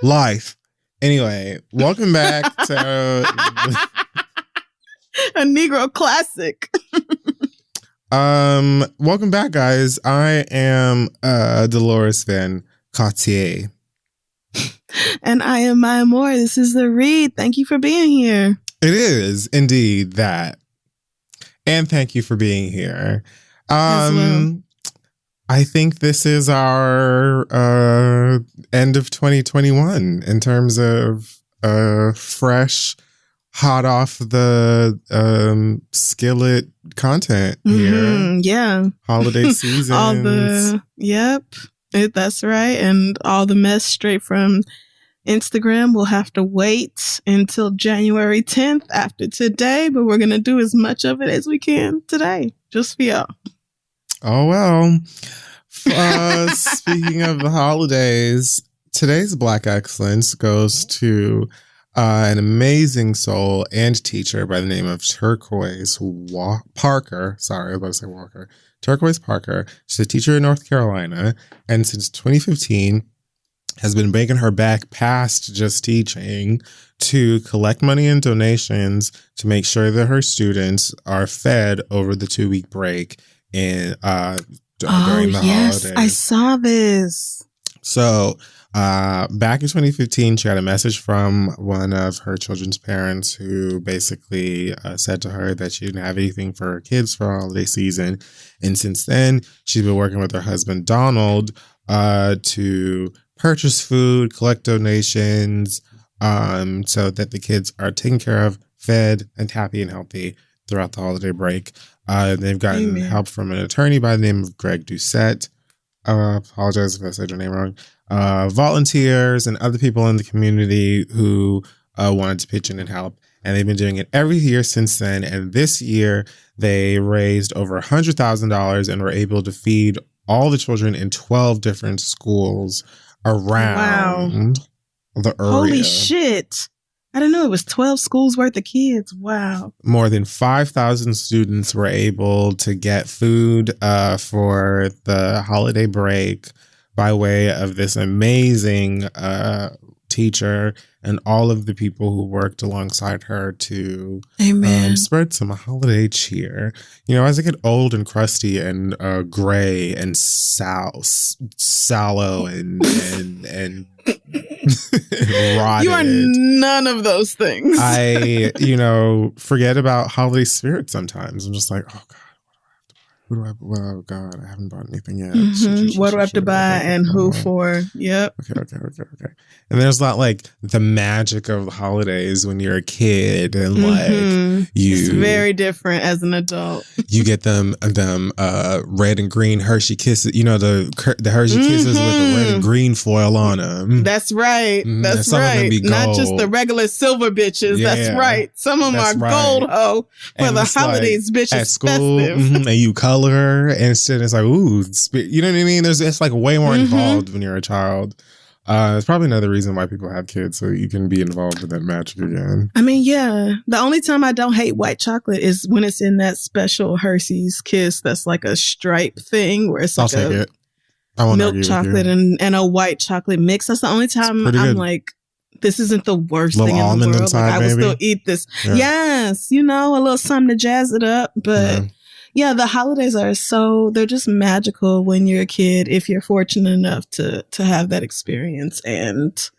Life. Anyway, welcome back to a Negro classic. Welcome back, guys. I am Dolores Van Cartier. And I am Maya Moore. This is The Read. Thank you for being here. It is indeed that. And thank you for being here. As well. I think this is our end of 2021 in terms of fresh, hot off the skillet content here. Yeah. Holiday seasons. That's right. And all the mess straight from Instagram will have to wait until January 10th after today, but we're going to do as much of it as we can today, just for y'all. Oh, well. Speaking of the holidays, today's Black Excellence goes to an amazing soul and teacher by the name of Turquoise Parker. Sorry, I was about to say Walker. Turquoise Parker. She's a teacher in North Carolina, and since 2015 has been breaking her back past just teaching to collect money and donations to make sure that her students are fed over the 2-week break and during the holidays. I saw this. So back in 2015, she had a message from one of her children's parents who basically said to her that she didn't have anything for her kids for holiday season. And since then, she's been working with her husband, Donald, to purchase food, collect donations, so that the kids are taken care of, fed, and happy and healthy throughout the holiday break. They've gotten help from an attorney by the name of Greg Doucette. Apologize if I said your name wrong. Volunteers and other people in the community who wanted to pitch in and help. And they've been doing it every year since then. And this year, they raised over $100,000 and were able to feed all the children in 12 different schools around the area. Holy shit. I didn't know it was 12 schools worth of kids. Wow. More than 5,000 students were able to get food for the holiday break by way of this amazing teacher and all of the people who worked alongside her to spread some holiday cheer. You know, as I get old and crusty and gray and sallow and rotted. You are none of those things. I, forget about holiday spirit sometimes. I'm just like, oh God. Oh God, I haven't bought anything yet. What do I have to buy and who for? Yep. Okay. And there's not like the magic of the holidays when you're a kid and like it's very different as an adult. You get them red and green Hershey Kisses, the Hershey Kisses with the red and green foil on them. That's right. That's right. Not just the regular silver bitches. Yeah. That's right. Some of them are gold, for the holidays, like, bitches. At school, and you color and it's like, ooh, you know what I mean? It's like way more involved when you're a child. It's probably another reason why people have kids, so you can be involved with that magic again. I mean, yeah. The only time I don't hate white chocolate is when it's in that special Hershey's Kiss that's like a stripe thing where it's like milk chocolate and a white chocolate mix. That's the only time I'm good. Like, this isn't the worst thing in the world. Inside, like, I would still eat this. Yeah. Yes, a little something to jazz it up, but... Yeah, the holidays they're just magical when you're a kid, if you're fortunate enough to have that experience. And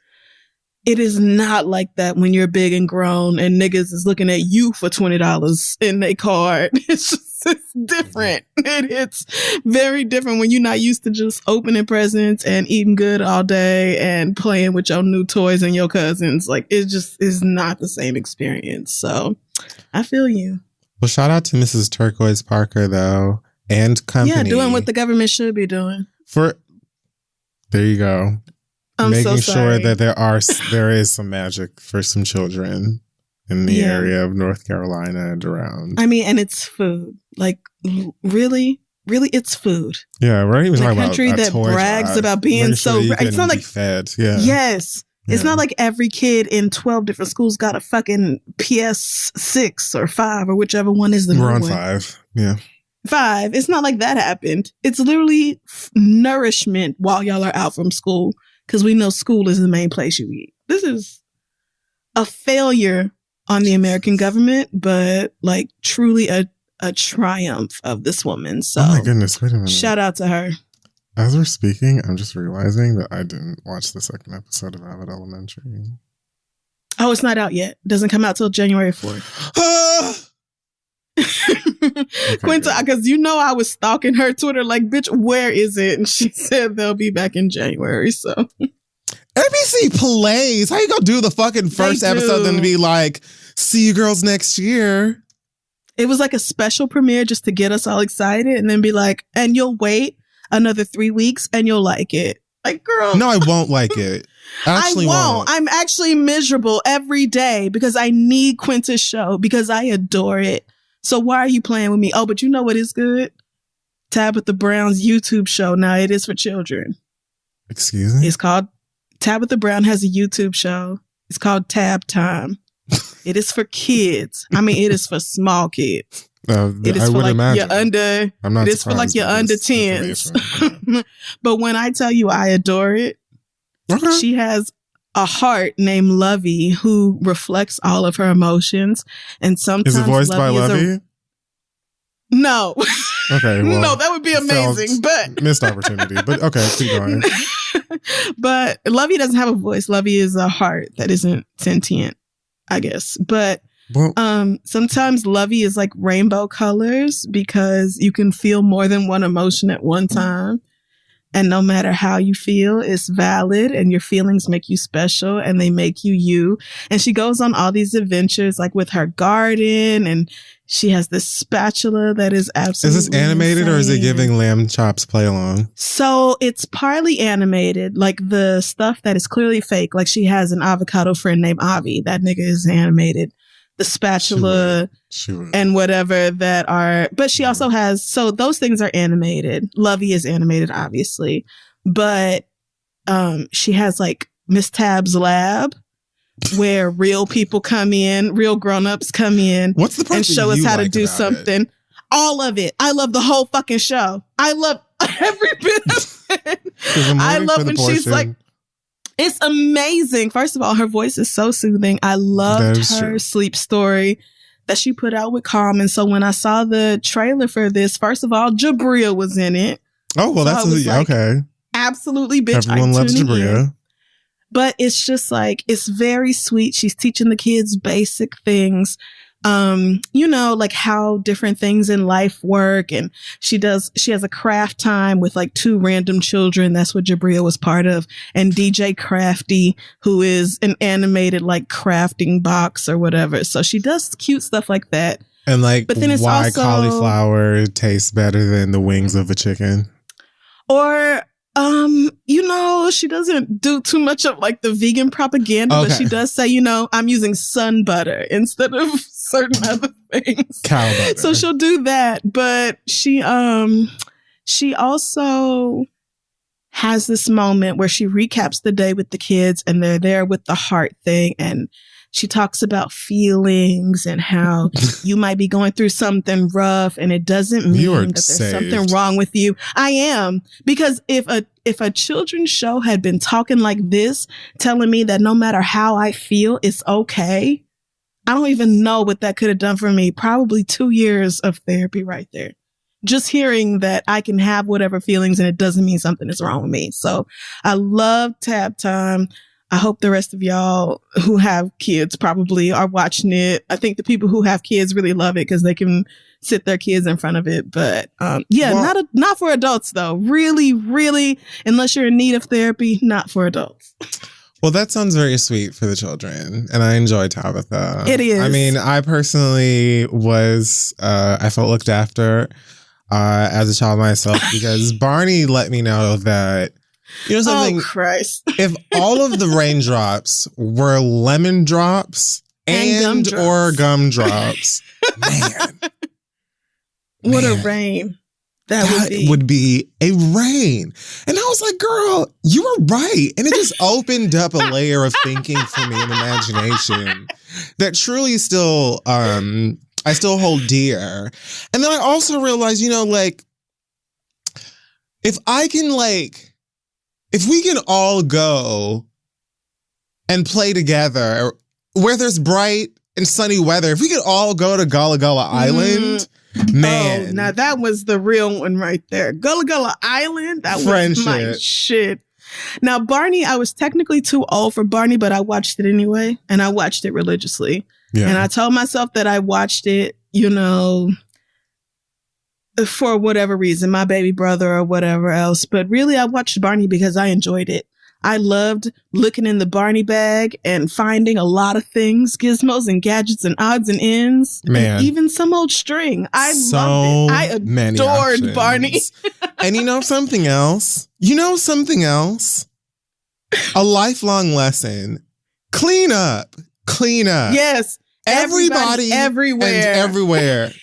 it is not like that when you're big and grown and niggas is looking at you for $20 in their card. It's different. It's very different when you're not used to just opening presents and eating good all day and playing with your new toys and your cousins. Like, it just is not the same experience. So I feel you. Well, shout out to Mrs. Turquoise Parker, though, and company. Yeah, doing what the government should be doing. There you go. Making sure that there is some magic for some children in the area of North Carolina and around. I mean, and it's food. Like, really, it's food. Yeah, we're not even talking about a country that brags about being so. It's not like fed. Yeah. Yes. It's not like every kid in 12 different schools got a fucking PS6 or 5 or whichever one is the new We're on one. 5. Yeah. 5. It's not like that happened. It's literally nourishment while y'all are out from school, because we know school is the main place you eat. This is a failure on the American government, but like truly a triumph of this woman. So, oh my goodness, wait a minute. Shout out to her. As we're speaking, I'm just realizing that I didn't watch the second episode of Abbott Elementary. Oh, it's not out yet. It doesn't come out till January 4th. Quinta, because you know I was stalking her Twitter like, bitch, where is it? And she said they'll be back in January. So NBC plays. How you gonna do the fucking first episode then be like, see you girls next year? It was like a special premiere just to get us all excited and then be like, and you'll wait another 3 weeks and you'll like it. Like, girl. No, I won't like it. I won't. I'm actually miserable every day because I need Quinta's show because I adore it. So why are you playing with me? Oh, but you know what is good? Tabitha Brown's YouTube show. Now it is for children. Excuse me? It's called, Tabitha Brown has a YouTube show. It's called Tab Time. It is for kids. I mean, it is for small kids. It is for like you're under. I'm not. It is for like you're under 10s. But when I tell you I adore it, she has a heart named Lovey who reflects all of her emotions, and sometimes is it voiced by Lovey? No. Okay. Well, no, that would be amazing, but missed opportunity. But okay, keep going. But Lovey doesn't have a voice. Lovey is a heart that isn't sentient, I guess. But sometimes Lovey is like rainbow colors because you can feel more than one emotion at one time. And no matter how you feel, it's valid and your feelings make you special and they make you you. And she goes on all these adventures like with her garden, and she has this spatula that is absolutely Is this animated insane. Or is it giving Lamb Chops play along? So it's partly animated, like the stuff that is clearly fake. Like she has an avocado friend named Avi. That nigga is animated. The spatula and whatever that are, but she also has, so those things are animated. Lovey is animated, obviously, but she has like Miss Tab's lab where real people come in, real grown-ups come in. What's the part and show us how like to do something. It? All of it. I love the whole fucking show. I love every bit of it. I love when she's like, it's amazing. First of all, her voice is so soothing. I loved her sleep story that she put out with Common. So when I saw the trailer for this, first of all, Jabria was in it. Oh, well, so that's like, okay. Absolutely, bitch. Everyone loves Jabria. But it's just like, it's very sweet. She's teaching the kids basic things. You know, like how different things in life work. And she has a craft time with like 2 random children. That's what Jabria was part of. And DJ Crafty, who is an animated like crafting box or whatever. So she does cute stuff like that. And like, but then it's why also, cauliflower tastes better than the wings of a chicken. Or, you know, she doesn't do too much of like the vegan propaganda, but she does say, you know, I'm using sun butter instead of certain other things. Cow butter. So she'll do that. But she also has this moment where she recaps the day with the kids and they're there with the heart thing. And she talks about feelings and how you might be going through something rough and it doesn't mean that there's something wrong with you. I am. Because if a children's show had been talking like this, telling me that no matter how I feel, it's okay, I don't even know what that could have done for me. Probably 2 years of therapy right there. Just hearing that I can have whatever feelings and it doesn't mean something is wrong with me. So I love Tab Time. I hope the rest of y'all who have kids probably are watching it. I think the people who have kids really love it because they can sit their kids in front of it. But not for adults though. Really, really, unless you're in need of therapy, not for adults. Well, that sounds very sweet for the children. And I enjoy Tabitha. It is. I mean, I personally I felt looked after as a child myself because Barney let me know that, you know something? Oh, Christ. If all of the raindrops were lemon drops and or gumdrops, man. What a rain. That would be a rain. And I was like, girl, you were right. And it just opened up a layer of thinking for me and imagination that truly still, I still hold dear. And then I also realized, like, if we can all go and play together where there's bright and sunny weather, if we could all go to Gullah Gullah Island, man. Oh, now that was the real one right there. Gullah Gullah Island, that was my shit. Now, Barney, I was technically too old for Barney, but I watched it anyway, and I watched it religiously. Yeah. And I told myself that I watched it, for whatever reason, my baby brother or whatever else. But really, I watched Barney because I enjoyed it. I loved looking in the Barney bag and finding a lot of things, gizmos and gadgets and odds and ends. Man. And even some old string. I loved it. I adored Barney. And you know something else? A lifelong lesson. Clean up. Yes. Everybody everywhere. And everywhere.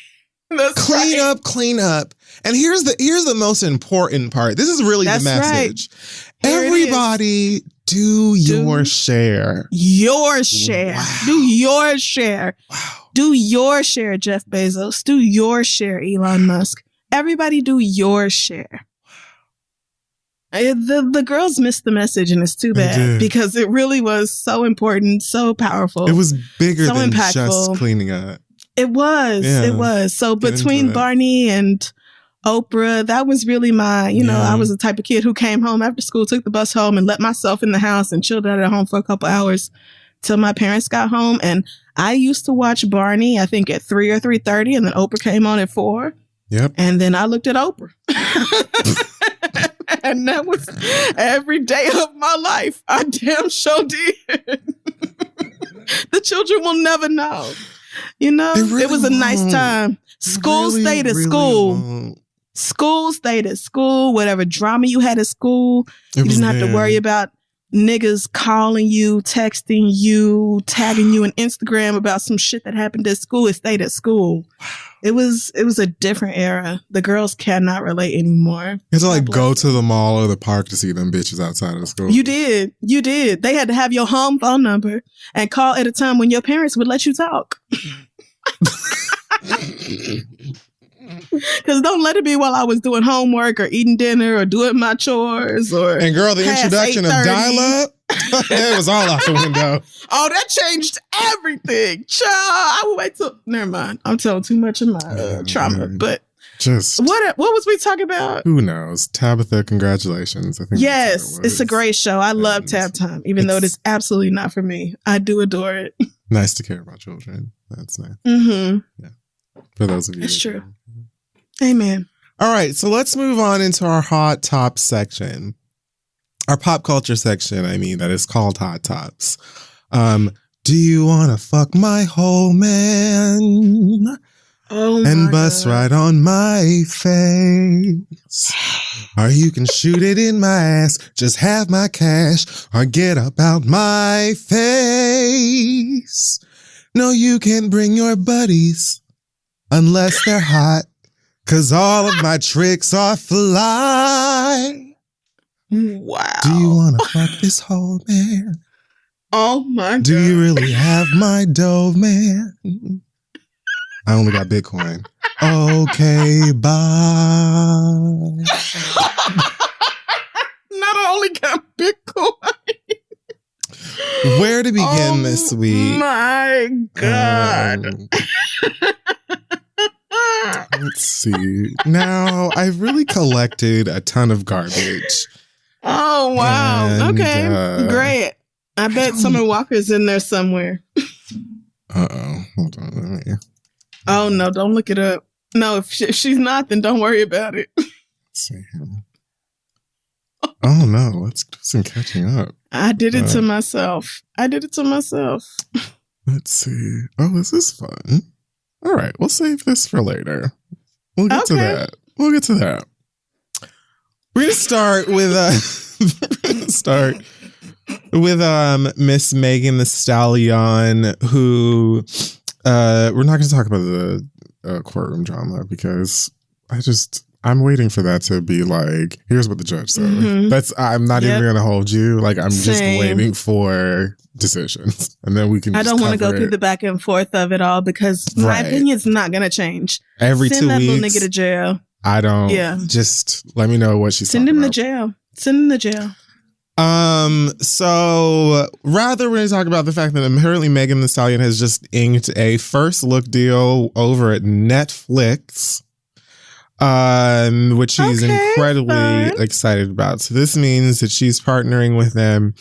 Clean up. And here's the most important part. This is really the message. Right. Everybody do your share. Your share. Wow. Do your share. Wow. Do your share, Jeff Bezos. Do your share, Elon Musk. Everybody do your share. The girls missed the message, and it's too bad because it really was so important, so powerful. It was bigger than impactful. Just cleaning up. It was. Yeah. It was. So between Barney and Oprah, that was really my, I was the type of kid who came home after school, took the bus home and let myself in the house and chilled out at home for a couple hours till my parents got home. And I used to watch Barney, I think at 3 or 3:30, and then Oprah came on at 4. Yep. And then I looked at Oprah. And that was every day of my life. I damn sure did. The children will never know. It was a nice time. School stayed at school. Won't. School stayed at school. Whatever drama you had at school, you didn't have to worry about niggas calling you, texting you, tagging you on Instagram about some shit that happened at school. It stayed at school. It was a different era. The girls cannot relate anymore. You had to go to the mall or the park to see them bitches outside of school. You did. They had to have your home phone number and call at a time when your parents would let you talk. Because don't let it be while I was doing homework or eating dinner or doing my chores or. And girl, the introduction of dial-up, it was all out the window. Oh, that changed everything. Child, I would wait till. Never mind. I'm telling too much of my trauma. But just what was we talking about? Who knows? Tabitha, congratulations. I think yes, it's a great show. I love Tab Time, even though it is absolutely not for me. I do adore it. Nice to care about children. That's nice. Mm-hmm. Yeah. For those of you. It's true. Amen. All right. So let's move on into our hot top section. Our pop culture section, that is called Hot Tops. Do you want to fuck my whole man? Oh my and bust God. right on my face. Or you can shoot it in my ass. Just have my cash or get up out my face. No, you can't bring your buddies unless they're hot. 'Cause all of my tricks are fly. Wow. Do you want to fuck this whole man? Oh my God. Do you really have my dough, man? I only got Bitcoin. Okay, bye. Not only got Bitcoin. Where to begin this week? My God. Let's see. Now, I've really collected a ton of garbage. Oh, wow. And, okay. Great. I bet Summer Walker's in there somewhere. Uh-oh. Hold on. Oh, no. Don't look it up. No, if she's not, then don't worry about it. Let's see. Oh, no. Let's do some catching up. I did it to myself. Let's see. Oh, this is fun. All right, we'll save this for later. We'll get to that. We're gonna start with Miss Megan Thee Stallion, who we're not gonna talk about the courtroom drama because I I'm waiting for that to be like, here's what the judge said. I'm not even going to hold you. Like, I'm just waiting for decisions. And then we can I don't want to go through the back and forth of it all because my opinion's not going to change. Every Send 2 that weeks. Little nigga to jail. I don't. Yeah. Just let me know what she's Send talking him about. to jail. Send him to jail. So rather we're going to talk about the fact that apparently Megan Thee Stallion has just inked a first look deal over at Netflix, which she's incredibly excited about. So this means that she's partnering with them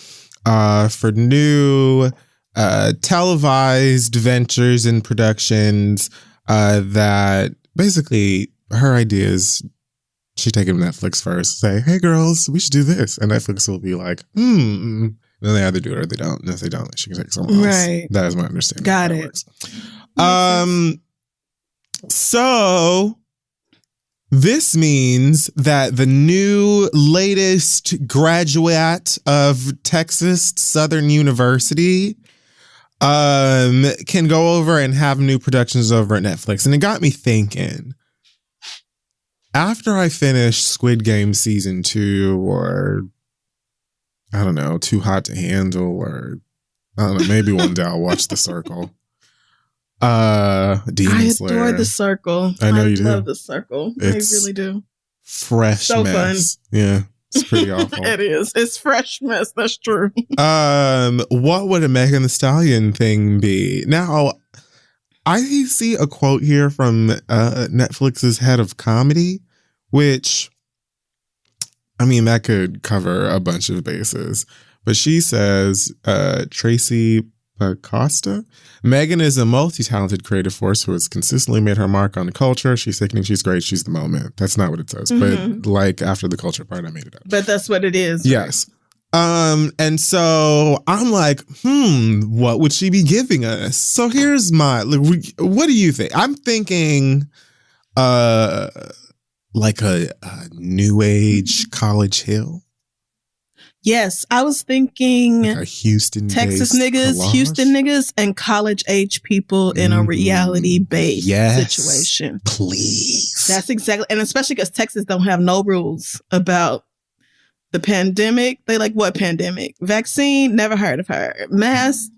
for new televised ventures and productions that basically her idea is she take them to Netflix first, say, hey girls, we should do this. And Netflix will be like, Then they either do it or they don't. And if they don't, she can take someone else. Right. That is my understanding. Got it. So this means that the new latest graduate of Texas Southern University can go over and have new productions over at Netflix. And it got me thinking, after I finish Squid Game season 2, or I don't know, Too Hot to Handle, or I don't know, maybe one day I'll watch The Circle. Demon Slayer. I adore The Circle. I know you do. I love The Circle. I really do. Fresh so mess. Fun. Yeah. It's pretty awful. It is. It's fresh mess. That's true. What would a Megan Thee Stallion thing be? Now, I see a quote here from Netflix's head of comedy, which, I mean, that could cover a bunch of bases. But she says, Tracy Acosta, Megan is a multi-talented creative force who has consistently made her mark on the culture. She's sickening, she's great, she's the moment. That's not what it says. But like after the culture part, I made it up. But that's what it is. Yes. And so I'm like, what would she be giving us? So here's my, what do you think? I'm thinking like a new age College Hill. Yes, I was thinking like a Houston, Texas niggas, collage. Houston niggas, and college age people in a reality based situation. Please. That's exactly, and especially because Texas don't have no rules about the pandemic. They like, what pandemic? Vaccine? Never heard of her. Mask?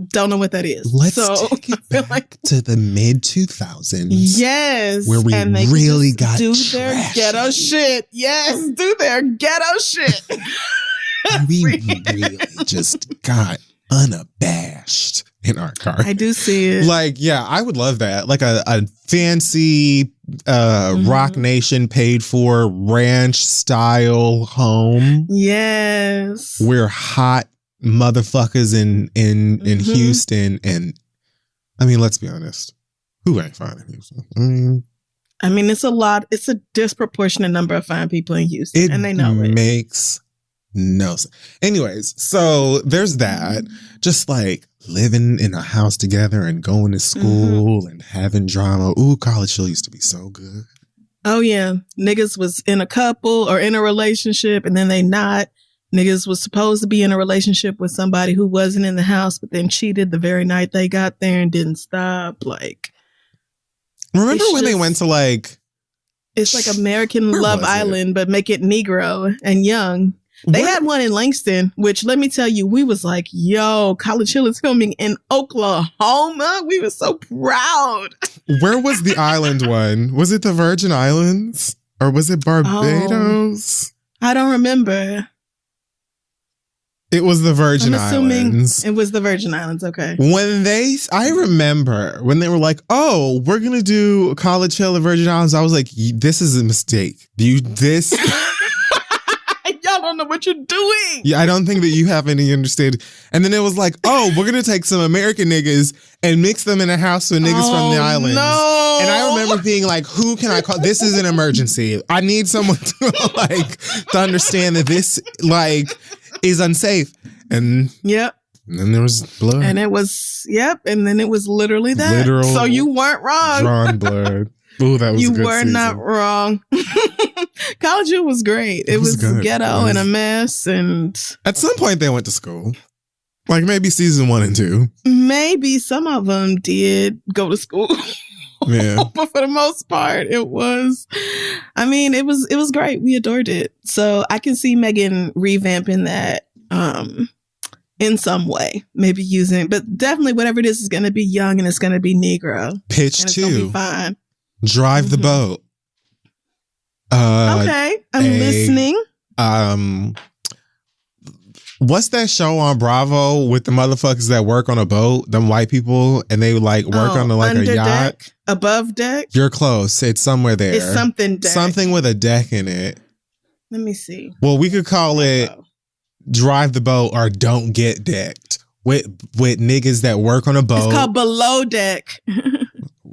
Don't know what that is. Let's take it back to the mid 2000s. Yes, where we and they really got do their ghetto shit. Yes, do their ghetto shit. We really just got unabashed in our car. I do see it. Like, yeah, I would love that. Like a fancy Rock Nation paid for ranch style home. Yes. We're hot motherfuckers in Houston. And I mean, let's be honest. Who ain't fine in Houston? I mean, it's a lot. It's a disproportionate number of fine people in Houston. And they know it. Makes no sense. Anyways, so there's that. Just like living in a house together and going to school and having drama. Ooh, College Hill used to be so good. Oh, yeah. Niggas was in a couple or in a relationship and then they not. Niggas was supposed to be in a relationship with somebody who wasn't in the house, but then cheated the very night they got there and didn't stop. Like, remember when they went to like... It's like American Love Island, but make it Negro and young. They had one in Langston, which let me tell you, we was like, yo, College Hill is filming in Oklahoma. We were so proud. Where was the island one? Was it the Virgin Islands or was it Barbados? I don't remember. It was the Virgin Islands. It was the Virgin Islands. Okay. I remember when they were like, oh, we're going to do College Hill and Virgin Islands. I was like, this is a mistake. Y'all don't know what you're doing. Yeah, I don't think that you have any understanding. And then it was like, oh, we're going to take some American niggas and mix them in a house with niggas from the islands. No. And I remember being like, who can I call? This is an emergency. I need someone to understand that this is unsafe. And yep. And then there was blood. And it was, and then it was literally that. So you weren't wrong. Drawn blood. Ooh, that was a good season. Not wrong. College Hill was great. It was ghetto and a mess. And at some point they went to school. Like maybe season 1 and 2. Maybe some of them did go to school. Yeah. But for the most part, it was great. We adored it. So I can see Megan revamping that in some way, maybe but definitely whatever it is going to be young and it's going to be Negro. Pitch and it's 2. Gonna be fine. Drive the boat. Okay, I'm listening. What's that show on Bravo with the motherfuckers that work on a boat? Them white people, and they like work on a yacht. Deck, above deck. You're close. It's somewhere there. It's something deck. Something with a deck in it. Let me see. Well, we could call it Drive the Boat or Don't Get Decked with niggas that work on a boat. It's called Below Deck.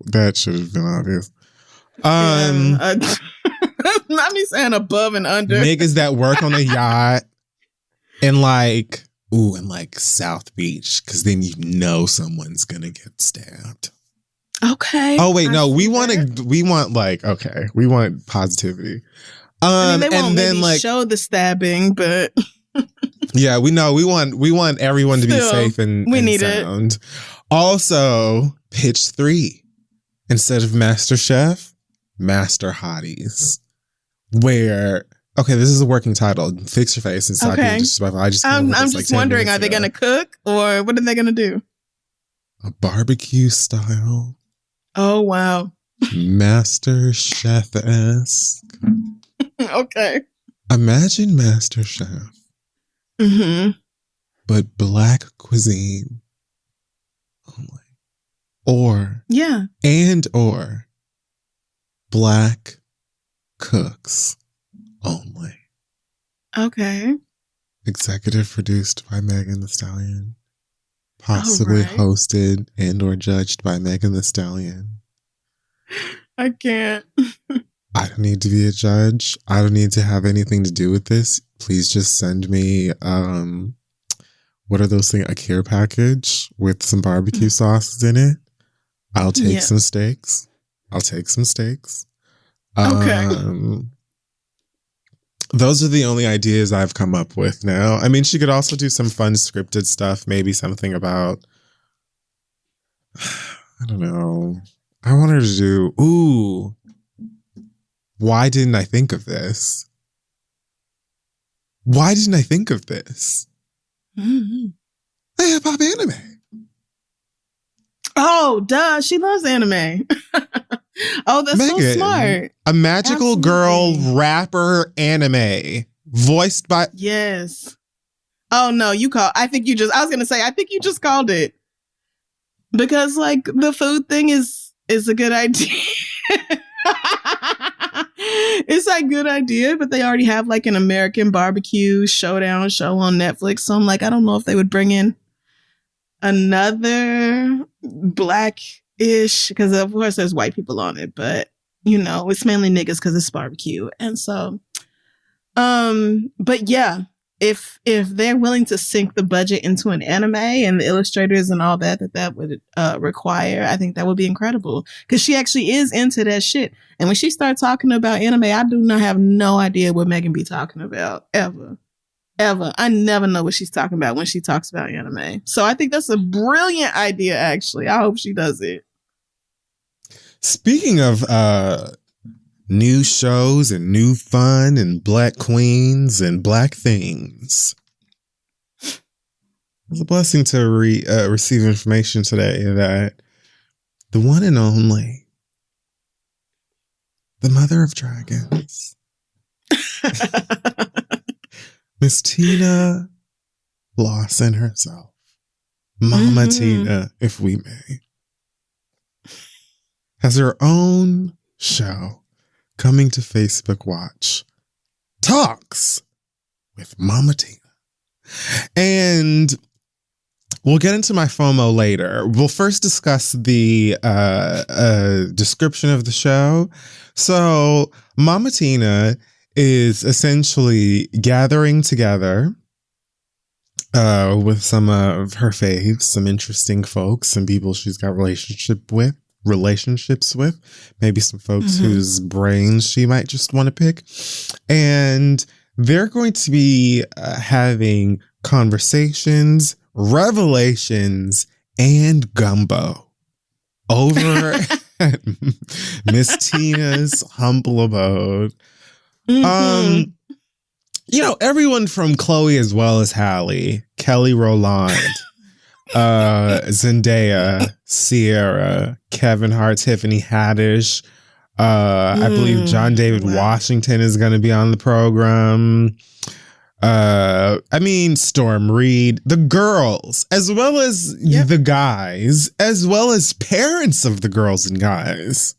That should have been obvious. Not me saying above and under. Niggas that work on a yacht in like South Beach, because then you know someone's gonna get stabbed. Okay. Oh wait, no, we want positivity. They won't and then like show the stabbing, but yeah, we know we want everyone to be safe and need sound. It. Also, pitch 3 instead of Master Chef, Master Hotties, where. Okay, this is a working title. Fix your face and stop being disrespectful. I'm just wondering, are they going to cook or what are they going to do? A barbecue style. Oh, wow. Master Chef-esque. Okay. Imagine Master Chef. Mm-hmm. But black cuisine only. Or black cooks only. Okay. Executive produced by Megan Thee Stallion. Possibly hosted and or judged by Megan Thee Stallion. I can't. I don't need to be a judge. I don't need to have anything to do with this. Please just send me what are those things? A care package with some barbecue sauces in it. I'll take some steaks. Okay. Those are the only ideas I've come up with now. I mean, she could also do some fun scripted stuff. Maybe something about, I don't know. I want her to do, why didn't I think of this? Mm-hmm. Hey, pop anime. Oh, duh. She loves anime. Oh, that's Megan, so smart. A magical girl rapper anime voiced by. Yes. Oh, no, I think you just called it. Because like the food thing is a good idea. It's a good idea, but they already have like an American barbecue showdown show on Netflix. So I'm like, I don't know if they would bring in another black-ish, because of course there's white people on it, but it's mainly niggas because it's barbecue. And so but yeah, if they're willing to sink the budget into an anime and the illustrators and all that would require, I think that would be incredible, because she actually is into that shit. And when she starts talking about anime, I do not have no idea what Megan be talking about ever. I never know what she's talking about when she talks about anime. So I think that's a brilliant idea, actually. I hope she does it. Speaking of new shows and new fun and black queens and black things, it was a blessing to receive information today that the one and only, the mother of dragons, Miss Tina Lawson herself, Mama Tina, if we may, has her own show coming to Facebook Watch, Talks with Mama Tina. And we'll get into my FOMO later. We'll first discuss the description of the show. So Mama Tina is essentially gathering together with some of her faves, some interesting folks, some people she's got relationships with, maybe some folks whose brains she might just want to pick. And they're going to be having conversations, revelations, and gumbo over Miss Tina's humble abode. Mhm. Everyone from Chloe as well as Halle, Kelly Rowland, Zendaya, Sierra, Kevin Hart, Tiffany Haddish. I believe John David Washington is going to be on the program. Storm Reed, the girls, as well as the guys, as well as parents of the girls and guys.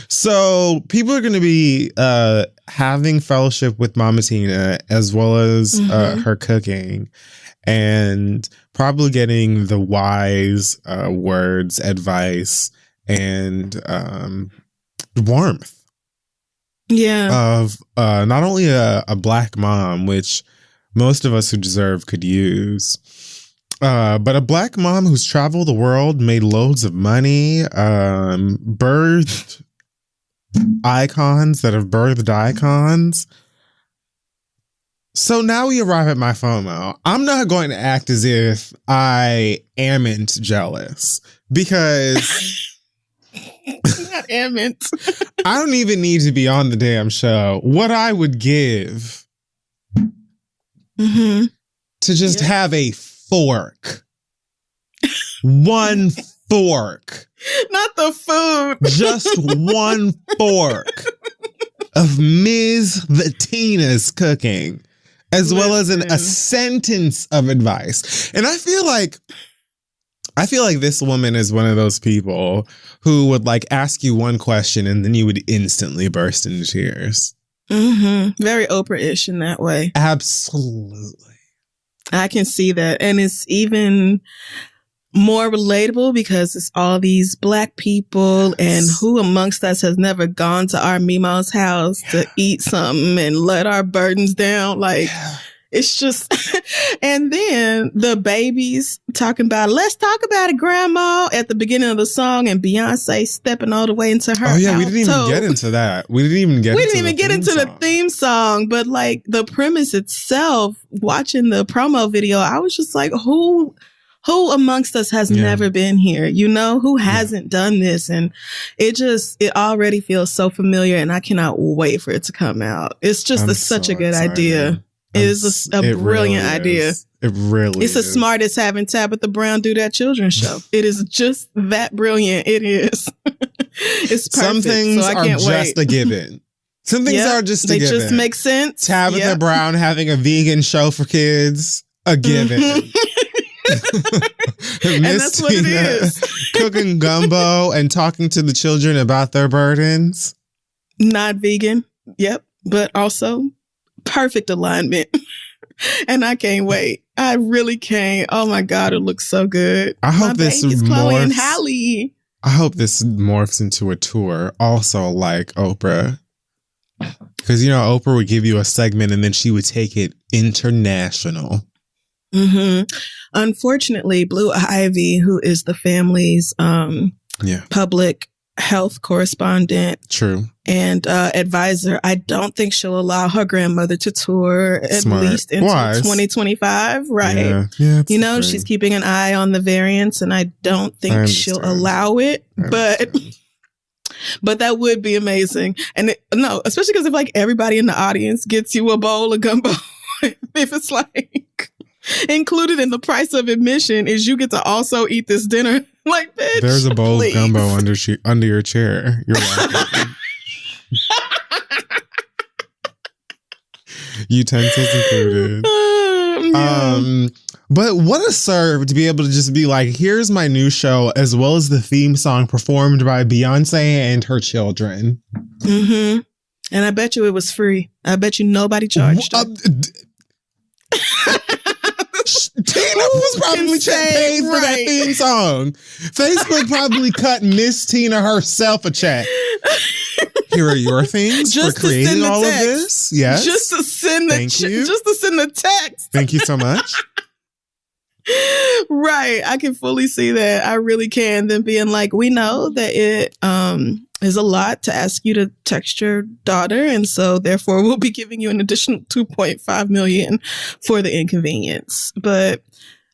So people are going to be having fellowship with Mama Tina, as well as her cooking, and probably getting the wise words, advice, and warmth. Yeah. Of not only a Black mom, which most of us who deserve could use, but a Black mom who's traveled the world, made loads of money, birthed icons that have birthed icons. So now we arrive at my FOMO. I'm not going to act as if I amn't jealous, because I don't even need to be on the damn show. What I would give to just have a fork. One fork. Not the food. Just one fork of Ms. The Tina's cooking, as well as a sentence of advice. And I feel like this woman is one of those people who would ask you one question and then you would instantly burst into tears. Very Oprah-ish in that way. Absolutely. I can see that. And it's even more relatable because it's all these Black people, and who amongst us has never gone to our Mima's house to eat something and let our burdens down? It's just, and then the babies talking about, let's talk about it, Grandma, at the beginning of the song, and Beyonce stepping all the way into her. Oh yeah, we didn't even get into that. We didn't even get into the theme song, but the premise itself, watching the promo video, I was just like, who amongst us has never been here? Who hasn't done this? And it already feels so familiar, and I cannot wait for it to come out. It's just such a good idea. It is a brilliant idea. It really is. It's as smart as having Tabitha Brown do that children's show. It is just that brilliant. It is. It's perfect. Some things so I can't are just a given. Some things are just a given. They just make sense. Tabitha Brown having a vegan show for kids, a given. And that's what it is. Cooking gumbo and talking to the children about their burdens. Not vegan. Yep. But also perfect alignment. And I can't wait. I really can't. Oh my God, it looks so good. I hope this morphs. Chloe and Halle. I hope this morphs into a tour, also like Oprah. Because Oprah would give you a segment and then she would take it international. Unfortunately, Blue Ivy, who is the family's public health correspondent, and advisor, I don't think she'll allow her grandmother to tour at least until 2025. Right? Yeah, she's keeping an eye on the variants, and I don't think she'll allow it. But that would be amazing. And especially because if everybody in the audience gets you a bowl of gumbo, if it's included in the price of admission is you get to also eat this dinner. Bitch, there's a bowl of gumbo under your chair. You're welcome. Utensils included. But what a serve to be able to just be here's my new show, as well as the theme song performed by Beyonce and her children. And I bet you it was free. I bet you nobody charged her. Tina was probably paid for that theme song. Facebook probably cut Miss Tina herself a check. Here are your things for creating all of this. Yes. Just to send the text. Thank you so much. Right. I can fully see that. I really can. Then being we know that it is a lot to ask you to text your daughter. And so therefore we'll be giving you an additional $2.5 million for the inconvenience. But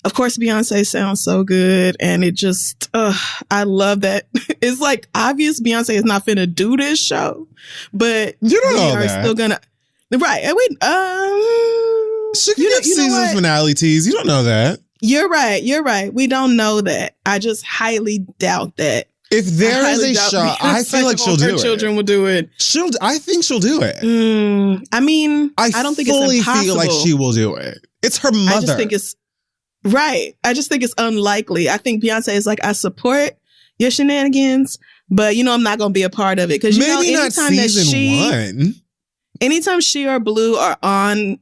Of course, Beyonce sounds so good, and it just, I love that. It's like obvious Beyonce is not finna do this show, but you don't know are that. still gonna, right? She can get season finale tease. You don't know that. You're right. We don't know that. I just highly doubt that. If there is a show, I feel like she'll do it. Her children will do it. I think she'll do it. I mean, I don't think it's impossible. I fully feel like she will do it. It's her mother. I just think it's right. I just think it's unlikely. I think Beyonce is like, I support your shenanigans, but I'm not going to be a part of it because maybe not season 1. Anytime she or Blue are on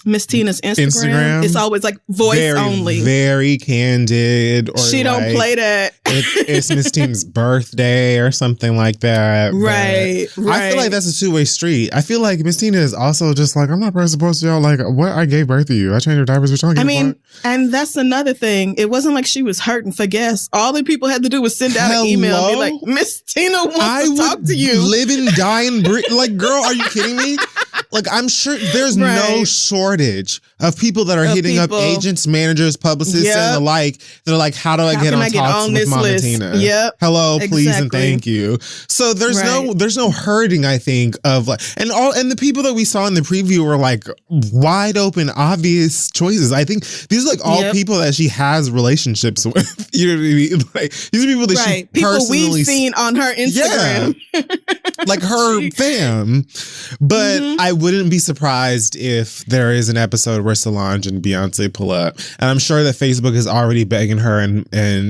Miss Tina's Instagram, it's always like voice only, very candid, or she don't play that. It's Miss Tina's birthday or something like that. Right. I feel like that's a two-way street. I feel like Miss Tina is also just like, I'm not supposed to, y'all, like, what? I gave birth to you. I changed your diapers. Which I mean, and that's another thing. It wasn't like she was hurting for guests. All the people had to do was send out an email and be like, Miss Tina wants to talk to you. Live and die and breathe. Like, girl, are you kidding me? Like, I'm sure there's no shortage of people that are hitting up agents, managers, publicists, and the like. They're like, how do I get on talks with Mama Tina? Yep. Hello, please, and thank you. So there's no hurting, I think, of like, and the people that we saw in the preview were like wide open, obvious choices. I think these are like all people that she has relationships with. You know what I mean? Like, these are people that she personally we've seen on her Instagram. Yeah. Like her fam. But I wouldn't be surprised if there is an episode where Solange and Beyonce pull up. And I'm sure that Facebook is already begging her, and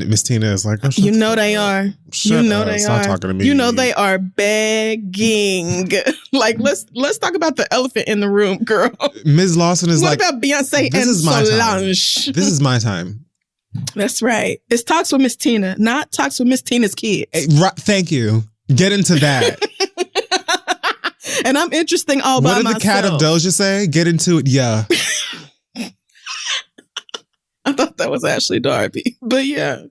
Miss Tina is like, oh, they are. Stop talking to me. They are begging. Like, let's talk about the elephant in the room, girl. Ms. Lawson is what about Beyonce and Solange? This is my time. That's right. It's talks with Miss Tina, not talks with Miss Tina's kids. Right, thank you. Get into that. And I'm interesting all by myself. What did the cat of Doja say? Get into it, yeah. I thought that was Ashley Darby. But yeah.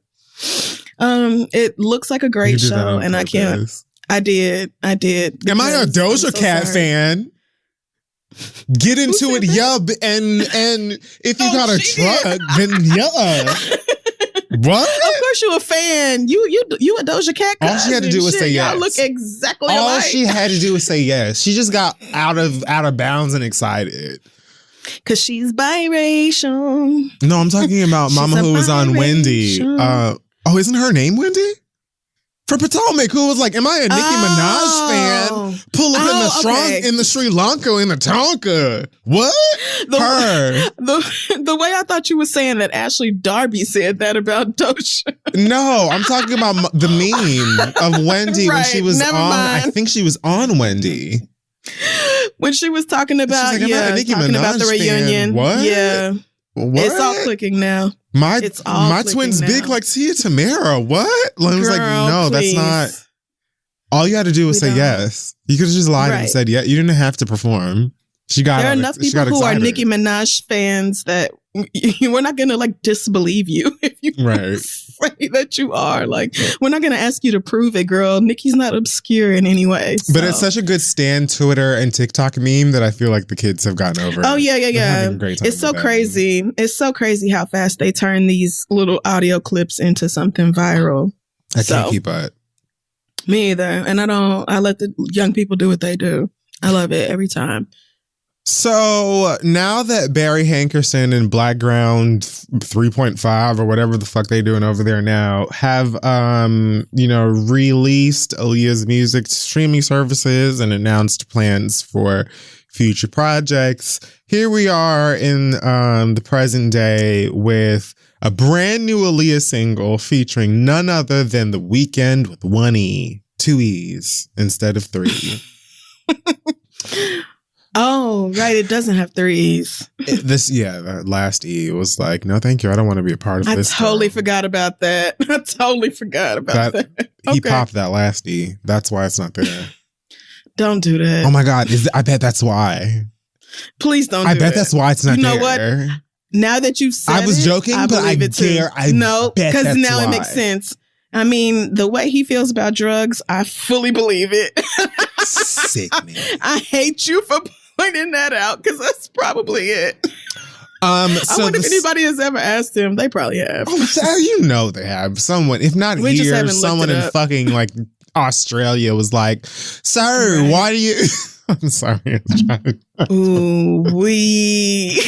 It looks like a great show, and I can't. I did. Am I a Doja Cat fan? Get into it, yeah. And if you got a truck, then yeah. What? Of course you a fan. You a Doja Cat. All she had to do was say yes. Y'all look exactly alike. All she had to do was say yes. She just got out of bounds and excited. Cause she's biracial. No, I'm talking about Mama who was on Wendy. Isn't her name Wendy? For Potomac, who was like, am I a Nicki Minaj fan? Pull up in the Sri Lanka in the Tonka. What? The way I thought you were saying that Ashley Darby said that about Doja. No, I'm talking about the meme of Wendy when she was I think she was on Wendy. When she was talking about, talking about the reunion. What? Yeah. What? It's all clicking now. My twin's now. big like Tia Tamara. What? I was like, no, please. That's not. All you had to do was say yes. You could have just lied and said yes. You didn't have to perform. There are enough people who are Nicki Minaj fans that we're not going to like disbelieve you if you say that you are. Like, we're not going to ask you to prove it, girl. Nicki's not obscure in any way. So. But it's such a good stan Twitter and TikTok meme that I feel like the kids have gotten over. Oh, yeah. It's so crazy. It's so crazy how fast they turn these little audio clips into something viral. I can't keep up. Me either. And I let the young people do what they do. I love it every time. So now that Barry Hankerson and Blackground 3.5 or whatever the fuck they doing over there now have, released Aaliyah's music to streaming services and announced plans for future projects, here we are in the present day with a brand new Aaliyah single featuring none other than The Weeknd with 1 E, 2 E's instead of 3. Oh, right. It doesn't have 3 E's. That last E was like, no, thank you. I don't want to be a part of this. I totally forgot about that. He popped that last E. That's why it's not there. Don't do that. Oh my God. I bet that's why. Please don't do I bet that's why it's not there. You know what? Now that you've said I was joking, but I dare. No, because now it makes sense. I mean, the way he feels about drugs, I fully believe it. Sickening. I hate you for pointing that out because that's probably it. I wonder if anybody has ever asked him. They probably have. Oh, they have. Someone, if not We just here, haven't looked someone it in up. fucking like Australia was like, "Sir, Right. why do you?" I'm sorry. Ooh, we.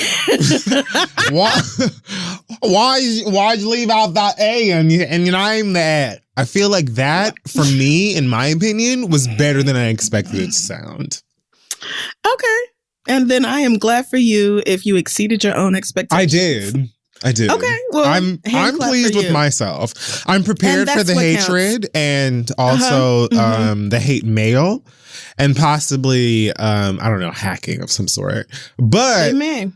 Why'd you leave out that A and you name that? I feel like that, for me, in my opinion, was better than I expected it to sound. Okay. And then I am glad for you if you exceeded your own expectations. I did. Okay. Well, I'm pleased with myself. I'm prepared for the hatred and also the hate mail and possibly I don't know, hacking of some sort. But Amen.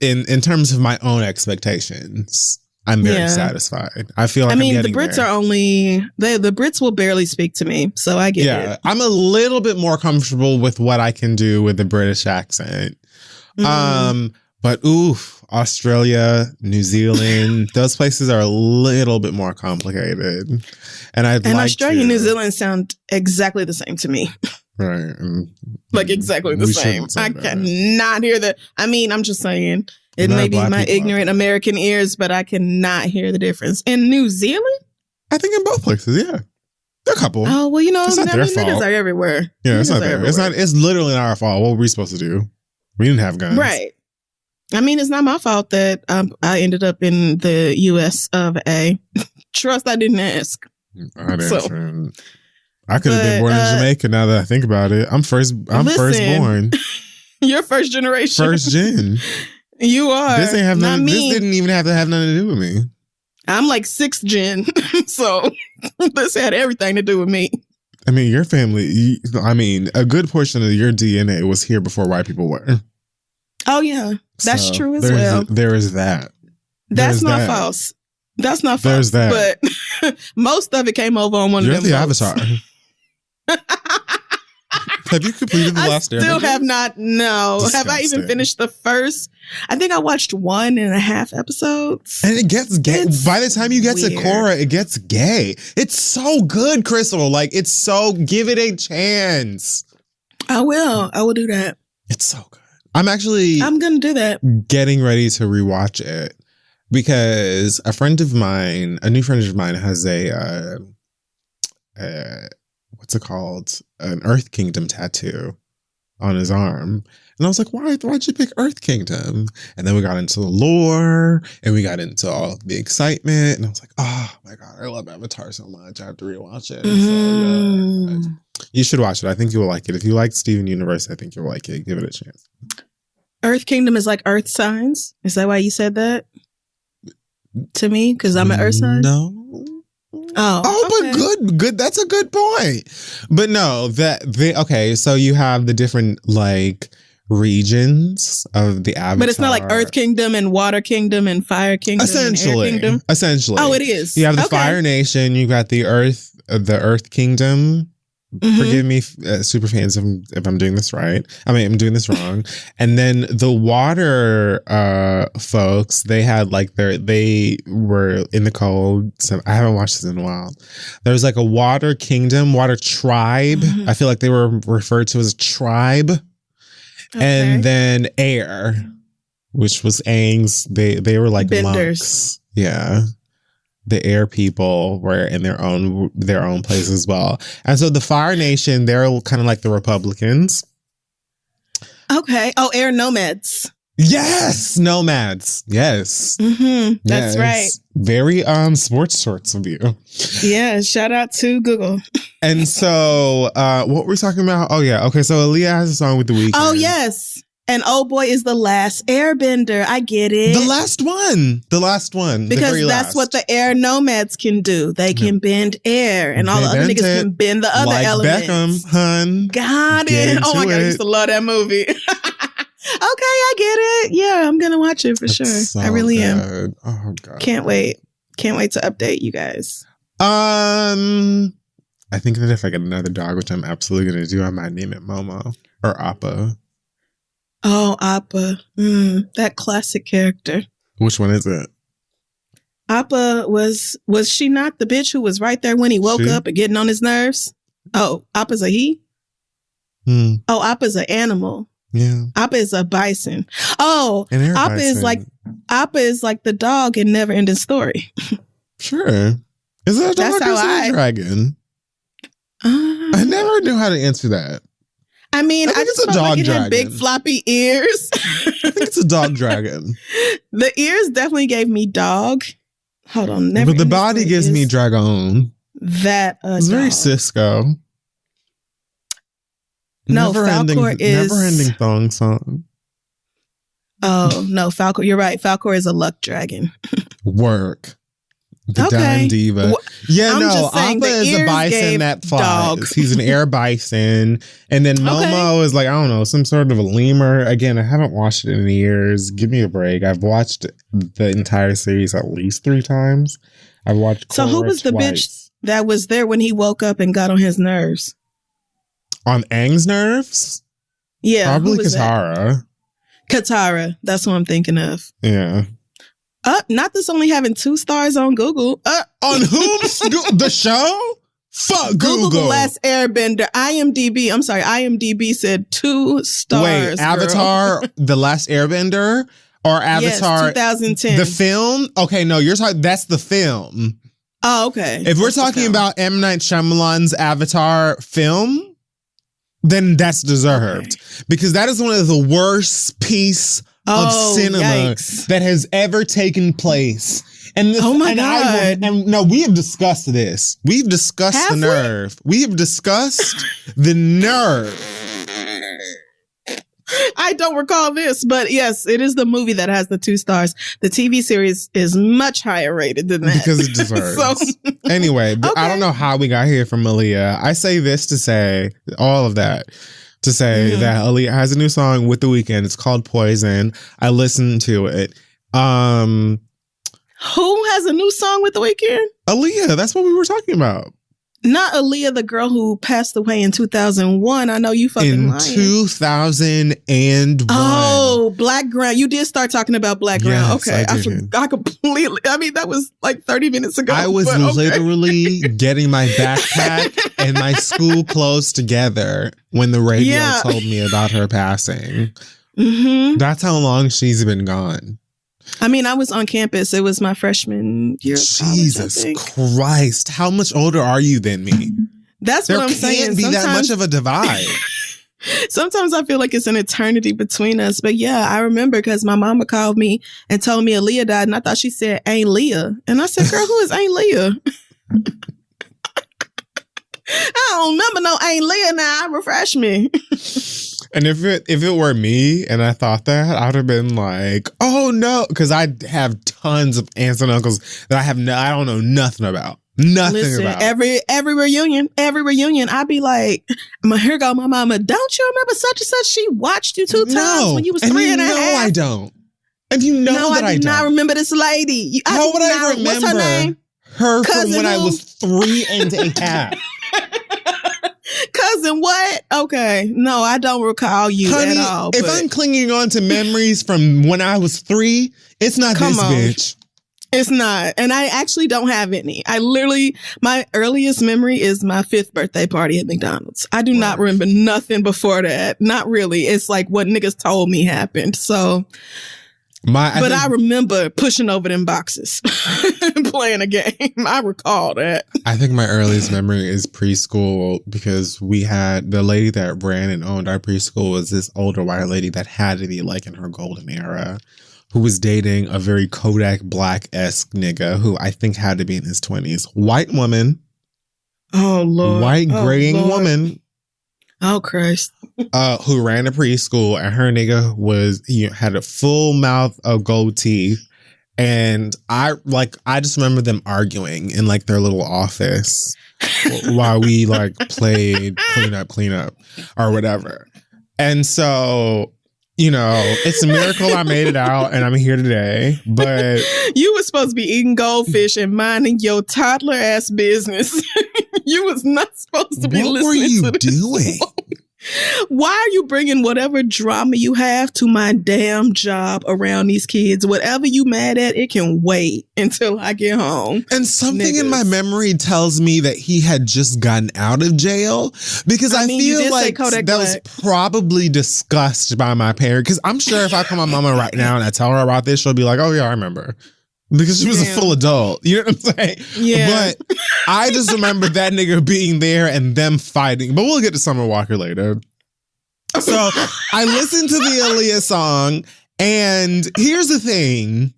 In terms of my own expectations, I'm very satisfied. I feel like the Brits are only the Brits will barely speak to me, so I get it. I'm a little bit more comfortable with what I can do with the British accent. But Australia, New Zealand, those places are a little bit more complicated. And Australia and New Zealand sound exactly the same to me. Right. Like exactly the same. I cannot hear that. I'm just saying. It may be my ignorant American ears, but I cannot hear the difference. In New Zealand? I think in both places, yeah. There are a couple. Oh, well, it's not their fault. Niggas are everywhere. Yeah, it's not there. It's literally not our fault. What were we supposed to do? We didn't have guns. Right. It's not my fault that I ended up in the US of A. Trust I didn't ask. I didn't. I could have been born in Jamaica now that I think about it. I'm firstborn. You're first generation. First gen. You are. This ain't have nothing. This didn't even have to have nothing to do with me. I'm like 6th gen. So this had everything to do with me. Your family, a good portion of your DNA was here before white people were. Oh, yeah. That's true as well. There is that. That's not false. That's not There's false. that. But most of it came over on one You're of them. You're the Avatar. Have you completed the last Airbender? I still have not. No. Disgusting. Have I even finished the first? I think I watched 1.5 episodes. And it gets gay. By the time you get to Korra, it gets gay. It's so good, Crystal. It's so, give it a chance. I will do that. It's so good. I'm going to do that. Getting ready to rewatch it because a new friend of mine has what's it called? An Earth Kingdom tattoo on his arm. And I was like, why'd you pick Earth Kingdom? And then we got into the lore and we got into all the excitement. And I was like, oh my God, I love Avatar so much. I have to rewatch it. Mm-hmm. So, you should watch it. I think you will like it. If you like Steven Universe, I think you'll like it. Give it a chance. Earth Kingdom is like Earth signs? Is that why you said that to me? Because I'm an Earth sign? No. Oh, okay. But good. That's a good point. But no, okay. So you have the different regions of the Avatar. But it's not like Earth Kingdom and Water Kingdom and Fire Kingdom. Essentially. And Air Kingdom. Essentially. Oh, it is. You have the Fire Nation. You got the Earth Kingdom. Mm-hmm. Forgive me, super fans, if I'm doing this right. I'm doing this wrong. And then the water folks, they had they were in the cold. So I haven't watched this in a while. There was a water kingdom, water tribe. Mm-hmm. I feel like they were referred to as a tribe. Okay. And then air, which was Aang's. They were like Benders. Monks. Yeah. The air people were in their own place as well. And so the Fire Nation, they're kind of like the Republicans. Okay. Oh, air nomads. Yes. Nomads. Yes. Mm-hmm. That's right. Very sports sorts of you. Yeah. Shout out to Google. And so what were we talking about? Oh, yeah. Okay. So Aaliyah has a song with The Weeknd. Oh, yes. And Old Boy is the last airbender. I get it. The last one. Because that's what the air nomads can do. They can bend air. And all the other niggas can bend the other elements. Beckham, hun. Got it. Oh my God, I used to love that movie. Okay, I get it. Yeah, I'm going to watch it for sure. So I really good. am. Oh, God. Can't wait. Can't wait to update you guys. I think that if I get another dog, which I'm absolutely going to do, I might name it Momo or Appa. Oh, Appa. That classic character. Which one is it? Appa was she not the bitch who was right there when he woke up and getting on his nerves? Oh, Appa's a he? Oh, Appa's an animal. Yeah. Appa is a bison. Oh, Appa is like the dog in Never Ending Story. Sure. Is it a dog or is it a dragon? I never knew how to answer that. I mean, I just felt like it had big floppy ears. I think it's a dog dragon. The ears definitely gave me dog. Hold on. But the body gives me dragon. It's very Cisco. No, Falcor is... Never-ending thong song. Oh, no, Falcor. You're right. Falcor is a luck dragon. Work. The dime diva. Appa is a bison that flies. Dog. He's an air bison. And then Momo is like, I don't know, some sort of a lemur. Again, I haven't watched it in years. Give me a break. I've watched the entire series at least 3 times. I've watched So who was the bitch that was there when he woke up and got on his nerves? On Aang's nerves? Yeah. Probably Katara. Katara. That's what I'm thinking of. Yeah. Not this only having 2 stars on Google. On whom? The show? Fuck Google. The Last Airbender. IMDb said 2 stars. Wait, Avatar, The Last Airbender? Or Avatar? Yes, 2010. The film? Okay, no, you're talking, that's the film. Oh, okay. If we're talking about M. Night Shyamalan's Avatar film, then that's deserved. Okay. Because that is one of the worst piece of cinema that has ever taken place. And this, my God. No, we have discussed this. We've discussed the nerve. We have discussed the nerve. I don't recall this, but yes, it is the movie that has the 2 stars. The TV series is much higher rated than that. Because it deserves. Anyway, I don't know how we got here from Aaliyah. I say this to say all of that. To say that Aaliyah has a new song with The Weeknd. It's called Poison. I listened to it. Who has a new song with The Weeknd? Aaliyah. That's what we were talking about. Not Aaliyah, the girl who passed away in 2001. I know you fucking lying. 2001. Oh, Black Ground. You did start talking about Black Ground. Okay. I completely, that was like 30 minutes ago. I was literally getting my backpack and my school clothes together when the radio told me about her passing. Mm-hmm. That's how long she's been gone. I mean, I was on campus. It was my freshman year. Jesus Christ. How much older are you than me? That's what I'm saying. There can't be that much of a divide. Sometimes I feel like it's an eternity between us. But yeah, I remember because my mama called me and told me Aaliyah died. And I thought she said Ain't Leah. And I said, girl, who is Ain't Leah? I don't remember no Ain't Leah now. Refresh me. And if it were me and I thought that, I would have been like, oh no, because I have tons of aunts and uncles that I don't know nothing about. About. Every reunion, I'd be like, here go my mama. Don't you remember such and such? She watched you 2 times when you was 3 and a half. No, I don't. And you know that I don't. I do not remember this lady. How would I remember what's her name? Her from when I was 3 and a half. Cousin, what? Okay. No, I don't recall you at all. If I'm clinging on to memories from when I was 3, it's not this bitch. It's not. And I actually don't have any. My earliest memory is my 5th birthday party at McDonald's. I do not remember nothing before that. Not really. It's like what niggas told me happened. So... I remember pushing over them boxes and playing a game. I recall that. I think my earliest memory is preschool because we had the lady that ran and owned our preschool was this older white lady that had to be like in her golden era who was dating a very Kodak Black-esque nigga who I think had to be in his 20s. White woman. Oh, Lord. White graying woman. Oh, Christ. Who ran a preschool and her nigga had a full mouth of gold teeth. And I just remember them arguing in like their little office while we like played clean up or whatever. And so, it's a miracle I made it out and I'm here today. But you were supposed to be eating goldfish and minding your toddler ass business. You was not supposed to be listening to this. What were you doing? Why are you bringing whatever drama you have to my damn job around these kids? Whatever you mad at, it can wait until I get home. And something in my memory tells me that he had just gotten out of jail, because I feel like that was probably discussed by my parent. Because I'm sure if I call my mama right now and I tell her about this, she'll be like, oh yeah, I remember. Because she was a full adult. You know what I'm saying? Yeah. But I just remember that nigga being there and them fighting. But we'll get to Summer Walker later. So I listened to the Aaliyah song, and here's the thing.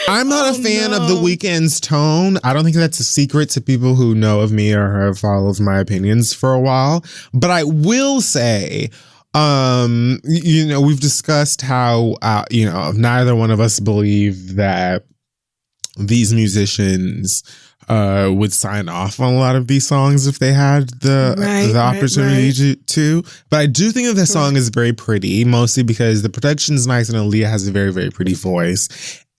I'm not a fan of The Weeknd's tone. I don't think that's a secret to people who know of me or have followed my opinions for a while. But I will say, we've discussed how, neither one of us believe that these musicians would sign off on a lot of these songs if they had the opportunity to. But I do think that the song is very pretty, mostly because the production's nice and Aaliyah has a very, very pretty voice.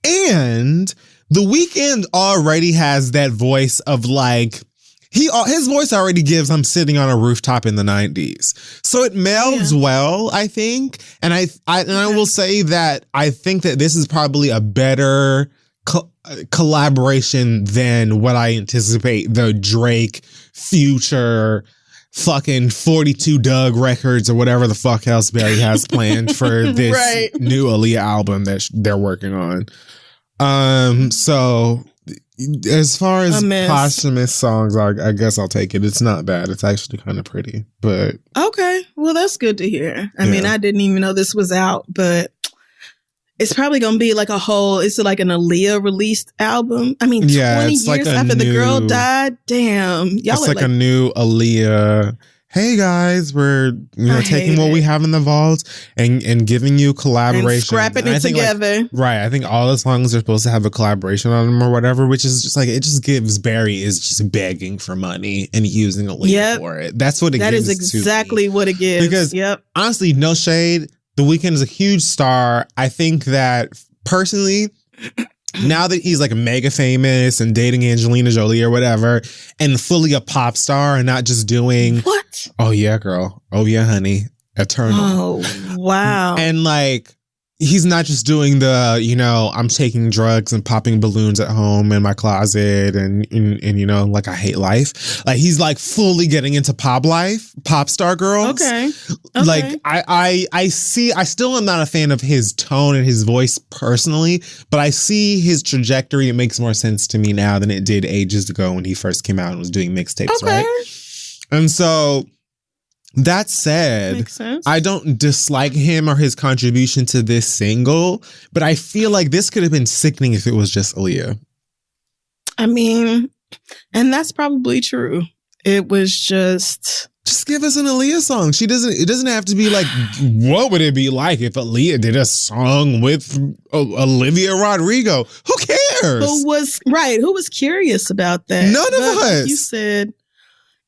And The Weeknd already has that voice of like, his voice already gives I'm sitting on a rooftop in the 90s. So it melds well, I think. And I will say that I think that this is probably a better collaboration than what I anticipate the Drake, Future, fucking 42 Doug records or whatever the fuck else Barry has planned for this new Aaliyah album that they're working on. So as far as posthumous songs, I guess I'll take it. It's not bad. It's actually kind of pretty, but okay. Well, that's good to hear. I mean, I didn't even know this was out, but it's probably going to be like it's like an Aaliyah released album. I mean, 20 years like after the girl died. Damn. Y'all it's like a new Aaliyah. Hey guys, we're taking what we have in the vault and giving you collaboration. And scrapping it together. I think all the songs are supposed to have a collaboration on them or whatever, which is just like, it just gives Barry is just begging for money and using Aaliyah for it. That's what it gives. That is exactly what it gives. Because honestly, no shade. The Weeknd is a huge star. I think that personally, now that he's like mega famous and dating Angelina Jolie or whatever, and fully a pop star and not just doing what? Oh yeah, girl. Oh yeah, honey. Eternal. Oh wow. And like, he's not just doing the, I'm taking drugs and popping balloons at home in my closet and like I hate life. Like he's like fully getting into pop life, pop star girls. Okay. Like I still am not a fan of his tone and his voice personally, but I see his trajectory. It makes more sense to me now than it did ages ago when he first came out and was doing mixtapes, right? And so that said, I don't dislike him or his contribution to this single, but I feel like this could have been sickening if it was just Aaliyah. I mean, and that's probably true. It was just give us an Aaliyah song. It doesn't have to be like, what would it be like if Aaliyah did a song with Olivia Rodrigo? Who cares? Who was curious about that? None of us. Like you said,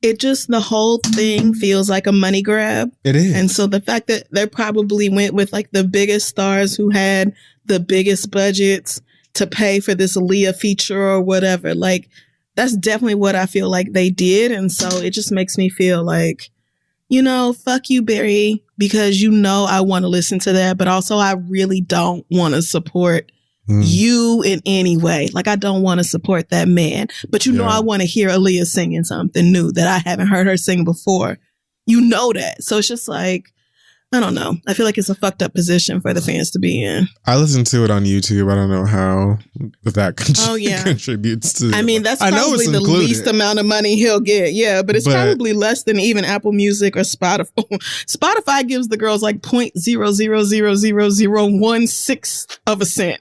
the whole thing feels like a money grab. It is. And so the fact that they probably went with like the biggest stars who had the biggest budgets to pay for this Aaliyah feature or whatever, like that's definitely what I feel like they did. And so it just makes me feel like, fuck you, Barry, because I want to listen to that, but also I really don't want to support you in any way. Like I don't want to support that man, but I want to hear Aaliyah singing something new that I haven't heard her sing before. That. So it's just like, I don't know. I feel like it's a fucked up position for the fans to be in. I listened to it on YouTube. I don't know how that contributes to. I mean, that's probably the least amount of money he'll get. Yeah, but it's probably less than even Apple Music or Spotify. Spotify gives the girls like 0.0000016 of a cent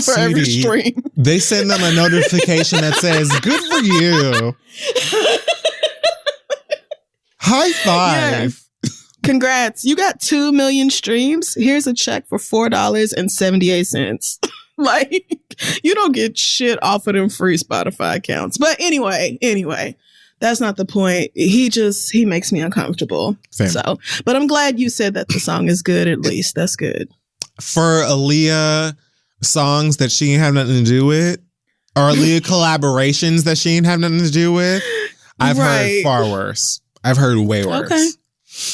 for every stream. They send them a notification that says, "Good for you." High five. Yeah. Congrats. You got 2 million streams. Here's a check for $4.78. Like, you don't get shit off of them free Spotify accounts. But anyway, that's not the point. He makes me uncomfortable. Same. So, but I'm glad you said that the song is good, at least. That's good. For Aaliyah songs that she ain't have nothing to do with, or Aaliyah collaborations that she ain't have nothing to do with, I've heard far worse. I've heard way worse. Okay.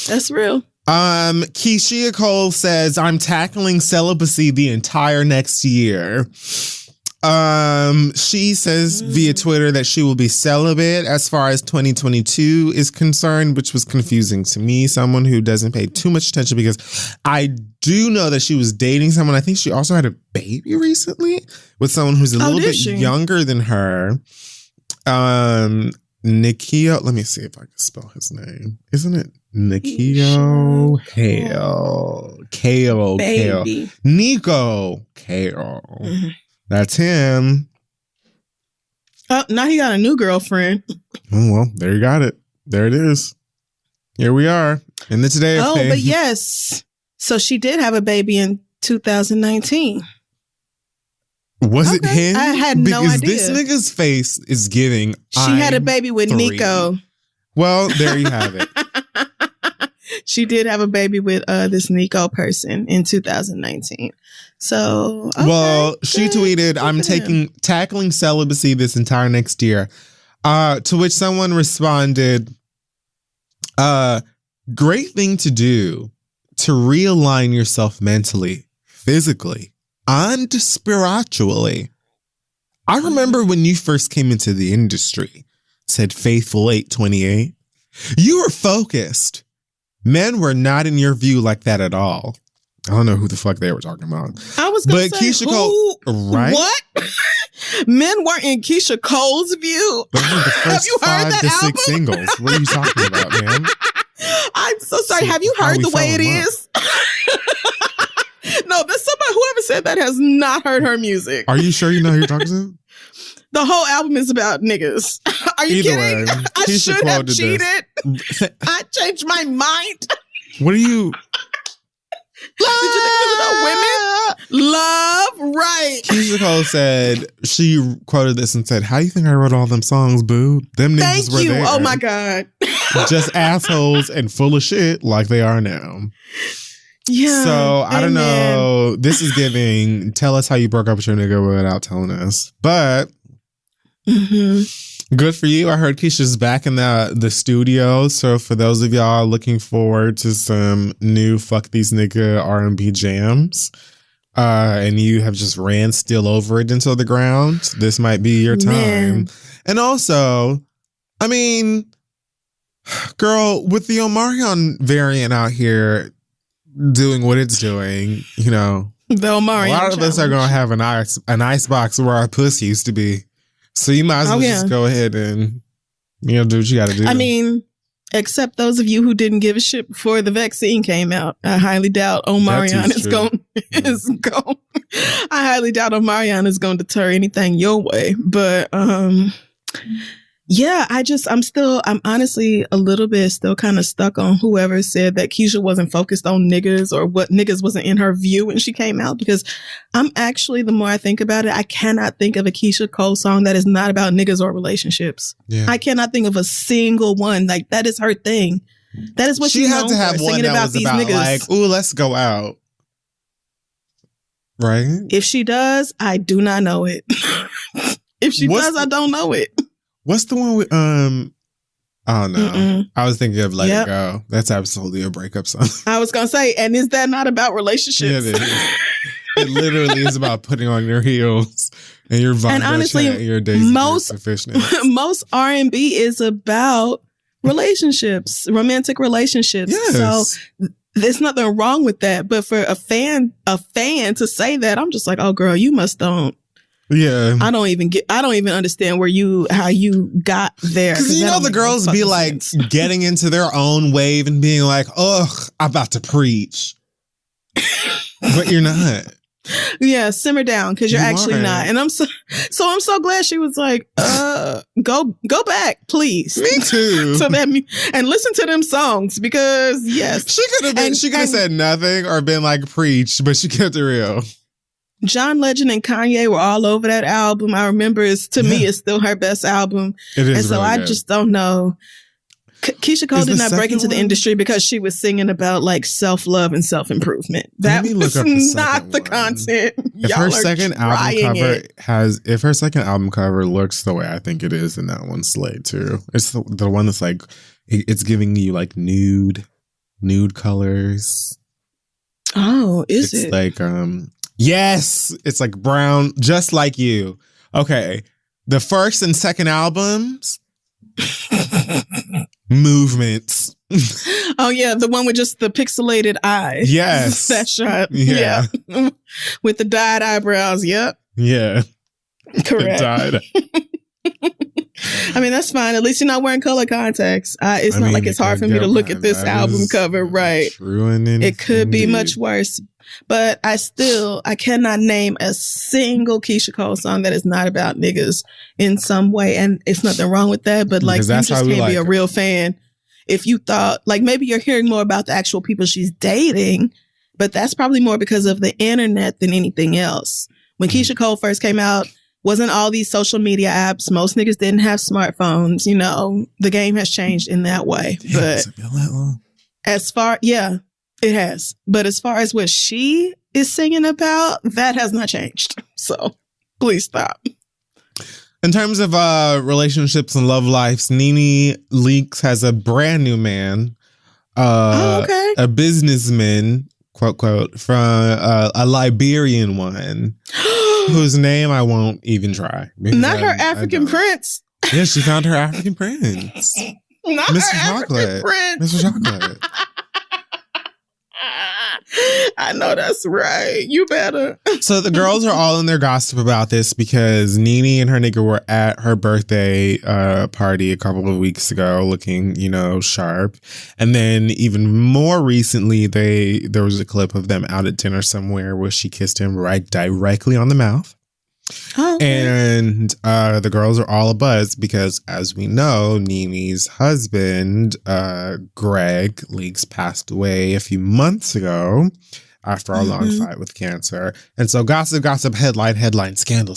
That's real. Keisha Cole says, I'm tackling celibacy the entire next year. She says via Twitter that she will be celibate as far as 2022 is concerned, which was confusing to me, someone who doesn't pay too much attention, because I do know that she was dating someone. I think she also had a baby recently with someone who's a little bit younger than her. Nikio, let me see if I can spell his name. Isn't it Nikio Kale? Nico Kale. Mm-hmm. That's him. Oh, now he got a new girlfriend. Oh, well, there you got it. There it is. Here we are in the today. Oh, but yes. So she did have a baby in 2019. Was it him? I had no idea. Because this nigga's face is giving. She had a baby with 3. Nico. Well, there you have it. She did have a baby with this Nico person in 2019. So, okay, well, she tweeted, I'm tackling celibacy this entire next year. To which someone responded, great thing to do to realign yourself mentally, physically, and spiritually. I remember when you first came into the industry, said Faithful 828. You were focused. Men were not in your view like that at all. I don't know who the fuck they were talking about. I was going to say, Keisha Cole, right? What? Men weren't in Keisha Cole's view? Those were the first Have you heard 5 that to album? 6 singles. What are you talking about, man? I'm so sorry. Have you heard The Way It Is? No, there's somebody, whoever said that has not heard her music. Are you sure you know who you're talking to? The whole album is about niggas. Are you kidding? Way, I should have cheated. I changed my mind. What are you... Did you think it was about women? Love, right. Keisha Cole said, she quoted this and said, how do you think I wrote all them songs, boo? Them niggas were there. Oh my God. Just assholes and full of shit like they are now. Yeah. So, I don't know. This is giving, tell us how you broke up with your nigga without telling us. But... good for you. I heard Keisha's back in the studio. So for those of y'all looking forward to some new fuck these nigga R&B jams, and you have just ran still over it into the ground, this might be your time. Man. And also, I mean, girl, with the Omarion variant out here doing what it's doing, you know, the Omarion a lot of us are gonna have an ice box where our pussy used to be. So you might as well just go ahead and, you know, do what you got to do. I mean, except those of you who didn't give a shit before the vaccine came out. I highly doubt Omarion is going. I highly doubt Omarion is going to deter anything your way. But yeah, I'm honestly a little bit still kind of stuck on whoever said that Keisha wasn't focused on niggas or what niggas wasn't in her view when she came out, because I'm actually, the more I think about it, I cannot think of a Keisha Cole song that is not about niggas or relationships. Yeah. I cannot think of a single one. Like, that is her thing. That is what she had to have, one that was about niggas. Like, ooh, let's go out. Right? If she does, I do not know it. If she does, I don't know it. What's the one with oh no. I was thinking of Let It Go. That's absolutely a breakup song. I was gonna say, and is that not about relationships? Yeah, it is. It literally is about putting on your heels and your vibe. And honestly, your most R&B is about relationships, romantic relationships. Yes. So there's nothing wrong with that. But for a fan to say that, I'm just like, oh girl, you must don't. Yeah, I don't even understand how you got there. Because you know the girls be like getting into their own wave and being like, ugh, I'm about to preach. But you're not. Yeah, simmer down, because you're actually not. And I'm so glad she was like, go back, please. Me too. So that and listen to them songs, because yes, she could have said nothing or been like preach, but she kept it real. John Legend and Kanye were all over that album. I remember it's still her best album. It is. And so I just don't know. Keisha Cole did not break into the industry because she was singing about like self-love and self-improvement. That was not the content. If her second album cover looks the way I think it is, then that one's slayed too. It's the one that's like, it's giving you like nude. nude colors. Oh, is it's it? Like, yes, it's like brown, just like you. Okay. The first and second albums, movements. Oh, yeah. The one with just the pixelated eyes. Yes. That shot. Yeah. With the dyed eyebrows. Yep. Yeah. Correct. Dyed. I mean, that's fine. At least you're not wearing color contacts. It's not like it's hard for me to look at this album cover. Right. True and it could be much worse. But I cannot name a single Keisha Cole song that is not about niggas in some way. And it's nothing wrong with that. But like, you just can't be a real fan if you thought, like, maybe you're hearing more about the actual people she's dating, but that's probably more because of the internet than anything else. When Keisha Cole first came out, wasn't all these social media apps. Most niggas didn't have smartphones. You know, the game has changed in that way. Damn, but has it been that long? It has. But as far as what she is singing about, that has not changed. So please stop. In terms of relationships and love lives, Nene Leakes has a brand new man. Okay. A businessman, quote, quote, from a Liberian one. Whose name I won't even try. Not her African prince. Yeah, she found her African prince. Not Mr. her Chocolate. African prince. Mr. Chocolate. I know that's right. You better. So the girls are all in their gossip about this because Nene and her nigga were at her birthday party a couple of weeks ago looking, sharp. And then even more recently, there was a clip of them out at dinner somewhere where she kissed him right directly on the mouth. Oh, okay. And the girls are all abuzz because, as we know, Nene's husband, Greg Leakes, passed away a few months ago after a long fight with cancer. And so gossip, headline, scandal.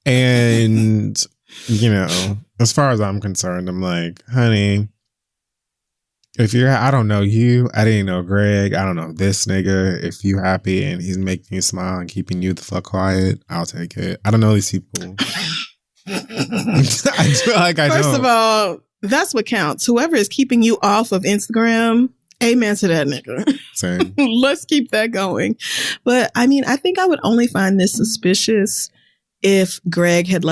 And, as far as I'm concerned, I'm like, honey, I don't know you, I didn't know Greg, I don't know this nigga. If you happy and he's making you smile and keeping you the fuck quiet, I'll take it. I don't know these people. First of all, that's what counts. Whoever is keeping you off of Instagram, amen to that nigga. Same. Let's keep that going. But I mean, I think I would only find this suspicious if Greg had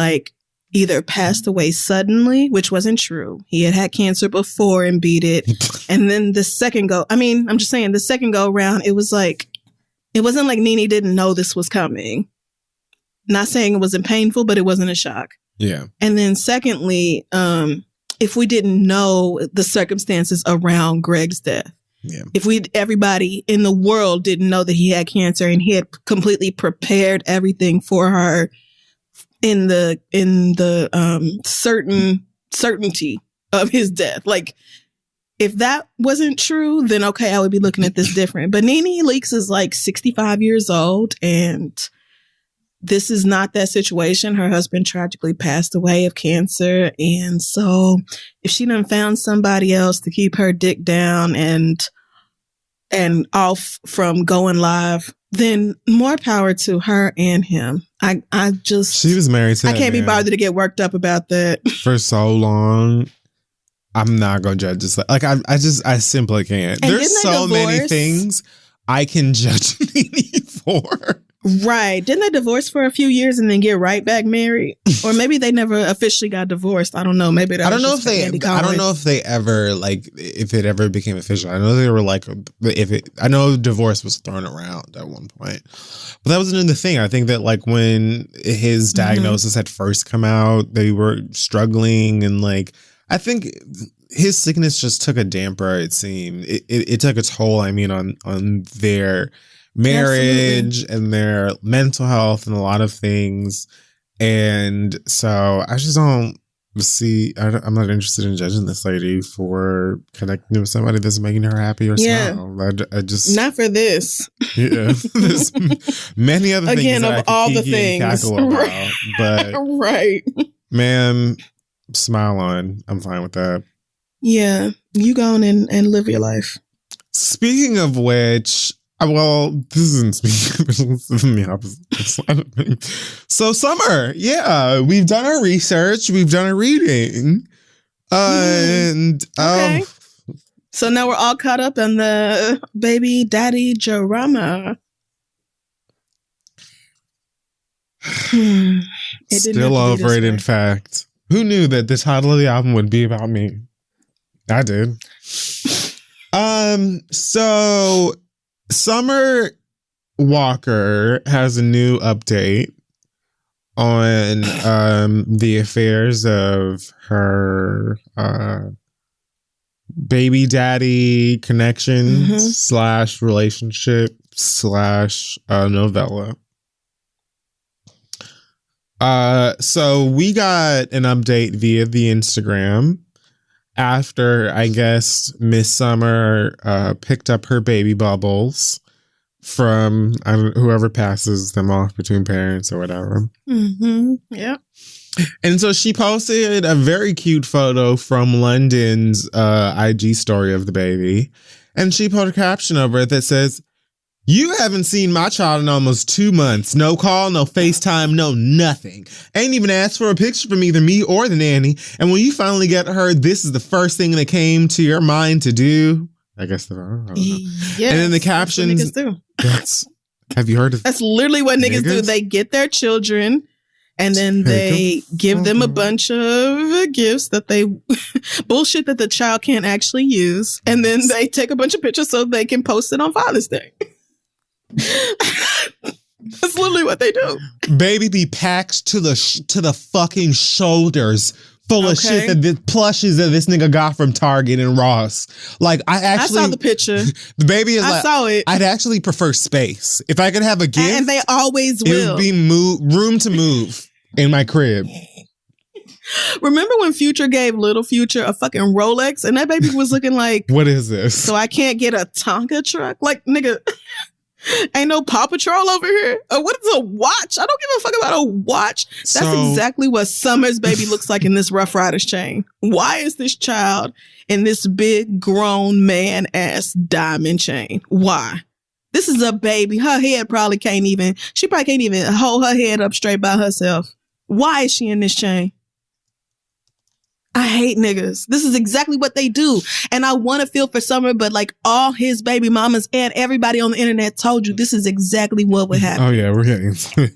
either passed away suddenly, which wasn't true. He had cancer before and beat it. And then the second go around, it wasn't like Nene didn't know this was coming. Not saying it wasn't painful, but it wasn't a shock. Yeah. And then secondly, if we didn't know the circumstances around Greg's death, if everybody in the world didn't know that he had cancer and he had completely prepared everything for her in the certainty of his death. Like, if that wasn't true, then okay, I would be looking at this different. But Nene Leakes is 65 years old, and this is not that situation. Her husband tragically passed away of cancer. And so if she done found somebody else to keep her dick down and off from going live, then more power to her and him. She was married to I can't be bothered to get worked up about that. For so long. I'm not going to judge this. I simply can't. And there's so many things I can judge Nene for. Right. Didn't they divorce for a few years and then get right back married? Or maybe they never officially got divorced. I don't know. Maybe that I don't know if they ever if it ever became official. I know they were I know divorce was thrown around at one point. But that wasn't the thing. I think that when his diagnosis had first come out, they were struggling and I think his sickness just took a damper, it seemed. It took a toll, on their marriage and their mental health and a lot of things. And so I just don't see, I'm not interested in judging this lady for connecting with somebody that's making her happy or smile. I just not for this. Yeah, there's many other things. Again, that of all the things, about, but right, ma'am, smile on. I'm fine with that. Yeah, you go on and live your life. Speaking of which, this isn't speaking of the opposite side of me. So summer, we've done our research, we've done our reading, and So now we're all caught up in the baby daddy drama. Still over it, in fact. Who knew that the title of the album would be about me? I did. So Summer Walker has a new update on the affairs of her baby daddy connections / relationship / novella. So we got an update via the Instagram after, I guess, Miss Summer picked up her baby bubbles from whoever passes them off between parents or whatever. Yep. And so she posted a very cute photo from London's IG story of the baby. And she put a caption over it that says, "You haven't seen my child in almost 2 months. No call, no FaceTime, no nothing. Ain't even asked for a picture from either me or the nanny. And when you finally get her, this is the first thing that came to your mind to do." I guess Yes, and then the captions. Have you heard of That's literally what niggas do. They get their children and then they give them a bunch of gifts that they bullshit that the child can't actually use. And then they take a bunch of pictures so they can post it on Father's Day. That's literally what they do. Baby be packed to the fucking shoulders, full of shit that the plushes that this nigga got from Target and Ross. Like I saw the picture. The baby is I saw it. I'd actually prefer space. If I could have a gift, and they always will. It would be room to move in my crib. Remember when Future gave Little Future a fucking Rolex and that baby was looking like, what is this? So I can't get a Tonka truck? Like, nigga, ain't no Paw Patrol over here. What is a watch? I don't give a fuck about a watch. That's exactly what Summer's baby looks like in this Rough Riders chain. Why is this child in this big grown man ass diamond chain? Why? This is a baby. Her head she probably can't even hold her head up straight by herself. Why is she in this chain? I hate niggas. This is exactly what they do. And I want to feel for Summer, but like all his baby mamas and everybody on the internet told you this is exactly what would happen. Oh yeah, we're getting into it.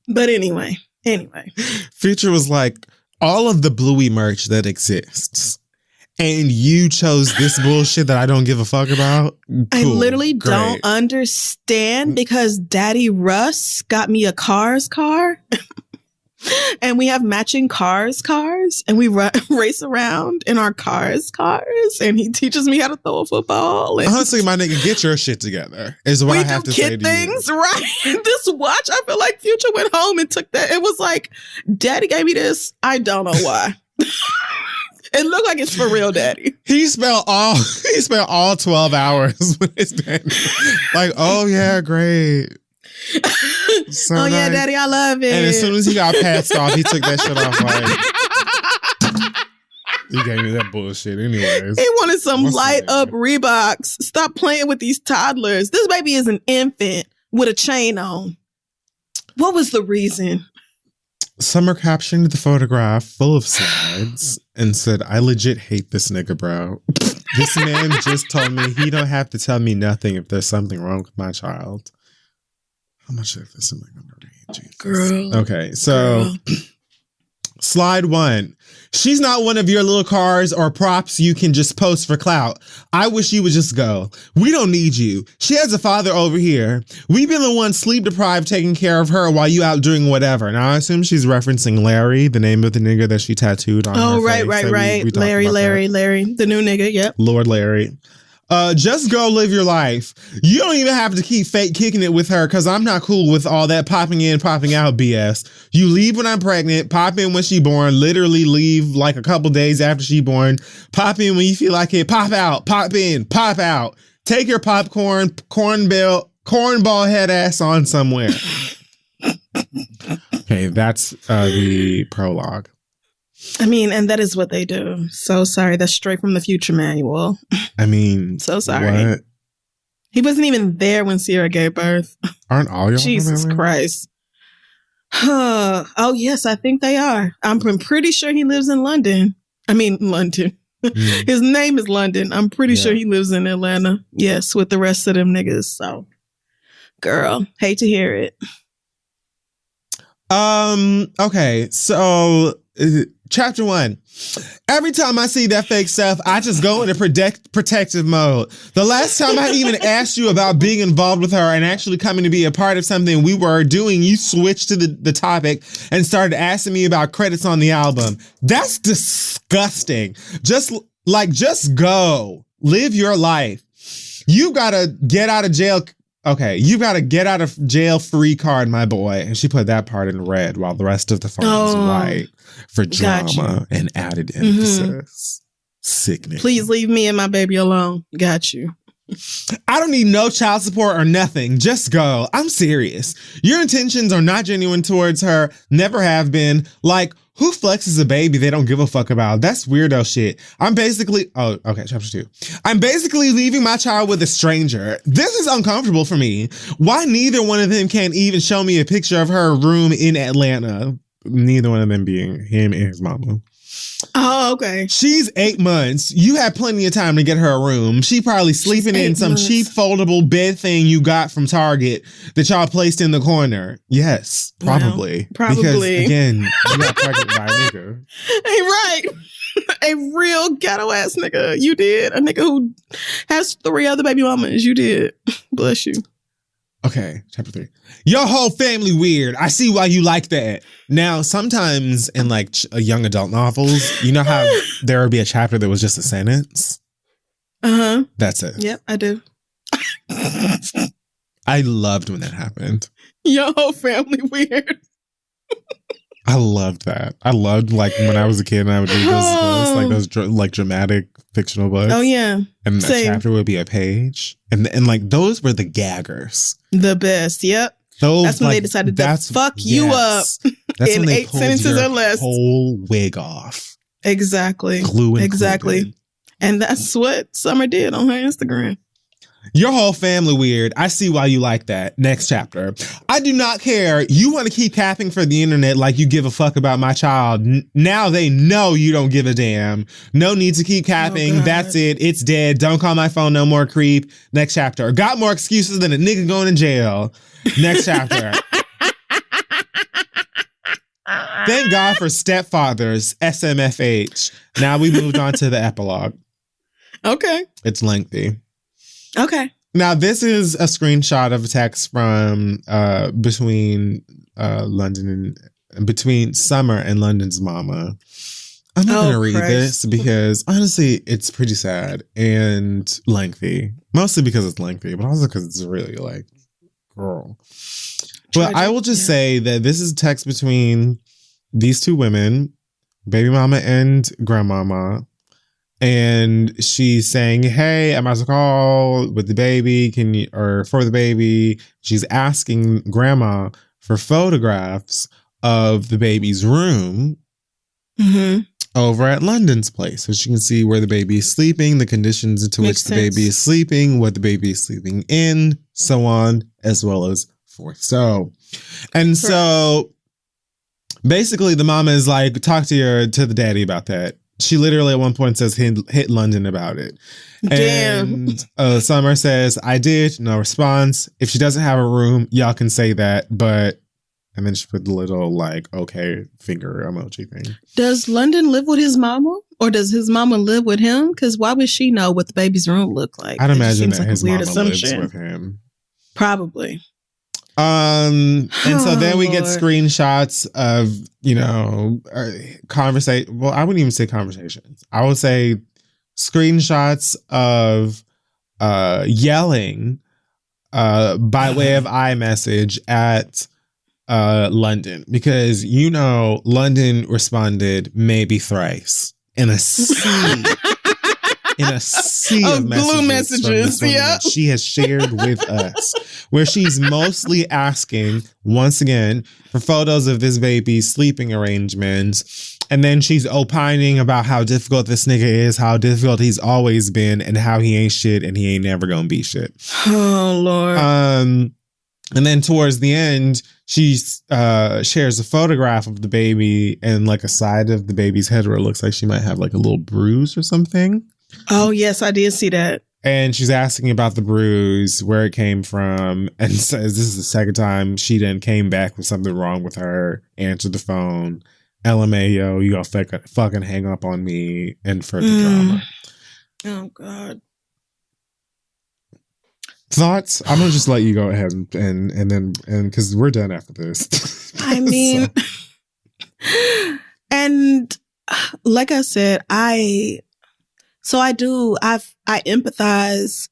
But anyway. Future was like, all of the Bluey merch that exists, and you chose this bullshit that I don't give a fuck about? Cool, I literally don't understand, because Daddy Russ got me a Cars car. And we have matching cars, and we race around in our cars, and he teaches me how to throw a football. Honestly, my nigga, get your shit together is what I have to say to things, you. Right? This watch, I feel like Future went home and took that. It was like, Daddy gave me this. I don't know why. It looked like it's for real, Daddy. He spent all 12 hours with his daddy. Like, oh yeah, great. So oh yeah, Daddy, I love it. And as soon as he got passed off, he took that shit off. Like, he gave me that bullshit anyways. He wanted some light up Reeboks. Stop playing with these toddlers. This baby is an infant with a chain on. What was the reason? Summer captioned the photograph full of slides and said, "I legit hate this nigga, bro. This man just told me he don't have to tell me nothing if there's something wrong with my child." How much of this am I going to read? Jesus. Girl. Okay, so slide 1. She's not one of your little cars or props you can just post for clout. I wish you would just go. We don't need you. She has a father over here. We've been the ones sleep deprived taking care of her while you out doing whatever. Now I assume she's referencing Larry, the name of the nigga that she tattooed on her face. Right. Larry. The new nigga, yep. Lord Larry. Just go live your life. You don't even have to keep fake kicking it with her, because I'm not cool with all that popping in, popping out BS. You leave when I'm pregnant, pop in when she born, literally leave like a couple days after she born, pop in when you feel like it, pop out, pop in, pop out. Take your popcorn, cornball head ass on somewhere. Okay, that's the prologue. I mean, and that is what they do. So sorry. That's straight from the Future manual. I mean, so sorry. What? He wasn't even there when Sierra gave birth. Aren't all y'all? Jesus Christ. Oh, yes, I think they are. I'm pretty sure he lives in London. I mean, London. His name is London. I'm pretty sure he lives in Atlanta. Yes, with the rest of them niggas. So, girl, hate to hear it. Okay, so chapter 1. Every time I see that fake stuff, I just go into protective mode. The last time I even asked you about being involved with her and actually coming to be a part of something we were doing, you switched to the topic and started asking me about credits on the album. That's disgusting. Just go. Live your life. You gotta get out of jail. Okay, you got to get out of jail free card, my boy. And she put that part in red while the rest of the phone was white for drama and added emphasis. Sickening. Please leave me and my baby alone. Got you. I don't need no child support or nothing. Just go. I'm serious. Your intentions are not genuine towards her. Never have been. Like, who flexes a baby they don't give a fuck about? That's weirdo shit. Chapter 2. I'm basically leaving my child with a stranger. This is uncomfortable for me. Why neither one of them can even show me a picture of her room in Atlanta? Neither one of them being him and his mama. Oh, okay. She's 8 months. You had plenty of time to get her a room. She probably sleeping in some cheap foldable bed thing you got from Target that y'all placed in the corner. Yes, probably. Well, probably. Because, again, you got pregnant by a nigga. Hey, right. A real ghetto ass nigga. You did. A nigga who has 3 other baby mamas. You did. Bless you. Okay, chapter 3. Your whole family weird. I see why you like that. Now, sometimes in like young adult novels, you know how there would be a chapter that was just a sentence? Uh-huh. That's it. Yep, I do. I loved when that happened. Your whole family weird. I loved that. I loved like when I was a kid and I would read those dramatic fictional books. Oh yeah. And that chapter would be a page. And like those were the gaggers. The best. Yep. Those, that's when they decided to fuck you up that's in when they 8 sentences or less. Whole wig off. Exactly. Glue and exactly. And that's what Summer did on her Instagram. Your whole family weird. I see why you like that. Next chapter. I do not care. You want to keep capping for the internet like you give a fuck about my child. Now they know you don't give a damn. No need to keep capping. Oh, that's it. It's dead. Don't call my phone no more, creep. Next chapter. Got more excuses than a nigga going to jail. Next chapter. Thank God for stepfathers. SMFH. Now we moved on to the epilogue. Okay. It's lengthy. Okay. Now, this is a screenshot of a text from between Summer and London's mama. I'm not going to read this because honestly, it's pretty sad and lengthy. Mostly because it's lengthy, but also because it's really like, girl. But I will just say that this is a text between these two women, baby mama and grandmama. And she's saying, hey, I'm about to call with the baby. For the baby. She's asking grandma for photographs of the baby's room over at London's place. So she can see where the baby is sleeping, the conditions into which the baby is sleeping, what the baby is sleeping in, so on, as well as forth. So basically the mama is like, talk to the daddy about that. She literally at one point says, hit London about it. Damn. And Summer says, I did. No response. If she doesn't have a room, y'all can say that. But, and then she put the little like, okay, finger emoji thing. Does London live with his mama? Or does his mama live with him? Because why would she know what the baby's room looked like? I'd imagine that his mama lives with him. Probably. And so then we get screenshots of, conversation. Well, I wouldn't even say conversations. I would say screenshots of yelling by way of iMessage at London, because London responded maybe thrice in a sea. In a sea of messages that she has shared with us, where she's mostly asking, once again, for photos of this baby's sleeping arrangements. And then she's opining about how difficult this nigga is, how difficult he's always been, and how he ain't shit and he ain't never gonna be shit. Oh, Lord. And then towards the end, she shares a photograph of the baby and like a side of the baby's head where it looks like she might have like a little bruise or something. Oh, yes, I did see that. And she's asking about the bruise, where it came from, and says this is the second time she then came back with something wrong with her, answered the phone, LMAO, you gonna fucking hang up on me, and further drama. Oh, God. Thoughts? I'm gonna just let you go ahead and then because we're done after this. I mean, and like I said, I empathize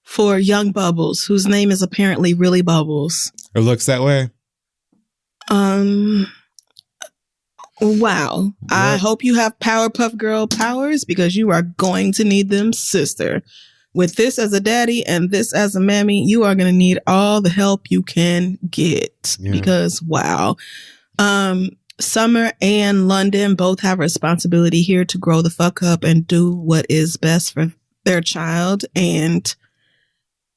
for young Bubbles, whose name is apparently really Bubbles. It looks that way. Wow. Yep. I hope you have Powerpuff Girl powers because you are going to need them, sister. With this as a daddy and this as a mammy, you are going to need all the help you can get because wow. Summer and London both have a responsibility here to grow the fuck up and do what is best for their child. And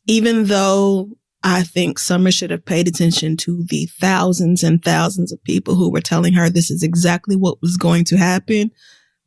even though I think Summer should have paid attention to the thousands and thousands of people who were telling her this is exactly what was going to happen,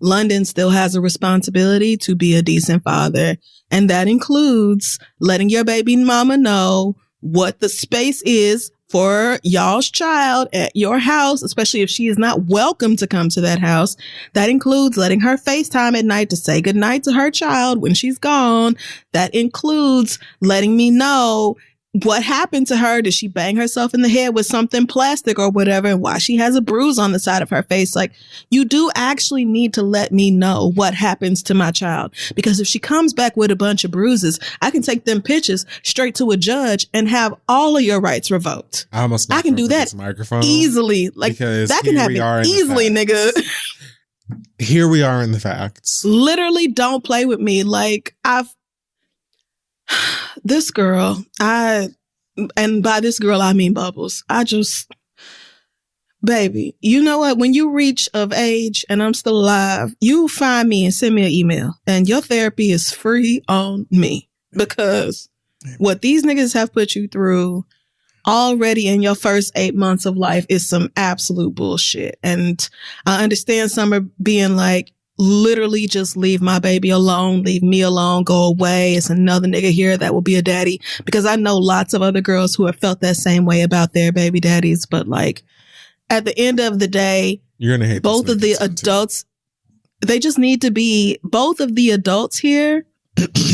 London still has a responsibility to be a decent father. And that includes letting your baby mama know what the space is for y'all's child at your house, especially if she is not welcome to come to that house. That includes letting her FaceTime at night to say goodnight to her child when she's gone. That includes letting me know what happened to her. Did she bang herself in the head with something plastic or whatever, and why she has a bruise on the side of her face? Like, you do actually need to let me know what happens to my child, because if she comes back with a bunch of bruises, I can take them pictures straight to a judge and have all of your rights revoked. I can do that easily. Like, that can happen easily, nigga. Here we are in the facts. Literally, don't play with me. Like, this girl, and by this girl, I mean Bubbles. Baby, you know what? When you reach of age and I'm still alive, you find me and send me an email, and your therapy is free on me, because what these niggas have put you through already in your first 8 months of life is some absolute bullshit. And I understand Summer being like, literally just leave my baby alone, leave me alone, go away. It's another nigga here that will be a daddy, because I know lots of other girls who have felt that same way about their baby daddies. But like, at the end of the day, you're gonna hate both of the adults. They just need to be, both of the adults here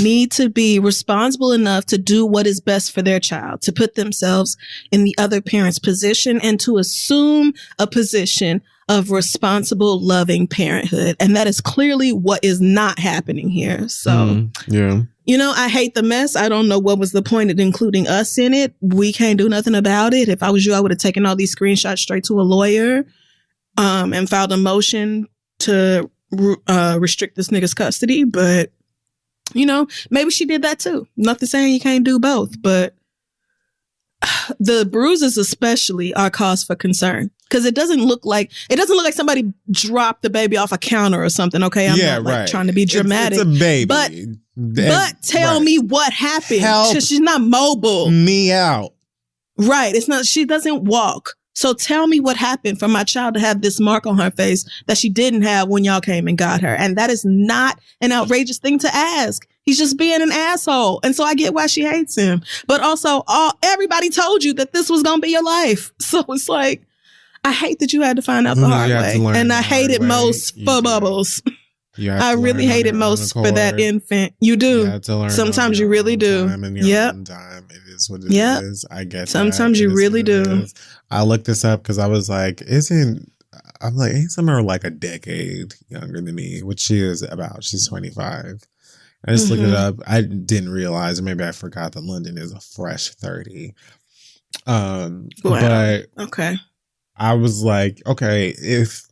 need to be responsible enough to do what is best for their child, to put themselves in the other parent's position and to assume a position of responsible, loving parenthood. And that is clearly what is not happening here. So, you know, I hate the mess. I don't know what was the point of including us in it. We can't do nothing about it. If I was you, I would have taken all these screenshots straight to a lawyer, and filed a motion to restrict this nigga's custody. But, you know, maybe she did that too. Nothing saying you can't do both, but the bruises especially are cause for concern, because it doesn't look like somebody dropped the baby off a counter or something. Okay, I'm not trying to be dramatic. It's a baby, but tell me what happened. She's not mobile. Me out. Right. It's not. She doesn't walk. So tell me what happened for my child to have this mark on her face that she didn't have when y'all came and got her. And that is not an outrageous thing to ask. He's just being an asshole. And so I get why she hates him. But also, everybody told you that this was going to be your life. So it's like, I hate that you had to find out the hard way. And I hate it most for Bubbles. I really hate it most for that infant. You do. Sometimes you really do. Yep. It is what it is. I guess. Sometimes you really do. I looked this up because I was like, ain't Summer like a decade younger than me, which she is about. She's 25. I just looked it up. I didn't realize, or maybe I forgot, that London is a fresh 30. But okay. I was like, okay, if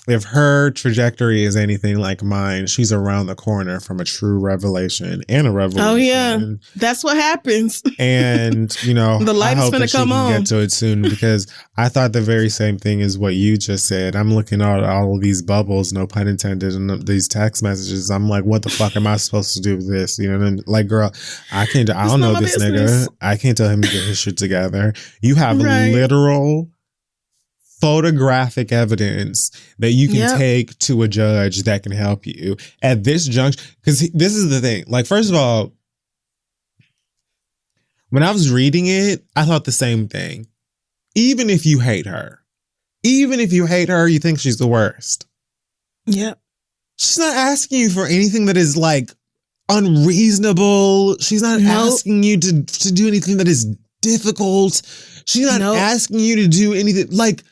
if her trajectory is anything like mine, she's around the corner from a true revelation and a revolution. Oh yeah, that's what happens. And the light is gonna come on. Get to it soon, because I thought the very same thing as what you just said. I'm looking at all of these bubbles, no pun intended, and these text messages. I'm like, what the fuck am I supposed to do with this? And like, girl, I don't know this nigga. I can't tell him to get his shit together. You have literal photographic evidence that you can take to a judge that can help you at this junction. Because this is the thing. Like, first of all, when I was reading it, I thought the same thing. Even if you hate her, you think she's the worst. Yep. She's not asking you for anything that is like unreasonable. She's not asking you to do anything that is difficult. She's not asking you to do anything like,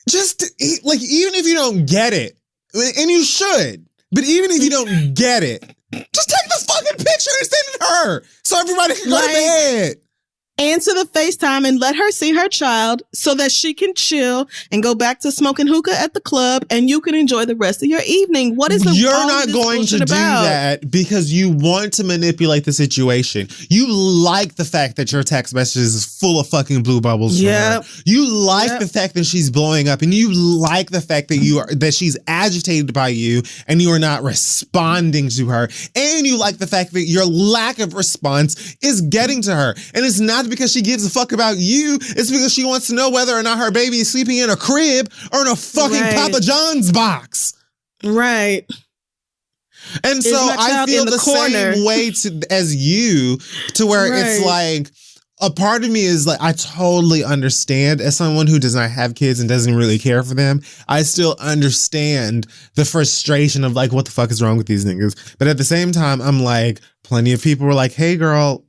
just like, even if you don't get it, and you should, but even if you don't get it, just take the fucking picture and send it to her so everybody can go to bed. Answer the FaceTime and let her see her child so that she can chill and go back to smoking hookah at the club, and you can enjoy the rest of your evening. What is You're not going to do that because you want to manipulate the situation. You like the fact that your text message is full of fucking blue bubbles. Yeah. You like the fact that she's blowing up, and you like the fact that that she's agitated by you and you are not responding to her. And you like the fact that your lack of response is getting to her. And it's not because she gives a fuck about you. It's because she wants to know whether or not her baby is sleeping in a crib or in a fucking Papa John's box. Right. And so I feel the same way as you, to where it's like, a part of me is like, I totally understand, as someone who does not have kids and doesn't really care for them, I still understand the frustration of like, what the fuck is wrong with these niggas? But at the same time, I'm like, plenty of people were like, hey girl,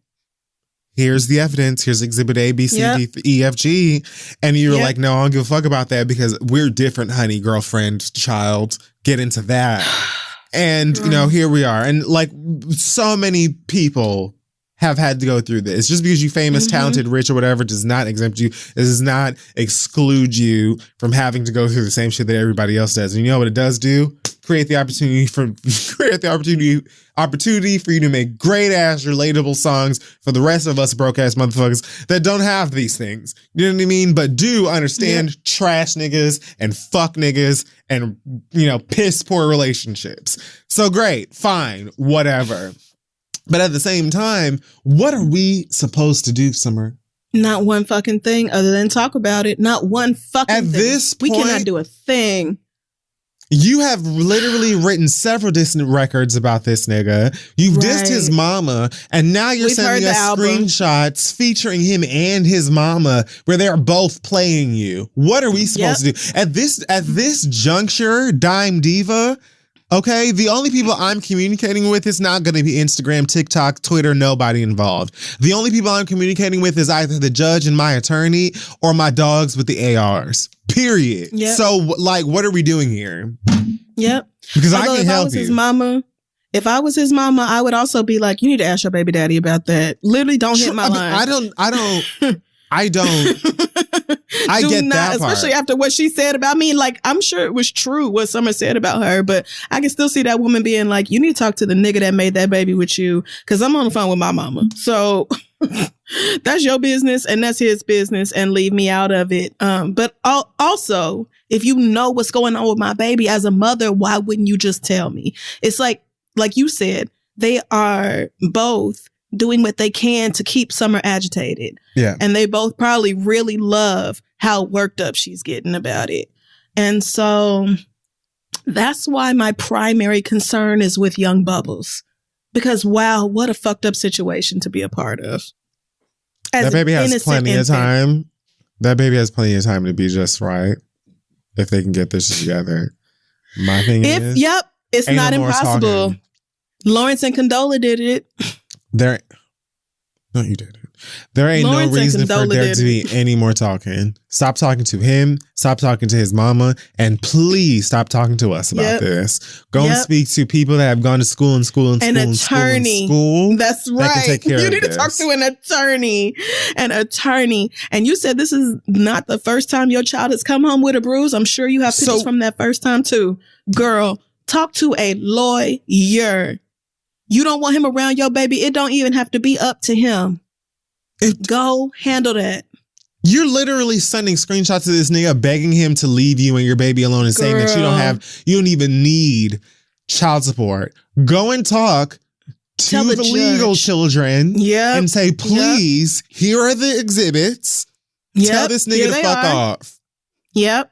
here's the evidence. Here's exhibit A, B, C, D, E, F, G. And you were like, no, I don't give a fuck about that because we're different, honey, girlfriend, child. Get into that. And, here we are. And like, so many people have had to go through this. Just because you're famous, talented, rich, or whatever does not exempt you. It does not exclude you from having to go through the same shit that everybody else does. And you know what it does do? Create the opportunity for you to make great ass relatable songs for the rest of us broke ass motherfuckers that don't have these things. You know what I mean? But do understand trash niggas and fuck niggas and piss poor relationships. So great, fine, whatever. But at the same time, what are we supposed to do, Summer? Not one fucking thing other than talk about it. Not one fucking thing. At this point, we cannot do a thing. You have literally written several distant records about this nigga. You've dissed his mama, and now you're sending us screenshots featuring him and his mama where they're both playing you. What are we supposed to do? At this juncture, Dime Diva, okay, the only people I'm communicating with is not going to be Instagram, TikTok, Twitter, nobody involved. The only people I'm communicating with is either the judge and my attorney or my dogs with the ARs. Period. Yep. So, like, what are we doing here? Yep. Because I can help you. If I was his mama, I would also be like, you need to ask your baby daddy about that. Literally, don't hit my line. I get that part. Especially after what she said about me. Like, I'm sure it was true what Summer said about her, but I can still see that woman being like, you need to talk to the nigga that made that baby with you, because I'm on the phone with my mama. So that's your business and that's his business, and leave me out of it. But also, if you know what's going on with my baby as a mother, why wouldn't you just tell me? It's like you said, they are both doing what they can to keep Summer agitated. Yeah. And they both probably really love how worked up she's getting about it. And so that's why my primary concern is with young Bubbles. Because wow, what a fucked up situation to be a part of. That baby has plenty of time. That baby has plenty of time to be just right if they can get this together. My thing is, it's not impossible. Lawrence and Condola did it. No, you did it. There ain't Lawrence no and reason for Condola there did to be any more talking. Stop talking to him. Stop talking to his mama. And please stop talking to us about this. Go and speak to people that have gone to school and school and an school attorney. and school. That's right. That can take care you of need to this. talk to an attorney. An attorney. And you said this is not the first time your child has come home with a bruise. I'm sure you have pictures from that first time too. Girl, talk to a lawyer. You don't want him around your baby. It don't even have to be up to him. Go handle that. You're literally sending screenshots to this nigga begging him to leave you and your baby alone and saying that you don't even need child support. Go and talk to the legal children and say, please, here are the exhibits. Tell this nigga to fuck off. Yep.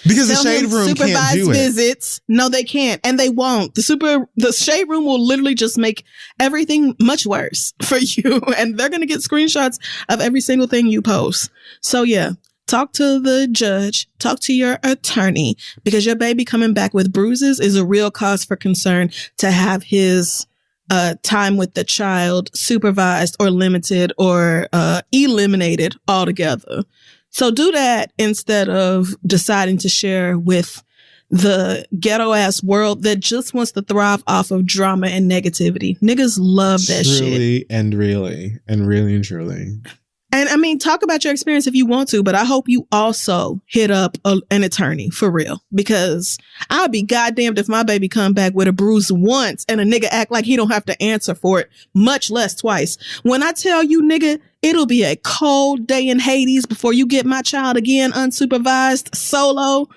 Because the shade room can't do it. Visits. No, they can't. And they won't. The shade room will literally just make everything much worse for you. And they're going to get screenshots of every single thing you post. So yeah, talk to the judge, talk to your attorney, because your baby coming back with bruises is a real cause for concern to have his time with the child supervised or limited or eliminated altogether. So do that instead of deciding to share with the ghetto ass world that just wants to thrive off of drama and negativity. Niggas love that shit. Truly and really and truly. And I mean, talk about your experience if you want to, but I hope you also hit up an attorney for real, because I'll be goddamned if my baby come back with a bruise once and a nigga act like he don't have to answer for it, much less twice. When I tell you, nigga, it'll be a cold day in Hades before you get my child again unsupervised solo.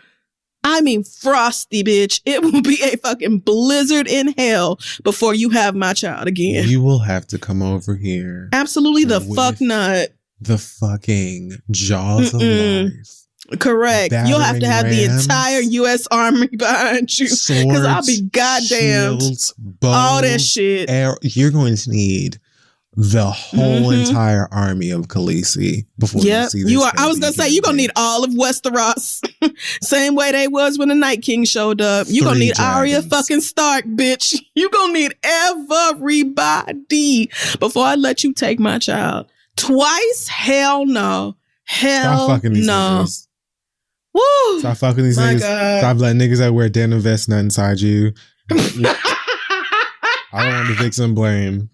I mean, frosty, bitch. It will be a fucking blizzard in hell before you have my child again. You will have to come over here. Absolutely the fuck not. The fucking jaws of life. Correct. You'll have to have the entire U.S. Army behind you. Because I'll be goddamn all that shit. You're going to need the whole entire army of Khaleesi before you see this. I was going to say, you're going to need all of Westeros. Same way they was when the Night King showed up. You're going to need Arya fucking Stark, bitch. You're going to need everybody before I let you take my child. Twice? Hell no. Hell Stop fucking these no. Niggas. Woo! Stop fucking these niggas. God. Stop letting niggas that wear denim vests not inside you. I don't want the victim blame.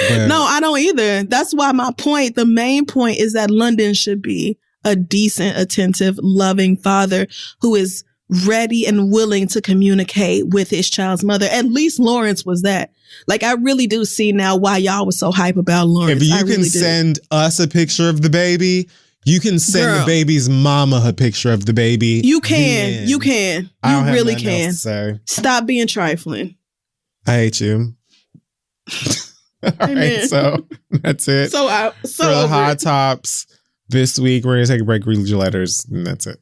But no, I don't either. That's why the main point is that London should be a decent, attentive, loving father who is ready and willing to communicate with his child's mother. At least Lawrence was that. Like, I really do see now why y'all was so hype about Lawrence. If you can send us a picture of the baby, you can send the baby's mama a picture of the baby. You can. You can. You really can. Stop being trifling. I hate you. All right, so that's it. For the hot tops this week, we're going to take a break, read your letters, and that's it.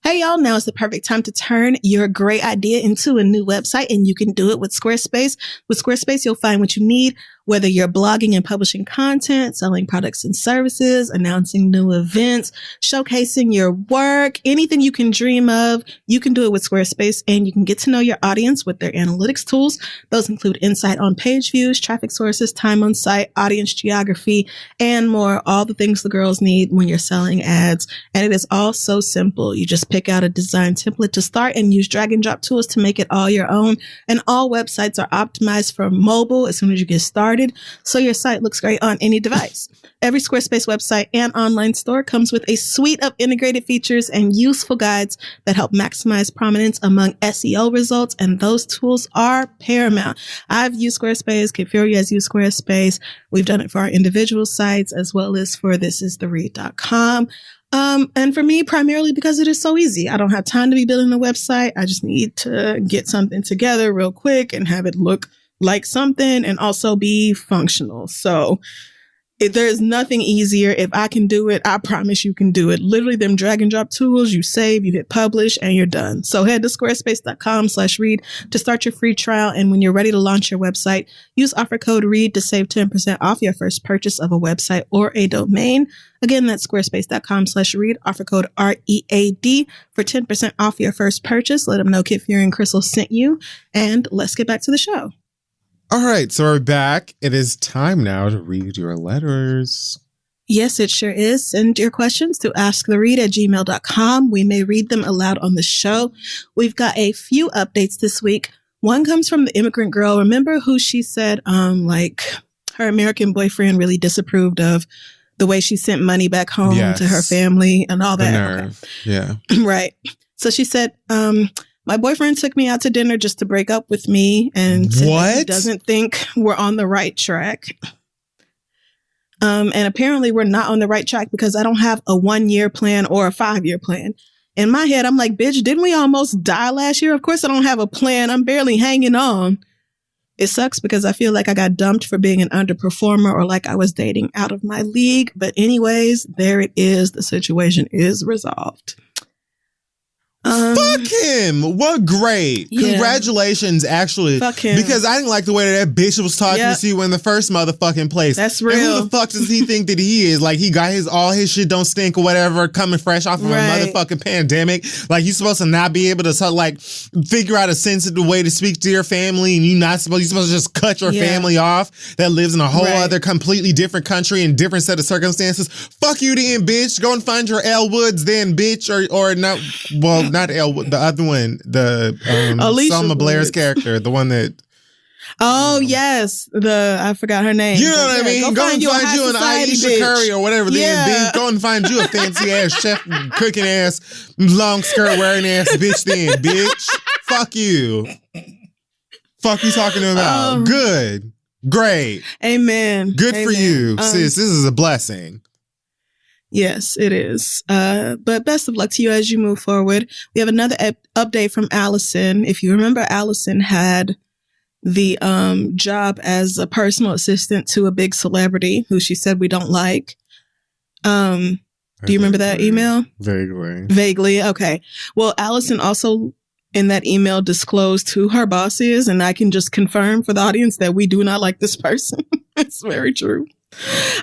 Hey, y'all. Now is the perfect time to turn your great idea into a new website, and you can do it with Squarespace. With Squarespace, you'll find what you need, whether you're blogging and publishing content, selling products and services, announcing new events, showcasing your work, anything you can dream of, you can do it with Squarespace, and you can get to know your audience with their analytics tools. Those include insight on page views, traffic sources, time on site, audience geography, and more, all the things the girls need when you're selling ads. And it is all so simple. You just pick out a design template to start and use drag and drop tools to make it all your own. And all websites are optimized for mobile as soon as you get started, so your site looks great on any device. Every Squarespace website and online store comes with a suite of integrated features and useful guides that help maximize prominence among SEO results, and those tools are paramount. I've used Squarespace. Kid Fury has used Squarespace. We've done it for our individual sites as well as for thisistheread.com. And for me, primarily because it is so easy. I don't have time to be building a website. I just need to get something together real quick and have it look like something and also be functional. So if there's nothing easier, if I can do it, I promise you can do it. Literally them drag and drop tools, you save, you hit publish, and you're done. So head to squarespace.com/read to start your free trial. And when you're ready to launch your website, use offer code READ to save 10% off your first purchase of a website or a domain. Again, that's squarespace.com/read, offer code READ for 10% off your first purchase. Let them know Kid Fury and Crystal sent you. And let's get back to the show. All right, so we're back. It is time now to read your letters. Yes, it sure is. Send your questions to asktheread@gmail.com. We may read them aloud on the show. We've got a few updates this week. One comes from the immigrant girl. Remember who she said, her American boyfriend really disapproved of the way she sent money back home to her family and all that. The nerve. Yeah. Right. So she said, my boyfriend took me out to dinner just to break up with me and said that he doesn't think we're on the right track. And apparently we're not on the right track because I don't have a 1-year plan or a 5-year plan. In my head, I'm like, bitch, didn't we almost die last year? Of course I don't have a plan. I'm barely hanging on. It sucks because I feel like I got dumped for being an underperformer or like I was dating out of my league. But anyways, there it is. The situation is resolved. Fuck him. What great. Yeah. Congratulations, actually. Fuck him. Because I didn't like the way that bitch was talking to you in the first motherfucking place. That's real. And who the fuck does he think that he is? Like, he got all his shit don't stink or whatever, coming fresh off of a motherfucking pandemic. Like, you supposed to not be able to, figure out a sensitive way to speak to your family, and you're supposed to just cut your family off that lives in a whole other completely different country and different set of circumstances. Fuck you then, bitch. Go and find your Elle Woods then, bitch. Or not, well, not Elle, the other one, the Selma Blair's character, the one that. Oh yes, I forgot her name. You know what I mean? Go and find you an Aisha Curry or whatever. Then go and find you a fancy ass chef cooking ass long skirt wearing ass bitch. Then bitch, fuck you. Fuck you talking about? Good, great, amen. Good for you, sis. This is a blessing. Yes, it is. But best of luck to you as you move forward. We have another update from Allison. If you remember, Allison had the job as a personal assistant to a big celebrity who she said we don't like. Do you remember that email? Vaguely. Okay. Well, Allison also in that email disclosed who her boss is, and I can just confirm for the audience that we do not like this person. It's very true.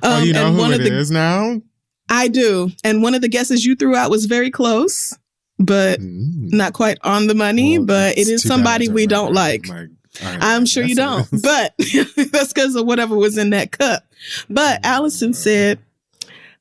You know who it is now? I do. And one of the guesses you threw out was very close, but not quite on the money. Well, but it is somebody we don't like. I'm sure you don't, but that's because of whatever was in that cup. But Allison said,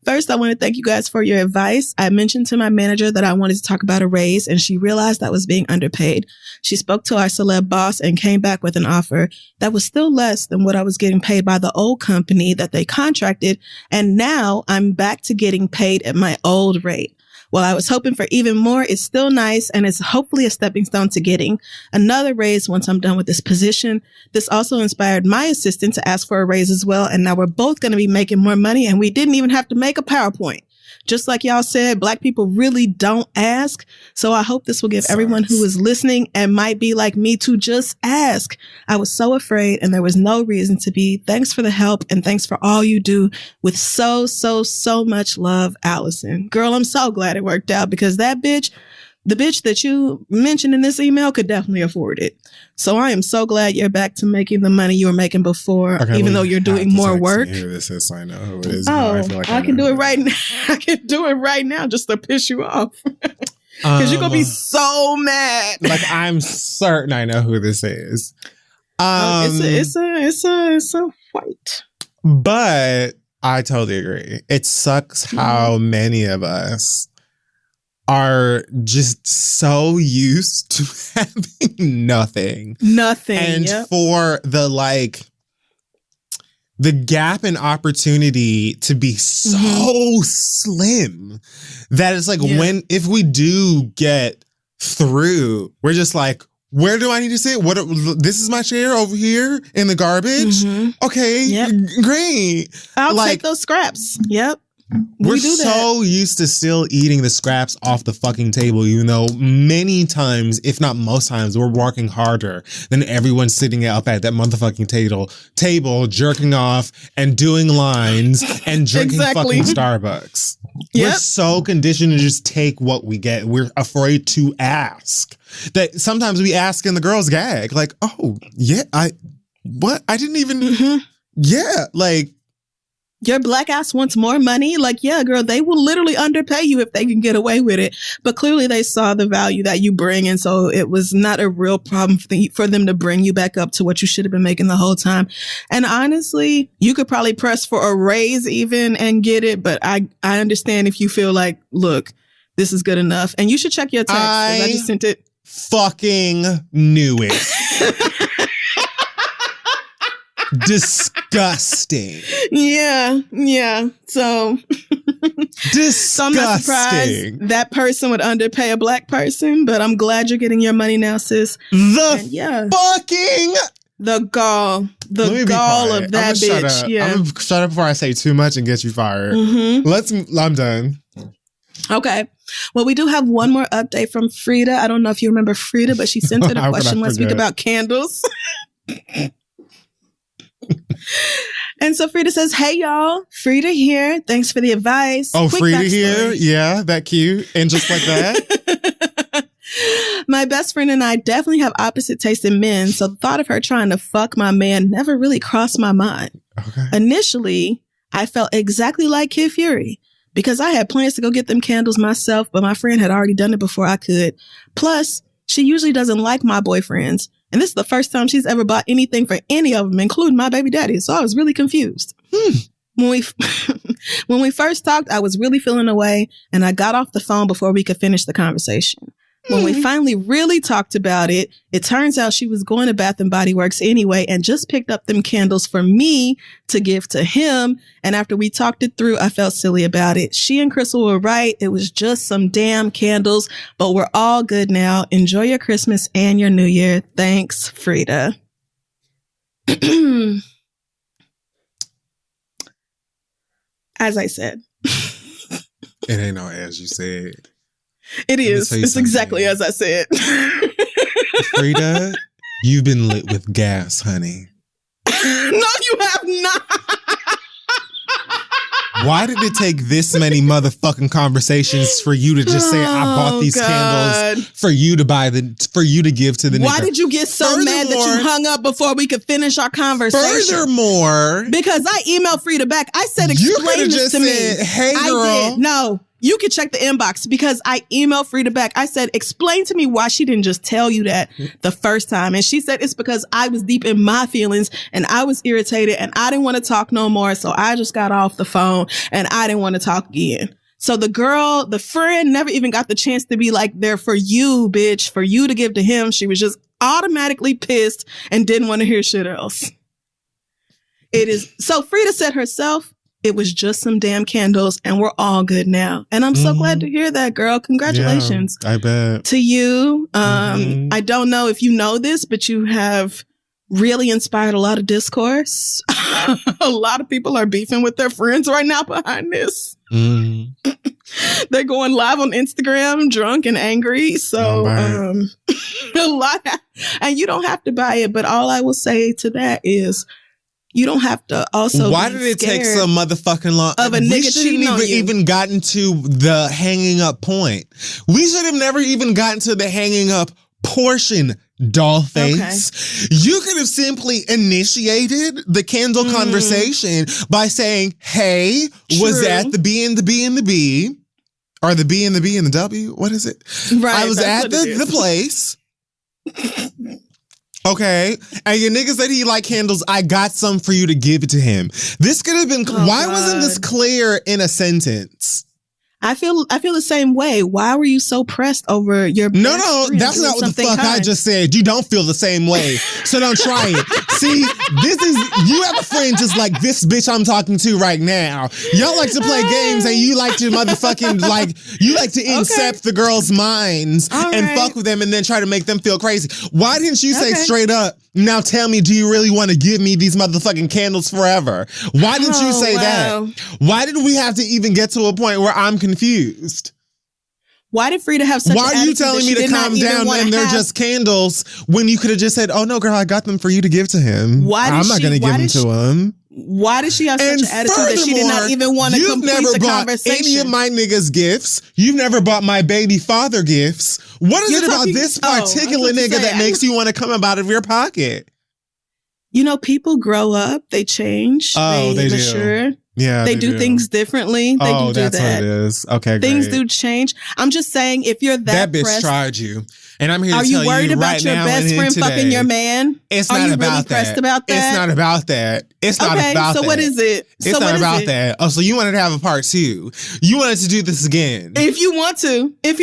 first, I want to thank you guys for your advice. I mentioned to my manager that I wanted to talk about a raise, and she realized I was being underpaid. She spoke to our celeb boss and came back with an offer that was still less than what I was getting paid by the old company that they contracted. And now I'm back to getting paid at my old rate. While I was hoping for even more, it's still nice, and it's hopefully a stepping stone to getting another raise once I'm done with this position. This also inspired my assistant to ask for a raise as well, and now we're both going to be making more money, and we didn't even have to make a PowerPoint. Just like y'all said, Black people really don't ask. So I hope this will give everyone who is listening and might be like me to just ask. I was so afraid and there was no reason to be. Thanks for the help and thanks for all you do with so much love, Allison. Girl, I'm so glad it worked out because that bitch, the bitch that you mentioned in this email could definitely afford it. So I am so glad you're back to making the money you were making before, even though you're doing more work. Who this is, so I know who it is. I can do it right now. I can do it right now just to piss you off. Because you're going to be so mad. Like, I'm certain I know who this is. It's a fight. But I totally agree. It sucks how many of us are just so used to having nothing. And for the gap in opportunity to be so slim that it's like if we do get through, we're just like, where do I need to sit? This is my chair over here in the garbage. Okay, great. I'll take those scraps. Yep. We're so used to still eating the scraps off the fucking table, even though many times, if not most times, we're working harder than everyone sitting up at that motherfucking table, jerking off and doing lines and drinking fucking Starbucks. We're so conditioned to just take what we get. We're afraid to ask. That sometimes we ask and the girls gag. Like, oh, yeah, I didn't even, yeah, like, Your black ass wants more money. Like, yeah, girl, they will literally underpay you if they can get away with it. But clearly they saw the value that you bring. And so it was not a real problem for them to bring you back up to what you should have been making the whole time. And honestly, you could probably press for a raise even and get it. But I understand if you feel like, look, this is good enough. And you should check your text. I just sent it. Fucking knew it. Disgusting. Yeah. So I'm not surprised that person would underpay a black person, but I'm glad you're getting your money now, sis. The gall of that bitch. I'm gonna shut up before I say too much and get you fired. I'm done. Okay. Well, we do have one more update from Frida. I don't know if you remember Frida, but she sent in a question last week about candles. And so Frida says, hey, y'all. Frida here. Thanks for the advice. Oh, quick Frida backstory. Here? Yeah, that cute. And just like that. My best friend and I definitely have opposite taste in men, so the thought of her trying to fuck my man never really crossed my mind. Okay. Initially, I felt exactly like Kid Fury because I had plans to go get them candles myself, but my friend had already done it before I could. Plus, she usually doesn't like my boyfriends. And this is the first time she's ever bought anything for any of them, including my baby daddy. So I was really confused. When we first talked, I was really feeling away, and I got off the phone before we could finish the conversation. When we finally really talked about it, it turns out she was going to Bath and Body Works anyway and just picked up them candles for me to give to him. And after we talked it through, I felt silly about it. She and Crystal were right. It was just some damn candles, but we're all good now. Enjoy your Christmas and your New Year. Thanks, Frida. As I said. It ain't no as you said. It is. It's exactly as I said. Frida, you've been lit with gas, honey. No, you have not. Why did it take this many motherfucking conversations for you to just say I bought these candles for you to give to the nigga? Why did you get so mad that you hung up before we could finish our conversation? Furthermore, because I emailed Frida back. I said, explain this to me. Hey, girl. I did. No. You can check the inbox because I emailed Frida back. I said, explain to me why she didn't just tell you that the first time. And she said, it's because I was deep in my feelings and I was irritated and I didn't want to talk no more. So I just got off the phone and I didn't want to talk again. So the friend never even got the chance to be like, they're for you, bitch, for you to give to him. She was just automatically pissed and didn't want to hear shit else. So Frida said herself, it was just some damn candles and we're all good now. And I'm so glad to hear that, girl. Congratulations. Yeah, I bet. To you. I don't know if you know this, but you have really inspired a lot of discourse. A lot of people are beefing with their friends right now behind this. They're going live on Instagram, drunk and angry. So a lot. And you don't have to buy it. But all I will say to that is, you don't have to also. Why did it take so motherfucking long? Of a nigga cheating on you. We shouldn't even gotten to the hanging up point. We should have never even gotten to the hanging up portion, dollface. Okay. You could have simply initiated the candle conversation by saying, hey, was at the B and the B and the B, or the B and the B and the W? What is it? Right. I was at the place. Okay. And your nigga said he liked candles. I got some for you to give it to him. This could have been, why wasn't this clear in a sentence? I feel the same way. Why were you so pressed over your No, that's not what the fuck I just said. You don't feel the same way. So don't try it. See, you have a friend just like this bitch I'm talking to right now. Y'all like to play games and you like to motherfucking you like to incept the girls' minds and fuck with them and then try to make them feel crazy. Why didn't you say straight up, now tell me, do you really want to give me these motherfucking candles forever? Why didn't you say that? Why did we have to even get to a point where I'm confused? Why did Frida have such Why are you telling me to calm down and they're just candles when you could have just said, oh no, girl, I got them for you to give to him. I'm not going to give them to him. Why did she have such an attitude that she did not even want to complete the conversation? Any of my niggas' gifts. You've never bought my baby father gifts. What is it about this particular nigga that makes you want to come out of your pocket? You know, people grow up, they change, they mature. Yeah, they do things differently. They do that's that. what it is. Okay, things great. do change. I'm just saying, if you're that bitch pressed, tried you, and I'm here to are tell you worried you about right your now best friend fucking your man? It's are not you about really that. pressed about that? It's not about that. It's not okay, about so that. what is it? It's not about that. Oh, so you wanted to have a part 2? You wanted to do this again? If you want to, it's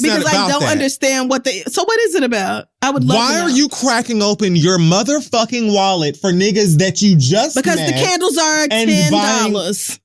because not about I don't understand what the. So what is it about? I would love. Why to know. are you cracking open your motherfucking wallet for niggas that you just because met the candles are $10.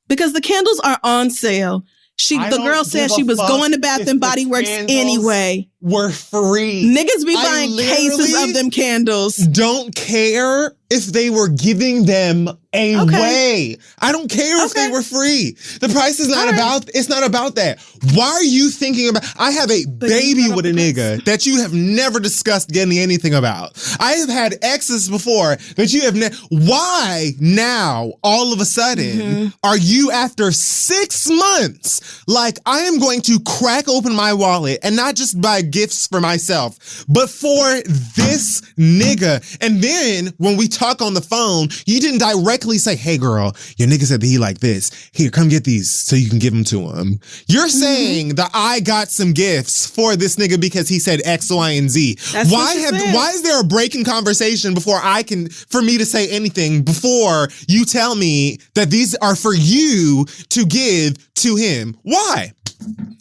Because the candles are on sale. The girl said she was going to Bath and Body Works anyway. Were free. Niggas be buying cases of them candles. Don't care if they were giving them away. I don't care if they were free. The price is not it's not about that. Why are you thinking about, I have a baby with a nigga that you have never discussed getting anything about. I have had exes before that you have why now, all of a sudden, are you after 6 months, like, I am going to crack open my wallet and not just buy gifts for myself, but for this nigga. And then when we talk on the phone, you didn't directly say, hey girl, your nigga said that he like this. Here, come get these so you can give them to him. You're saying that I got some gifts for this nigga because he said X, Y, and Z. Why is there a break in conversation for me to say anything before you tell me that these are for you to give to him? Why?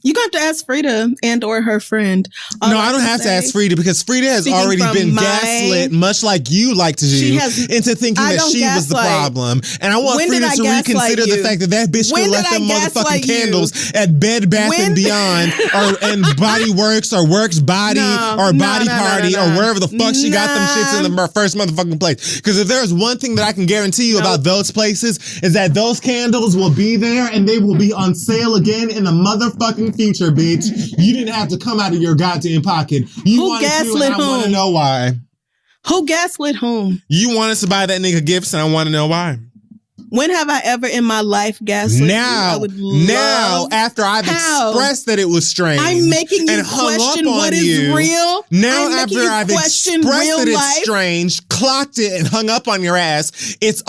You got to ask Frida and or her friend. No, I don't have to ask Frida because Frida has already been gaslit, much like you like to do, into thinking that she was the problem. And I want Frida to reconsider the fact that bitch could left them motherfucking candles at Bed Bath and Beyond and Body Works or Works Body or Body Party or wherever the fuck she got them shits in the first motherfucking place. Because if there's one thing that I can guarantee you about those places is that those candles will be there and they will be on sale again in the motherfucking future, bitch. You didn't have to come out of your goddamn pocket. You wanted to, and I want to know why. Who gaslit whom? You wanted to buy that nigga gifts, and I want to know why. When have I ever in my life gaslit you? I would love after I've expressed that it was strange, I'm making you question what is real. Now after I've expressed that it's strange, clocked it and hung up on your ass, it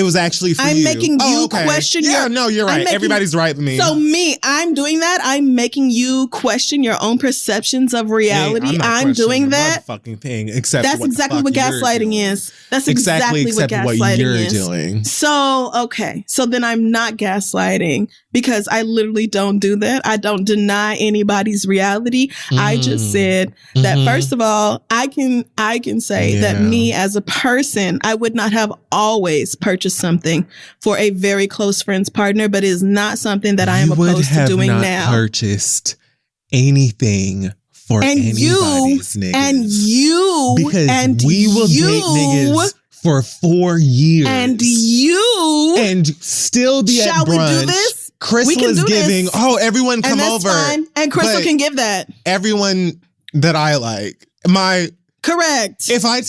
was actually for you. I'm making you question you're right. Everybody's right with me. So I'm doing that. I'm making you question your own perceptions of reality. I'm doing that. Fucking thing. Except that's exactly what gaslighting is. That's exactly what gaslighting is. Doing. So, okay. So then I'm not gaslighting because I literally don't do that. I don't deny anybody's reality. I just said that first of all, I can say that me as a person, I would not have always purchased something for a very close friend's partner, but it is not something that I am opposed to doing now. Purchased anything for anybody's niggas. And we will date niggas for 4 years. And still be at brunch. Shall we do this? Crystal is giving, everyone come over. Fine. And Crystal can give that. Everyone that I like. Correct. If I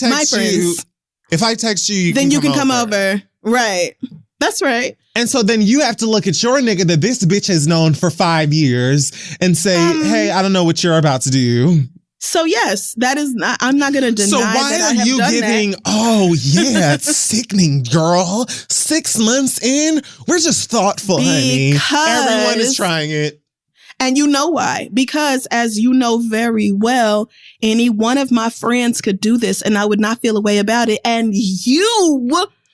text you, then you can come over. Right. That's right. And so then you have to look at your nigga that this bitch has known for 5 years and say, hey, I don't know what you're about to do. So yes, that is not, I'm not going to deny that. So why are you giving, it's sickening, girl. 6 months in, we're just thoughtful, honey. Everyone is trying it. And you know why? Because as you know very well, any one of my friends could do this and I would not feel a way about it. And you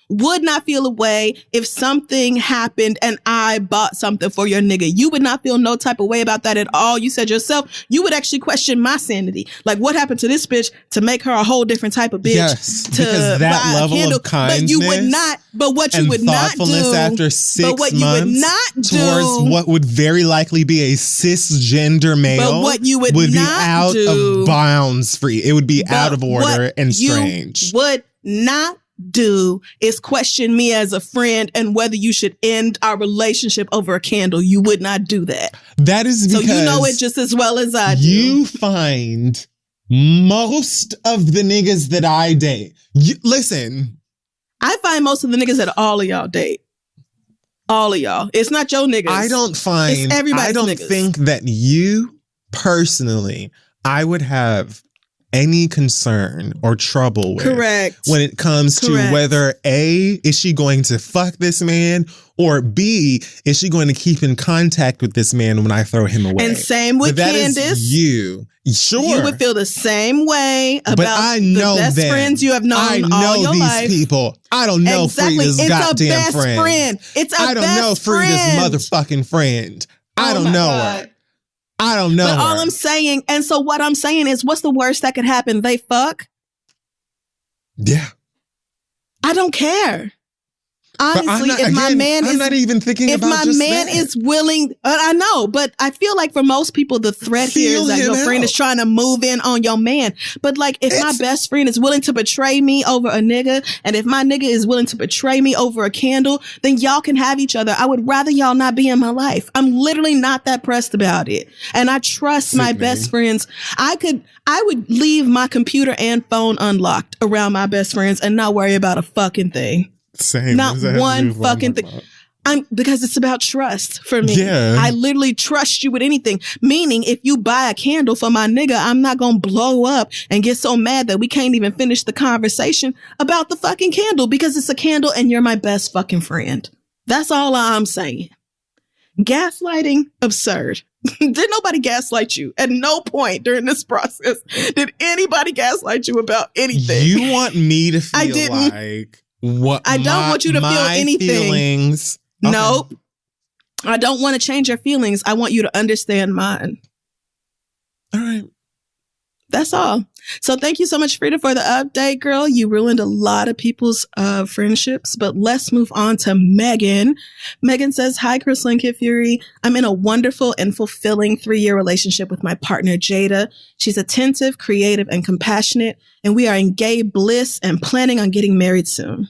would not feel a way if something happened and I bought something for your nigga. You would not feel no type of way about that at all. You said yourself, you would actually question my sanity. Like, what happened to this bitch to make her a whole different type of bitch? Yes, to because that level of kindness, but you would not. But what you would not do after 6 but what months, you would not do towards what would very likely be a cisgender male, but what you would be not out do, of bounds free. It would be out of order and strange. You would not do is question me as a friend and whether you should end our relationship over a candle. You would not do that. That is because so you know it just as well as I do. You find most of the niggas that I date. Listen. I find most of the niggas that all of y'all date. All of y'all. It's not your niggas. It's everybody's I don't niggas. think that you personally, I would have any concern or trouble with. Correct. When it comes to whether A, is she going to fuck this man, or B, is she going to keep in contact with this man when I throw him away? And same with Candace. You. Sure. You would feel the same way about the best friends you have known all your life. I know these people. I don't know Frida's goddamn friend. It's a I don't know Frida's motherfucking friend. I don't know her. I don't know. But all I'm saying, and so what I'm saying is, what's the worst that could happen? They fuck. Yeah. I don't care. Honestly, I'm not even thinking about just that. If my man is willing, I know, but I feel like for most people, the threat here is that your friend is trying to move in on your man. But like, if my best friend is willing to betray me over a nigga, and if my nigga is willing to betray me over a candle, then y'all can have each other. I would rather y'all not be in my life. I'm literally not that pressed about it. And I trust my best friends. I would leave my computer and phone unlocked around my best friends and not worry about a fucking thing. Same. Not one fucking thing. Because it's about trust for me. Yeah. I literally trust you with anything. Meaning, if you buy a candle for my nigga, I'm not gonna blow up and get so mad that we can't even finish the conversation about the fucking candle because it's a candle and you're my best fucking friend. That's all I'm saying. Gaslighting, absurd. Did nobody gaslight you? At no point during this process did anybody gaslight you about anything. You want me to feel like what? I don't want you to feel anything. Feelings. Okay. Nope. I don't want to change your feelings. I want you to understand mine. All right. That's all. So thank you so much, Frida, for the update, girl. You ruined a lot of people's friendships, but let's move on to Megan. Megan says, hi, Crystal and Kid Fury. I'm in a wonderful and fulfilling 3-year relationship with my partner, Jada. She's attentive, creative, and compassionate, and we are in gay bliss and planning on getting married soon.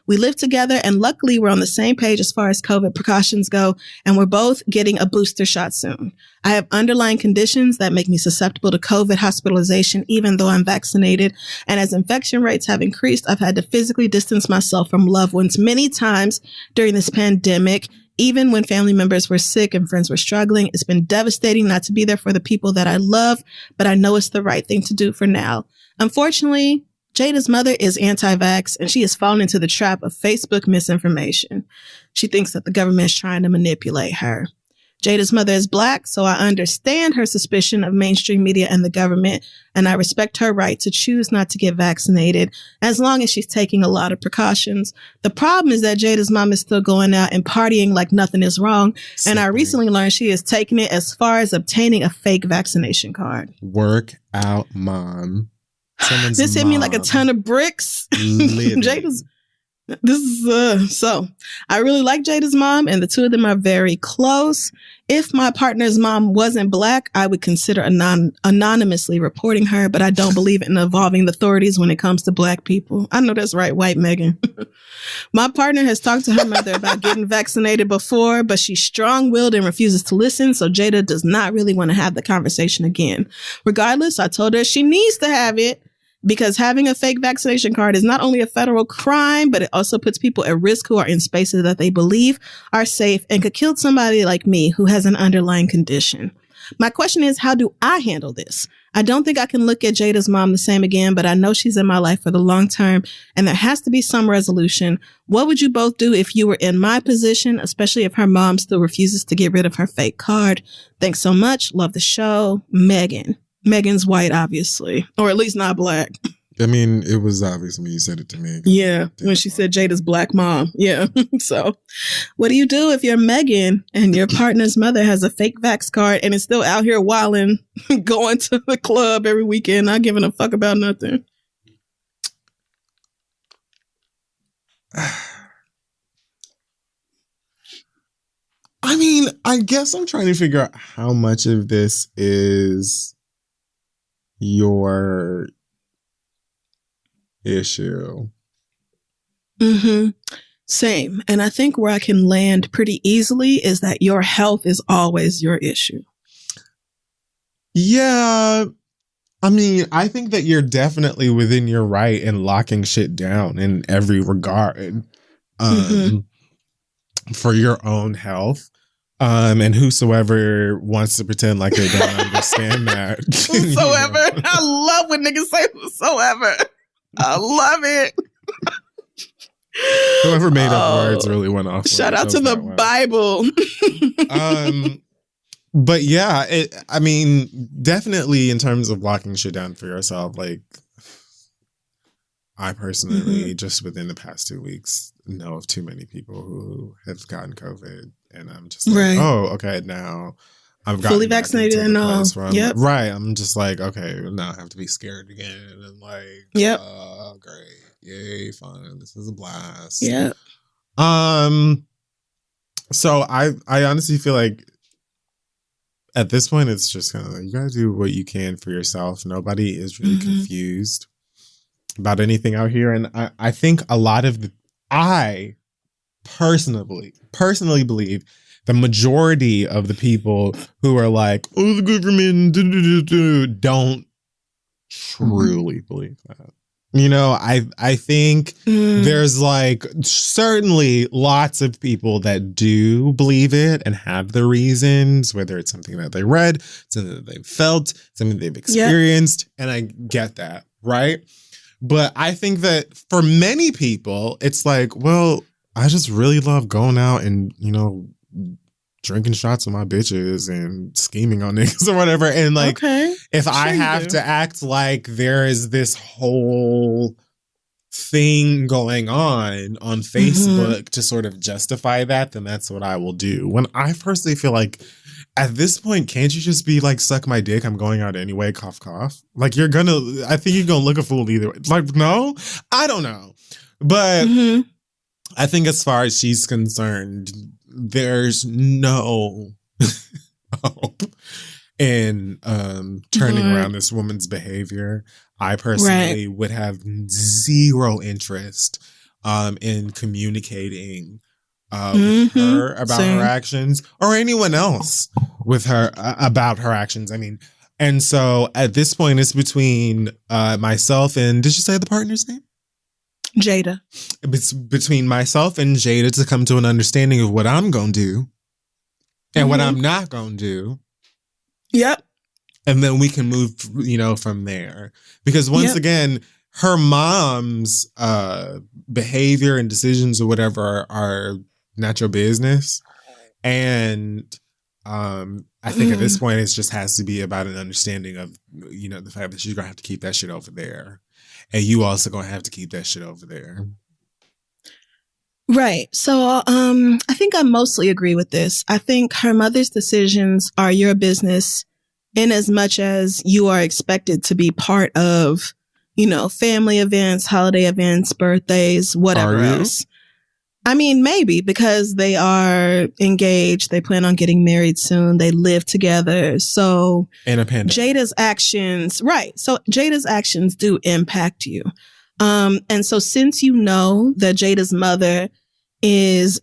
We live together, and luckily we're on the same page as far as COVID precautions go, and we're both getting a booster shot soon. I have underlying conditions that make me susceptible to COVID hospitalization, even though I'm vaccinated. And as infection rates have increased, I've had to physically distance myself from loved ones many times during this pandemic. Even when family members were sick and friends were struggling, it's been devastating not to be there for the people that I love, but I know it's the right thing to do for now. Unfortunately, Jada's mother is anti-vax, and she has fallen into the trap of Facebook misinformation. She thinks that the government is trying to manipulate her. Jada's mother is Black, so I understand her suspicion of mainstream media and the government, and I respect her right to choose not to get vaccinated as long as she's taking a lot of precautions. The problem is that Jada's mom is still going out and partying like nothing is wrong, and I recently learned she is taking it as far as obtaining a fake vaccination card. Work out, mom. This hit me like a ton of bricks. Jada's. So I really like Jada's mom, and the two of them are very close. If my partner's mom wasn't Black, I would consider anonymously reporting her, but I don't believe in involving the authorities when it comes to Black people. I know that's right, white Megan. My partner has talked to her mother about getting vaccinated before, but she's strong-willed and refuses to listen, so Jada does not really want to have the conversation again. Regardless, I told her she needs to have it, because having a fake vaccination card is not only a federal crime, but it also puts people at risk who are in spaces that they believe are safe and could kill somebody like me who has an underlying condition. My question is, how do I handle this? I don't think I can look at Jada's mom the same again, but I know she's in my life for the long term, and there has to be some resolution. What would you both do if you were in my position, especially if her mom still refuses to get rid of her fake card? Thanks so much. Love the show. Megan. Megan's white, obviously, or at least not Black. I mean, it was obvious when you said it to me. Yeah, when she said Jada's Black mom. Yeah. So what do you do if you're Megan and your partner's mother has a fake vax card and is still out here wilding, going to the club every weekend, not giving a fuck about nothing? I mean, I guess I'm trying to figure out how much of this is your issue. Mm-hmm. Same. And I think where I can land pretty easily is that your health is always your issue. Yeah. I mean, I think that you're definitely within your right in locking shit down in every regard for your own health. And whosoever wants to pretend like they don't understand that. Whosoever. I love when niggas say whosoever. I love it. Whoever made up words really went off. Shout out to the Bible. But yeah, I mean, definitely in terms of locking shit down for yourself, like I personally, just within the past 2 weeks, know of too many people who have gotten COVID, and I'm just like, oh, okay, now I've gotten fully vaccinated and all. Yep. Right. I'm just like, okay, now I have to be scared again, and like, great, yay, fun, this is a blast. Yeah. So I honestly feel like at this point, it's just kind of like, you gotta do what you can for yourself. Nobody is really confused about anything out here. And I think a lot of I personally believe the majority of the people who are like, oh, the government don't truly believe that. You know, I think there's like certainly lots of people that do believe it and have the reasons, whether it's something that they read, something that they've felt, something they've experienced. And I get that, right? But I think that for many people, it's like, well, I just really love going out and, you know, drinking shots with my bitches and scheming on niggas or whatever. And like, if I have to act like there is this whole thing going on Facebook to sort of justify that, then that's what I will do. When I personally feel like at this point, can't you just be like, suck my dick, I'm going out anyway, cough, cough. Like I think you're gonna look a fool either way. Like, no, I don't know. But I think as far as she's concerned, there's no hope in turning around this woman's behavior. I personally would have zero interest in communicating with her about her actions, or anyone else with her about her actions. I mean, and so at this point, it's between myself and, did you say the partner's name? Jada. It's between myself and Jada to come to an understanding of what I'm going to do and what I'm not going to do. Yep. And then we can move, you know, from there. Because once again, her mom's behavior and decisions or whatever are not your business. And I think at this point, it just has to be about an understanding of, you know, the fact that she's going to have to keep that shit over there. And you also going to have to keep that shit over there. Right. So I think I mostly agree with this. I think her mother's decisions are your business in as much as you are expected to be part of, you know, family events, holiday events, birthdays, whatever else. I mean, maybe because they are engaged. They plan on getting married soon. They live together. So in a pandemic. Jada's actions, right. So Jada's actions do impact you. And so since you know that Jada's mother is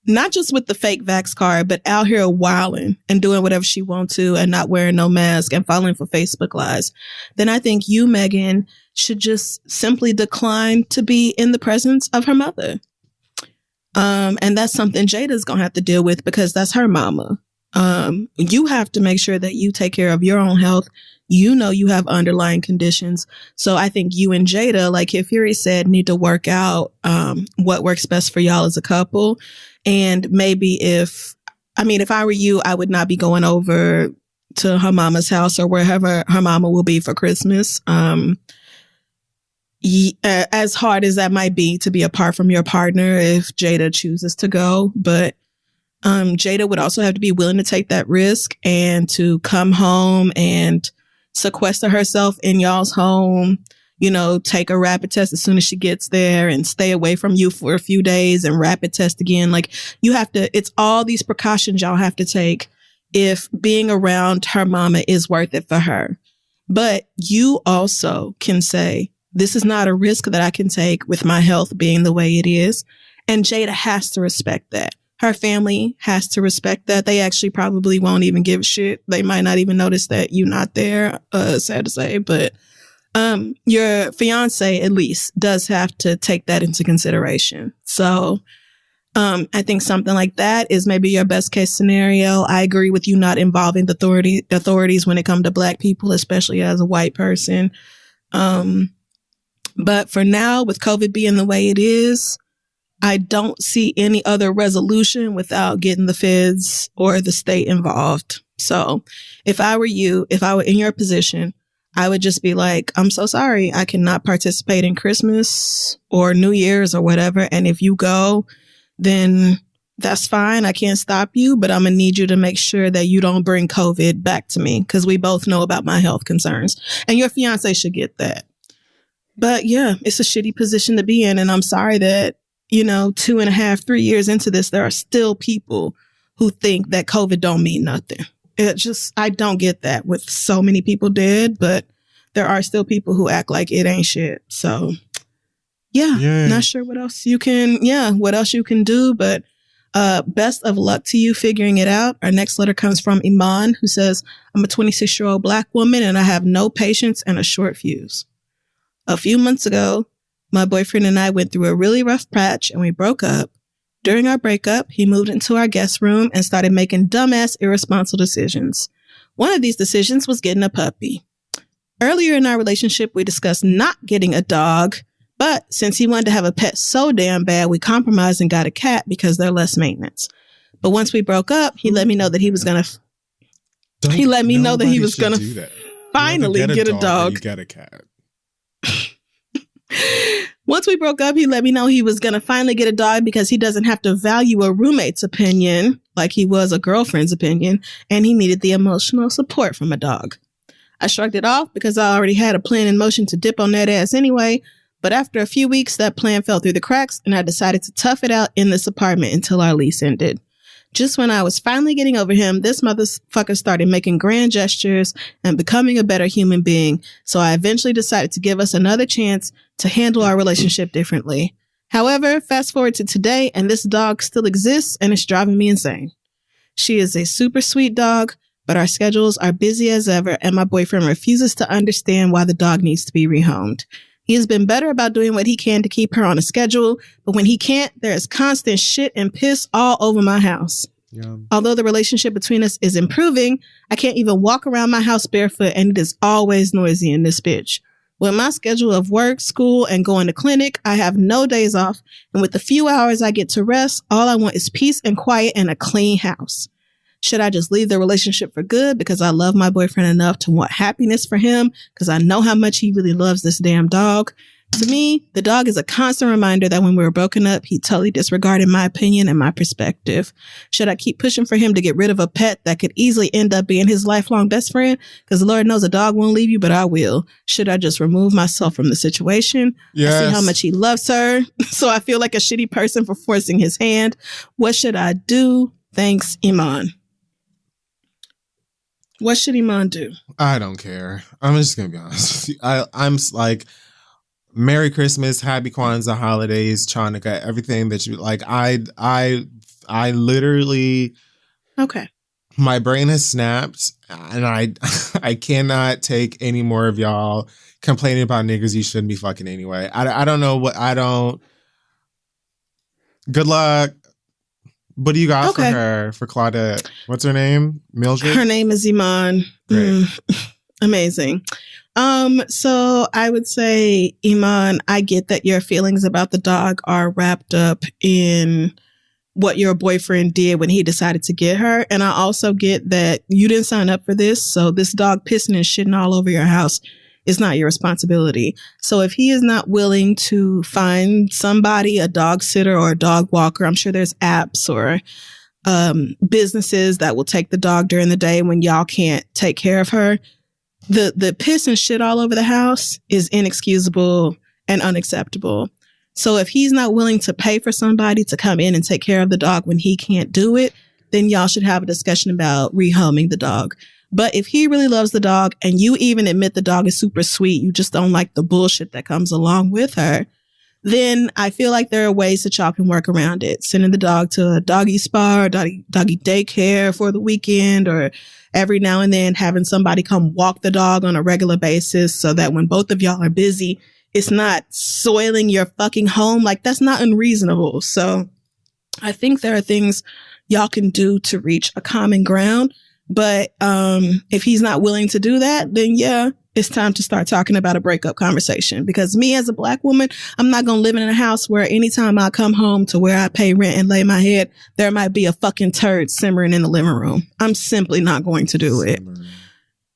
not just with the fake vax card, but out here wilding and doing whatever she wants to and not wearing no mask and falling for Facebook lies, then I think you, Megan, should just simply decline to be in the presence of her mother. And that's something Jada's going to have to deal with because that's her mama. You have to make sure that you take care of your own health. You know, you have underlying conditions. So I think you and Jada, like Kid Fury said, need to work out, what works best for y'all as a couple. And maybe if I were you, I would not be going over to her mama's house or wherever her mama will be for Christmas. As hard as that might be to be apart from your partner if Jada chooses to go. But Jada would also have to be willing to take that risk and to come home and sequester herself in y'all's home, you know, take a rapid test as soon as she gets there and stay away from you for a few days and rapid test again. Like you have to, it's all these precautions y'all have to take if being around her mama is worth it for her. But you also can say, this is not a risk that I can take with my health being the way it is. And Jada has to respect that. Her family has to respect that. They actually probably won't even give a shit. They might not even notice that you're not there, sad to say. But your fiance, at least, does have to take that into consideration. So I think something like that is maybe your best case scenario. I agree with you not involving the authorities when it comes to Black people, especially as a white person. But for now, with COVID being the way it is, I don't see any other resolution without getting the feds or the state involved. So if I were you, if I were in your position, I would just be like, I'm so sorry. I cannot participate in Christmas or New Year's or whatever. And if you go, then that's fine. I can't stop you, but I'm going to need you to make sure that you don't bring COVID back to me, because we both know about my health concerns, and your fiance should get that. But yeah, it's a shitty position to be in. And I'm sorry that, 2.5, 3 years into this, there are still people who think that COVID don't mean nothing. I don't get that with so many people dead, but there are still people who act like it ain't shit. So yeah, not sure what else you can do, but best of luck to you figuring it out. Our next letter comes from Iman, who says, I'm a 26-year-old Black woman and I have no patience and a short fuse. A few months ago, my boyfriend and I went through a really rough patch and we broke up. During our breakup, he moved into our guest room and started making dumbass, irresponsible decisions. One of these decisions was getting a puppy. Earlier in our relationship, we discussed not getting a dog, but since he wanted to have a pet so damn bad, we compromised and got a cat because they're less maintenance. But once we broke up, he let me know that he was gonna finally get a dog. You get a cat. Once we broke up, he let me know he was going to finally get a dog because he doesn't have to value a roommate's opinion like he was a girlfriend's opinion, and he needed the emotional support from a dog. I shrugged it off because I already had a plan in motion to dip on that ass anyway, but after a few weeks, that plan fell through the cracks and I decided to tough it out in this apartment until our lease ended. Just when I was finally getting over him, this motherfucker started making grand gestures and becoming a better human being. So I eventually decided to give us another chance to handle our relationship differently. However, fast forward to today and this dog still exists and it's driving me insane. She is a super sweet dog, but our schedules are busy as ever and my boyfriend refuses to understand why the dog needs to be rehomed. He has been better about doing what he can to keep her on a schedule, but when he can't, there is constant shit and piss all over my house. Yeah. Although the relationship between us is improving, I can't even walk around my house barefoot and it is always noisy in this bitch. With my schedule of work, school, and going to clinic, I have no days off, and with the few hours I get to rest, all I want is peace and quiet and a clean house. Should I just leave the relationship for good because I love my boyfriend enough to want happiness for him because I know how much he really loves this damn dog? To me, the dog is a constant reminder that when we were broken up, he totally disregarded my opinion and my perspective. Should I keep pushing for him to get rid of a pet that could easily end up being his lifelong best friend? Because the Lord knows a dog won't leave you, but I will. Should I just remove myself from the situation? Yes. I see how much he loves her, so I feel like a shitty person for forcing his hand. What should I do? Thanks, Iman. What should Iman do? I don't care. I'm just going to be honest with you. I'm like, Merry Christmas, Happy Kwanzaa holidays, Chanukah, everything that you like. I literally, okay. My brain has snapped and I cannot take any more of y'all complaining about niggas you shouldn't be fucking anyway. I don't know good luck. What do you got for her, for Claudette? What's her name? Mildred? Her name is Iman. Amazing. So I would say, Iman, I get that your feelings about the dog are wrapped up in what your boyfriend did when he decided to get her. And I also get that you didn't sign up for this. So this dog pissing and shitting all over your house is not your responsibility. So if he is not willing to find somebody, a dog sitter or a dog walker, I'm sure there's apps or businesses that will take the dog during the day when y'all can't take care of her. The piss and shit all over the house is inexcusable and unacceptable. So if he's not willing to pay for somebody to come in and take care of the dog when he can't do it, then y'all should have a discussion about rehoming the dog. But if he really loves the dog and you even admit the dog is super sweet, you just don't like the bullshit that comes along with her, then I feel like there are ways that y'all can work around it. Sending the dog to a doggy spa or doggy daycare for the weekend, or every now and then having somebody come walk the dog on a regular basis so that when both of y'all are busy, it's not soiling your fucking home. Like, that's not unreasonable. So I think there are things y'all can do to reach a common ground. But if he's not willing to do that, then yeah, it's time to start talking about a breakup conversation. Because me as a Black woman, I'm not going to live in a house where anytime I come home to where I pay rent and lay my head, there might be a fucking turd simmering in the living room. I'm simply not going to do it.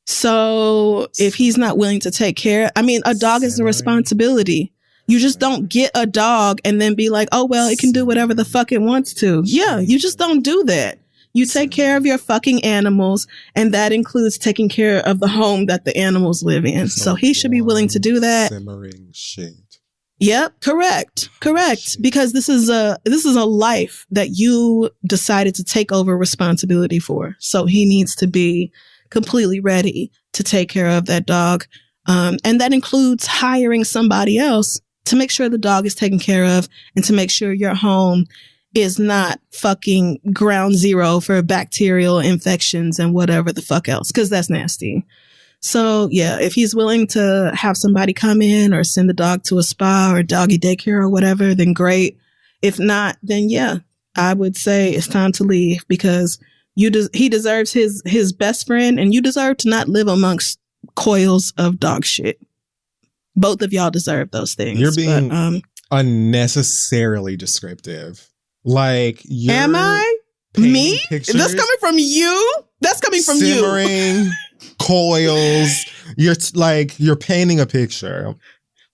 So if he's not willing to take care, I mean, a dog is a responsibility. You just don't get a dog and then be like, oh, well, it can do whatever the fuck it wants to. Yeah, you just don't do that. You take care of your fucking animals, and that includes taking care of the home that the animals live in. So he should be willing to do that. Simmering shit. Yep, correct. Because this is a life that you decided to take over responsibility for. So he needs to be completely ready to take care of that dog. And that includes hiring somebody else to make sure the dog is taken care of and to make sure your home is not fucking ground zero for bacterial infections and whatever the fuck else, because that's nasty. So yeah, if he's willing to have somebody come in or send the dog to a spa or doggy daycare or whatever, then great. If not, then yeah, I would say it's time to leave, because he deserves his best friend, and you deserve to not live amongst coils of dog shit. Both of y'all deserve those things. You're being unnecessarily descriptive. Like, am I? Me? That's coming from you? That's coming from simmering coils. You're painting a picture.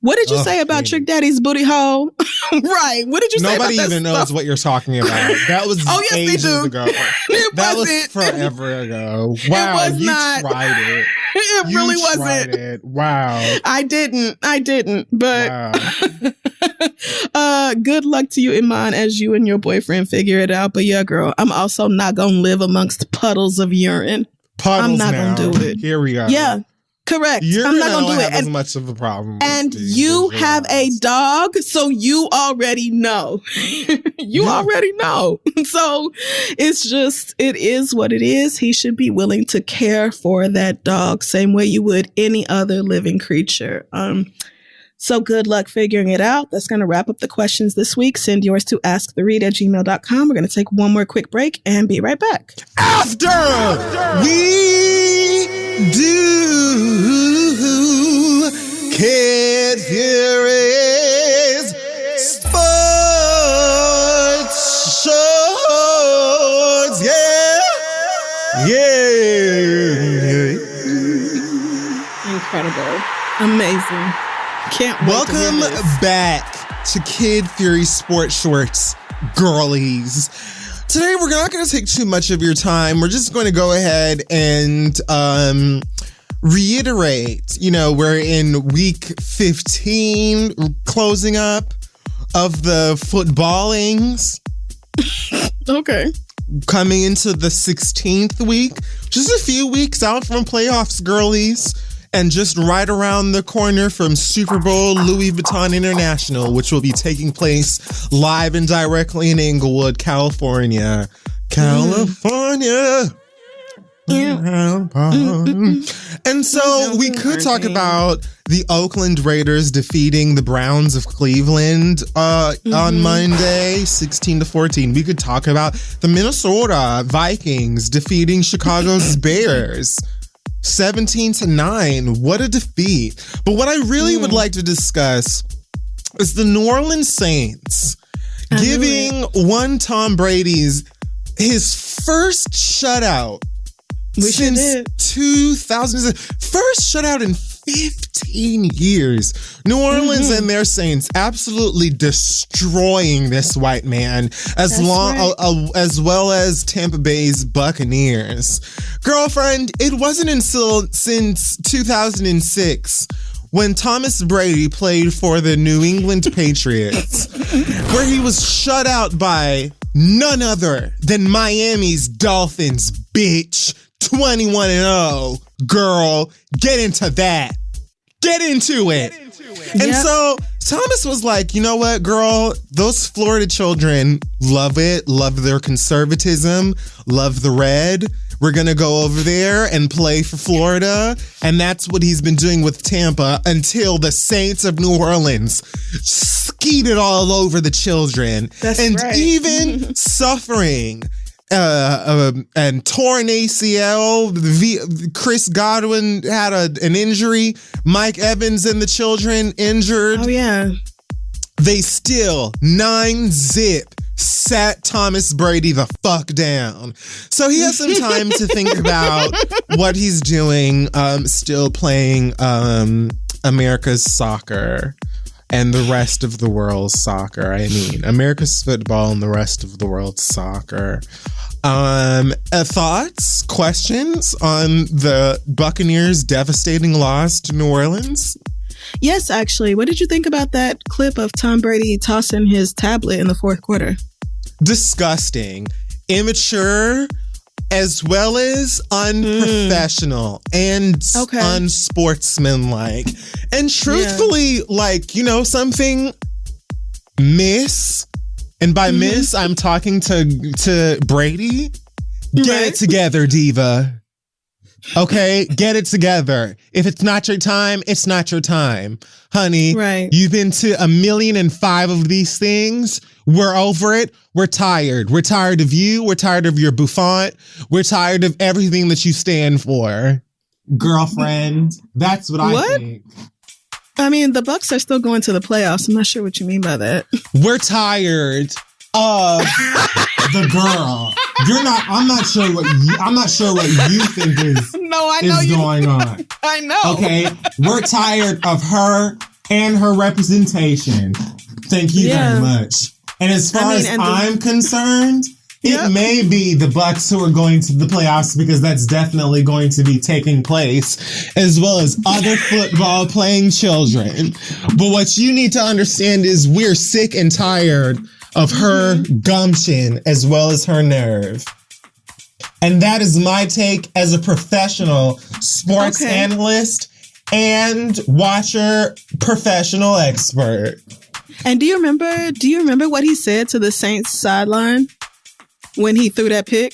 What did you say about Trick Daddy's booty hole? Right. What did you say about that? Nobody even knows what you're talking about. That was ages ago. That was forever ago. Wow, you tried it. It really wasn't. It. Wow. I didn't. But good luck to you, Iman, as you and your boyfriend figure it out. But yeah, girl, I'm also not gonna live amongst puddles of urine. I'm not gonna do it. Here we go. Yeah. Correct. I'm not going to do it. As much of a problem. And you have a dog, so you already know. Already know. So it is what it is. He should be willing to care for that dog, same way you would any other living creature. So good luck figuring it out. That's going to wrap up the questions this week. Send yours to asktheread@gmail.com. We're going to take one more quick break and be right back. After we do Kid Fury's Sports Shorts. Yeah. Incredible. Amazing. Can't wait. Welcome back to Kid Fury Sports Shorts, girlies. Today, we're not going to take too much of your time. We're just going to go ahead and reiterate, we're in week 15, closing up of the footballings. Okay. Coming into the 16th week, just a few weeks out from playoffs, girlies. And just right around the corner from Super Bowl Louis Vuitton International, which will be taking place live and directly in Inglewood, California. California. And so we could talk about the Oakland Raiders defeating the Browns of Cleveland on Monday, 16-14. We could talk about the Minnesota Vikings defeating Chicago's Bears 17-9. What a defeat. But what I really would like to discuss is the New Orleans Saints giving one Tom Brady's his first shutout since 2000. First shutout in 15 years. New Orleans and their Saints absolutely destroying this white man, as well as Tampa Bay's Buccaneers. Girlfriend, it wasn't since 2006 when Thomas Brady played for the New England Patriots, where he was shut out by none other than Miami's Dolphins, bitch. 21-0. Girl, get into that. Get into it. And so Thomas was like, you know what, girl? Those Florida children love it, love their conservatism, love the red. We're going to go over there and play for Florida. And that's what he's been doing with Tampa until the Saints of New Orleans skeeted all over the children. That's and right. even suffering and torn ACL. Chris Godwin had an injury. Mike Evans and the children injured. Oh, yeah. They still 9-zip sat Thomas Brady the fuck down. So he has some time to think about what he's doing, still playing America's soccer and the rest of the world's soccer. I mean, America's football and the rest of the world's soccer. Thoughts, questions on the Buccaneers' devastating loss to New Orleans? Yes, actually. What did you think about that clip of Tom Brady tossing his tablet in the fourth quarter? Disgusting, immature, as well as unprofessional and unsportsmanlike. And truthfully, like, you know, something miss. And by miss, I'm talking to Brady. Get it together, diva. Okay, get it together. If it's not your time, it's not your time. Honey, you've been to 1,000,005 of these things. We're over it. We're tired. We're tired of you. We're tired of your bouffant. We're tired of everything that you stand for. Girlfriend, that's what I think. I mean, the Bucs are still going to the playoffs. I'm not sure what you mean by that. We're tired of the girl. I'm not sure what you think is going on. I know. Okay. We're tired of her and her representation. Thank you very much. And as far as I'm concerned, it may be the Bucs who are going to the playoffs because that's definitely going to be taking place, as well as other football playing children. But what you need to understand is we're sick and tired of her gumption as well as her nerve. And that is my take as a professional sports analyst and watcher, professional expert. And do you remember what he said to the Saints sideline when he threw that pick?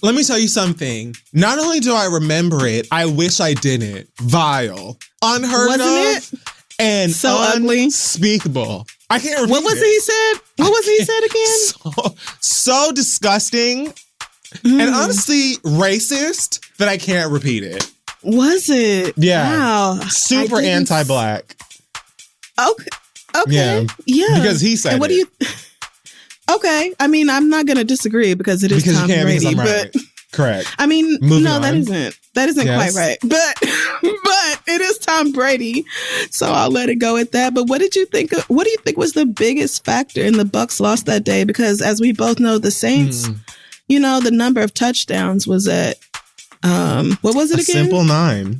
Let me tell you something. Not only do I remember it, I wish I didn't. Vile. Unheard of. And so unspeakable. I can't repeat What was it he said? What was he said again? So disgusting. And honestly, racist that I can't repeat it. Was it? Yeah. Wow. Super anti-black. Okay. Yeah. Because he said what do you... Okay. I mean, I'm not going to disagree because it is Tom Brady, but... Correct. I mean, Moving on. that isn't quite right. But it is Tom Brady, so I'll let it go at that. But what do you think was the biggest factor in the Bucs loss that day? Because as we both know, the Saints, you know, the number of touchdowns was at what was it again?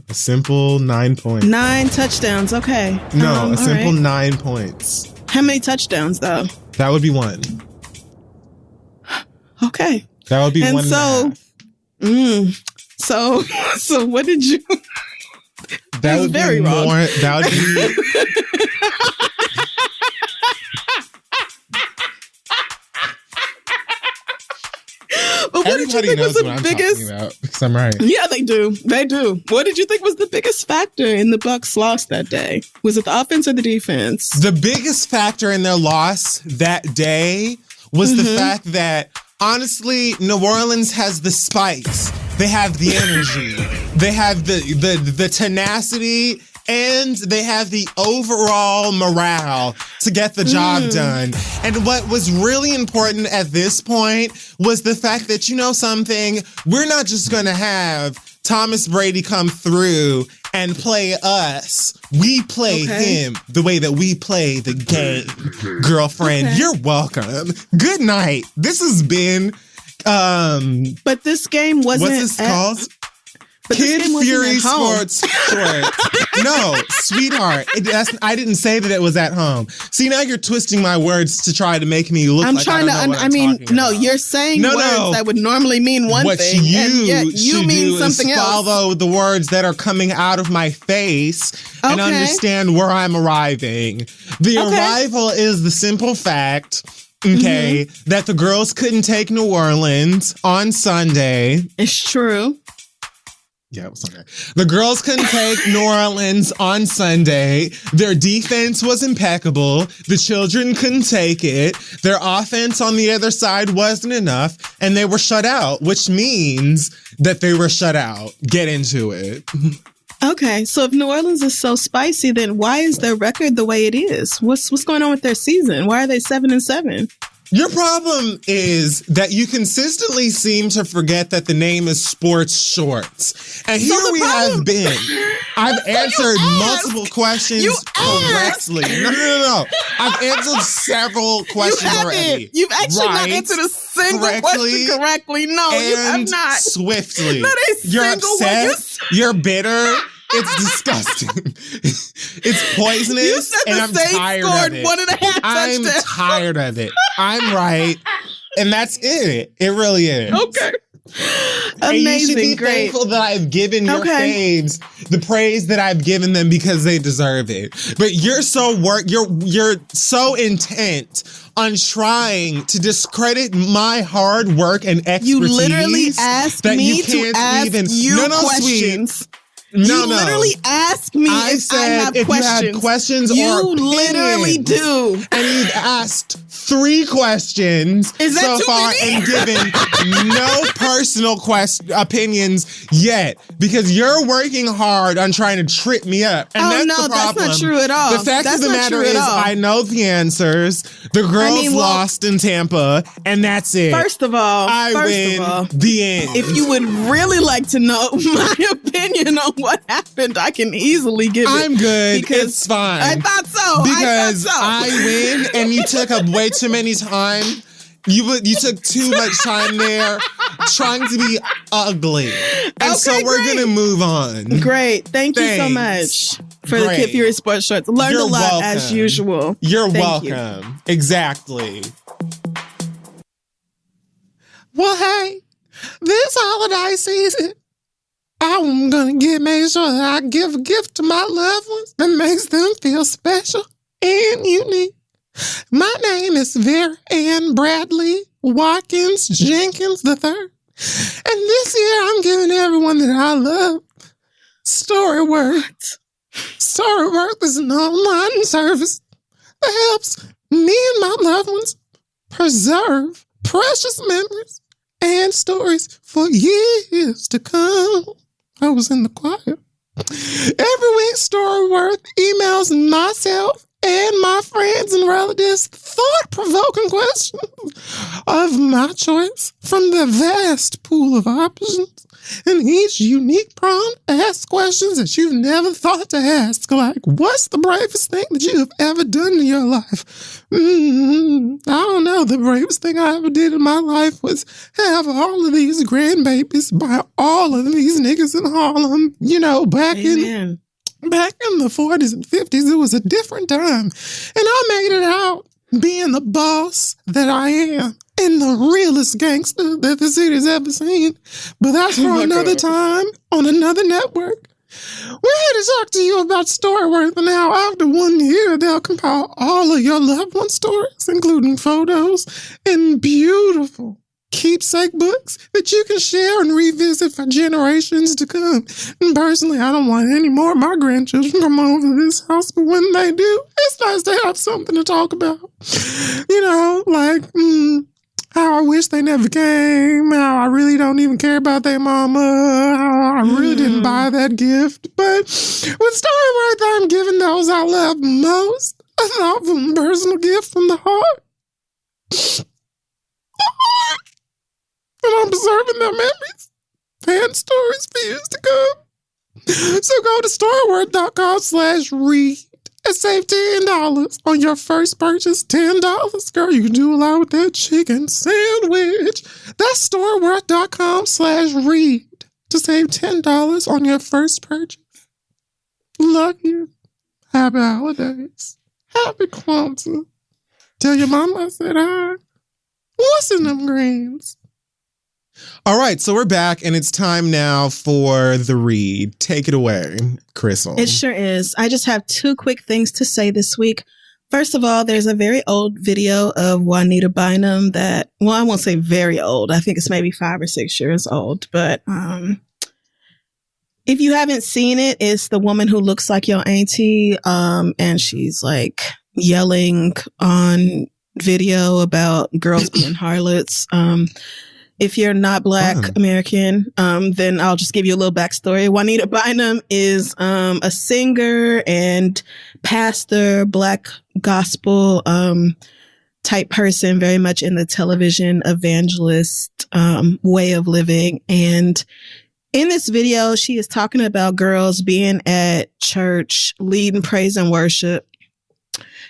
A simple 9 points. 9 touchdowns. Okay. No, a simple 9 points. How many touchdowns though? That would be 1. Okay. That would be 1.5. So what did you? That would very be wrong. more. That would be. But what did you think was the biggest? Because I'm right. Yeah, they do. They do. What did you think was the biggest factor in the Bucs' loss that day? Was it the offense or the defense? The biggest factor in their loss that day was the fact that, honestly, New Orleans has the spice. They have the energy. They have the tenacity, and they have the overall morale to get the job done. And what was really important at this point was the fact that, you know something, we're not just going to have Thomas Brady come through and play us. We play him the way that we play the game. Girlfriend, you're welcome. Good night. This has been... but this game wasn't... What's this called? But Kid Fury Sports Shorts. No, sweetheart. I didn't say that it was at home. See, now you're twisting my words to try to make me look like I don't know what I'm talking about. You're saying words that would normally mean one thing. What you mean something else. Follow the words that are coming out of my face and understand where I'm arriving. The arrival is the simple fact, that the girls couldn't take New Orleans on Sunday. It's true. Yeah, it was Sunday. The girls couldn't take New Orleans on Sunday. Their defense was impeccable. The children couldn't take it. Their offense on the other side wasn't enough, and they were shut out, which means that they were shut out. Get into it. Okay, so if New Orleans is so spicy, then why is their record the way it is? What's going on with their season? Why are they 7-7? Your problem is that you consistently seem to forget that the name is Sports Shorts. And here we have been. I've answered multiple questions correctly. No. I've answered several questions already. You've actually not answered a single question correctly. No, you have not. Swiftly. Not a single You're upset. You're bitter. It's disgusting. It's poisonous. You said and the I'm Saints tired scored of it. 1.5 I'm touchdowns. tired of it. I'm right. And that's it. It really is. Okay. Amazing. And you should be Great. thankful that I've given your faves the praise that I've given them because they deserve it. But you're so intent on trying to discredit my hard work and expertise. You literally asked me to ask you questions. Sweet. You literally asked me if I have if questions. you have questions you or opinions. Literally do. And you've asked 3 questions so far and given no personal opinions yet because you're working hard on trying to trip me up. And that's the problem. That's not true at all. The fact of the matter is I know the answers. The girls lost in Tampa, and that's it. First of all, I win. The end. If you would really like to know my opinion on what happened, I can easily give it. I'm good. It's fine. I thought so. Because I win, and you took up way too many time. You took too much time there trying to be ugly. And so we're going to move on. Great. Thank you so much for the Kid Fury Sports Shorts. Learned a lot as usual. You're welcome. Exactly. Well, hey, this holiday season, I'm going to make sure that I give a gift to my loved ones that makes them feel special and unique. My name is Vera Ann Bradley Watkins Jenkins III. And this year I'm giving everyone that I love Storyworth. Storyworth is an online service that helps me and my loved ones preserve precious memories and stories for years to come. I was in the choir. Every week, Storyworth emails myself and my friends and relatives thought-provoking questions of my choice from the vast pool of options. And each unique prompt asks questions that you've never thought to ask, like, what's the bravest thing that you have ever done in your life? I don't know. The bravest thing I ever did in my life was have all of these grandbabies by all of these niggas in Harlem. You know, back in the 40s and 50s, it was a different time. And I made it out being the boss that I am and the realest gangster that the city's ever seen. But that's for another time on another network. We're here to talk to you about Storyworth and how after 1 year, they'll compile all of your loved one stories, including photos and beautiful keepsake books that you can share and revisit for generations to come. And personally, I don't want any more of my grandchildren to come over to this house, but when they do, it's nice to have something to talk about. You know, like, how I wish they never came, how I really don't even care about their mama, how I really didn't buy that gift. But with Storyworth, I'm giving those I love most a thoughtful and personal gift from the heart. And I'm preserving their memories and stories for years to come. So go to storyworth.com/read and save $10 on your first purchase. $10. Girl, you can do a lot with that chicken sandwich. That's storyworth.com/read. to save $10 on your first purchase. Love you. Happy holidays. Happy Kwanzaa. Tell your mama I said hi. What's in them greens? All right, so we're back, and it's time now for the read. Take it away, Crystal. It sure is. I just have 2 quick things to say this week. First of all, there's a very old video of Juanita Bynum that, well, I won't say very old. I think it's maybe 5 or 6 years old. But if you haven't seen it, it's the woman who looks like your auntie, and she's like yelling on video about girls being harlots. If you're not Black American, then I'll just give you a little backstory. Juanita Bynum is a singer and pastor, Black gospel type person, very much in the television evangelist way of living. And in this video, she is talking about girls being at church, leading praise and worship.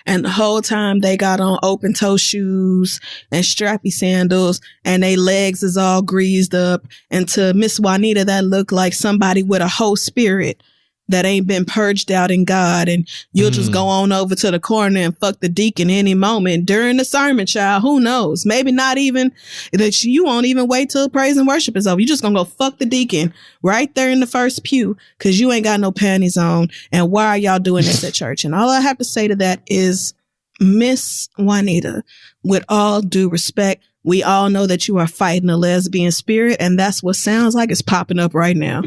And the whole time they got on open toe shoes and strappy sandals, and they legs is all greased up. And to Miss Juanita, that looked like somebody with a whole spirit that ain't been purged out in God. And you'll just go on over to the corner and fuck the deacon any moment during the sermon, child. Who knows? Maybe not even that you won't even wait till praise and worship is over. You're just gonna go fuck the deacon right there in the first pew because you ain't got no panties on. And why are y'all doing this at church? And all I have to say to that is, Miss Juanita, with all due respect, we all know that you are fighting a lesbian spirit, and that's what sounds like it's popping up right now.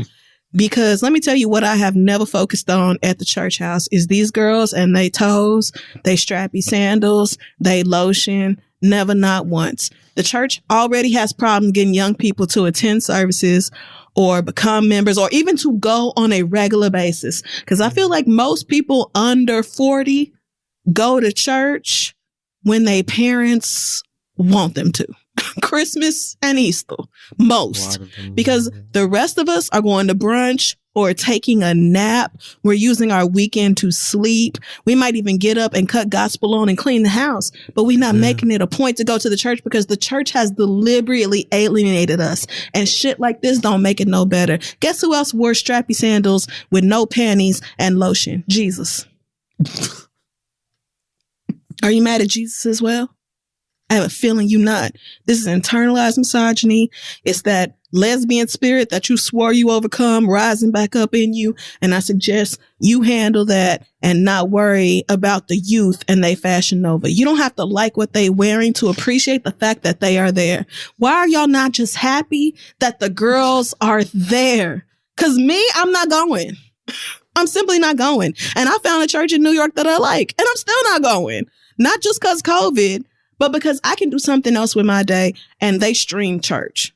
Because let me tell you what I have never focused on at the church house is these girls and they toes, they strappy sandals, they lotion, never, not once. The church already has problems getting young people to attend services or become members or even to go on a regular basis. Because I feel like most people under 40 go to church when their parents want them to. Christmas and Easter, most. Because the rest of us are going to brunch or taking a nap. We're using our weekend to sleep. We might even get up and cut gospel on and clean the house, but we're not making it a point to go to the church because the church has deliberately alienated us. And shit like this don't make it no better. Guess who else wore strappy sandals with no panties and lotion? Jesus. Are you mad at Jesus as well? I have a feeling you not. This is internalized misogyny. It's that lesbian spirit that you swore you overcome rising back up in you. And I suggest you handle that and not worry about the youth and they Fashion Nova. You don't have to like what they wearing to appreciate the fact that they are there. Why are y'all not just happy that the girls are there? Cause me, I'm not going. I'm simply not going. And I found a church in New York that I like and I'm still not going. Not just cause COVID, but because I can do something else with my day and they stream church.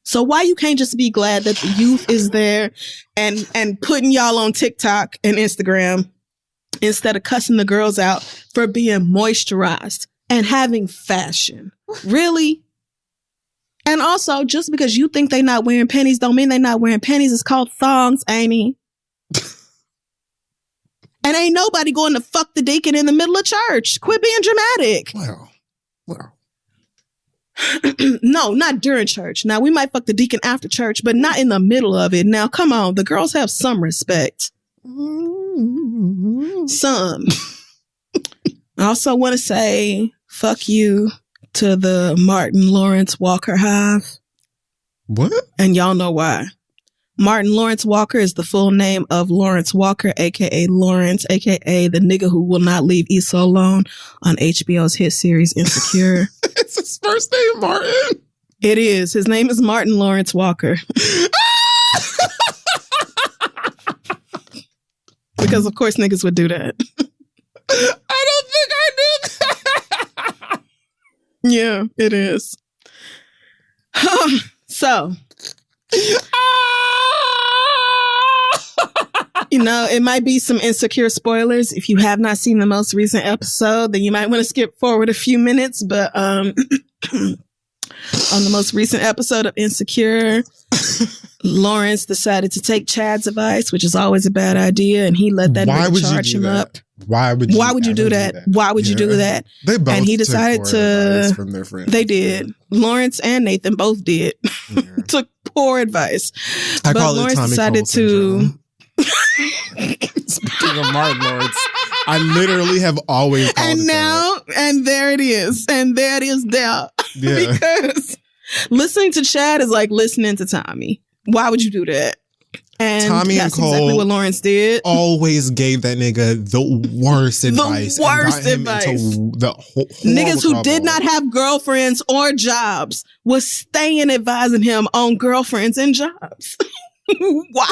So why you can't just be glad that the youth is there and putting y'all on TikTok and Instagram instead of cussing the girls out for being moisturized and having fashion? Really? And also, just because you think they not wearing panties don't mean they not wearing panties. It's called thongs, ain't he? And ain't nobody going to fuck the deacon in the middle of church. Quit being dramatic. Well. No, not during church. Now, we might fuck the deacon after church, but not in the middle of it. Now, come on. The girls have some respect. Some. I also want to say fuck you to the Martin Lawrence Walker Hive. What? And y'all know why. Martin Lawrence Walker is the full name of Lawrence Walker, a.k.a. Lawrence, a.k.a. the nigga who will not leave Issa alone on HBO's hit series Insecure. It's his first name, Martin. It is. His name is Martin Lawrence Walker. Because, of course, niggas would do that. I don't think I knew that. Yeah, it is. So... You know, it might be some Insecure spoilers. If you have not seen the most recent episode, then you might want to skip forward a few minutes. But on the most recent episode of Insecure, Lawrence decided to take Chad's advice, which is always a bad idea, and he let that nigga charge him up. Why would you do that? Why would you do that? They both and he decided to from their friends. They did. Lawrence and Nathan both did. Yeah. Took poor advice. I call Lawrence it Tommy decided Cole to Speaking of Martin Lawrence, I literally have always called and now that. And there it is. And there it is now. Yeah. Because listening to Chad is like listening to Tommy. Why would you do that? And Tommy that's and Cole exactly what Lawrence did. Always gave that nigga the worst advice. The worst advice. Niggas who did not have girlfriends or jobs was staying advising him on girlfriends and jobs. Why?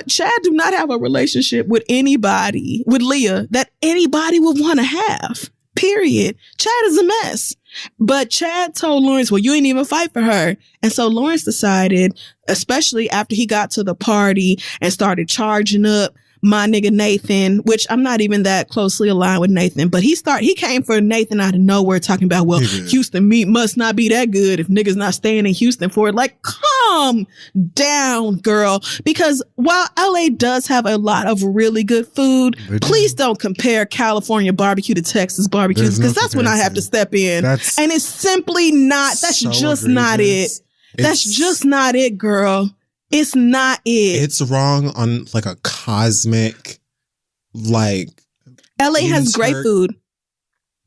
Chad do not have a relationship with anybody, with Leah, that anybody would want to have. Period. Chad is a mess. But Chad told Lawrence, well, you ain't even fight for her. And so Lawrence decided, especially after he got to the party and started charging up my nigga Nathan, which I'm not even that closely aligned with Nathan, but he came for Nathan out of nowhere talking about, well, Houston meat must not be that good if niggas not staying in Houston for it. Like, calm down, girl. Because while LA does have a lot of really good food, please don't compare California barbecue to Texas barbecue, because that's when I have to step in. And it's simply not, that's so just not it. That's just not it, girl. It's not it. It's wrong on like a cosmic, like. LA has great food.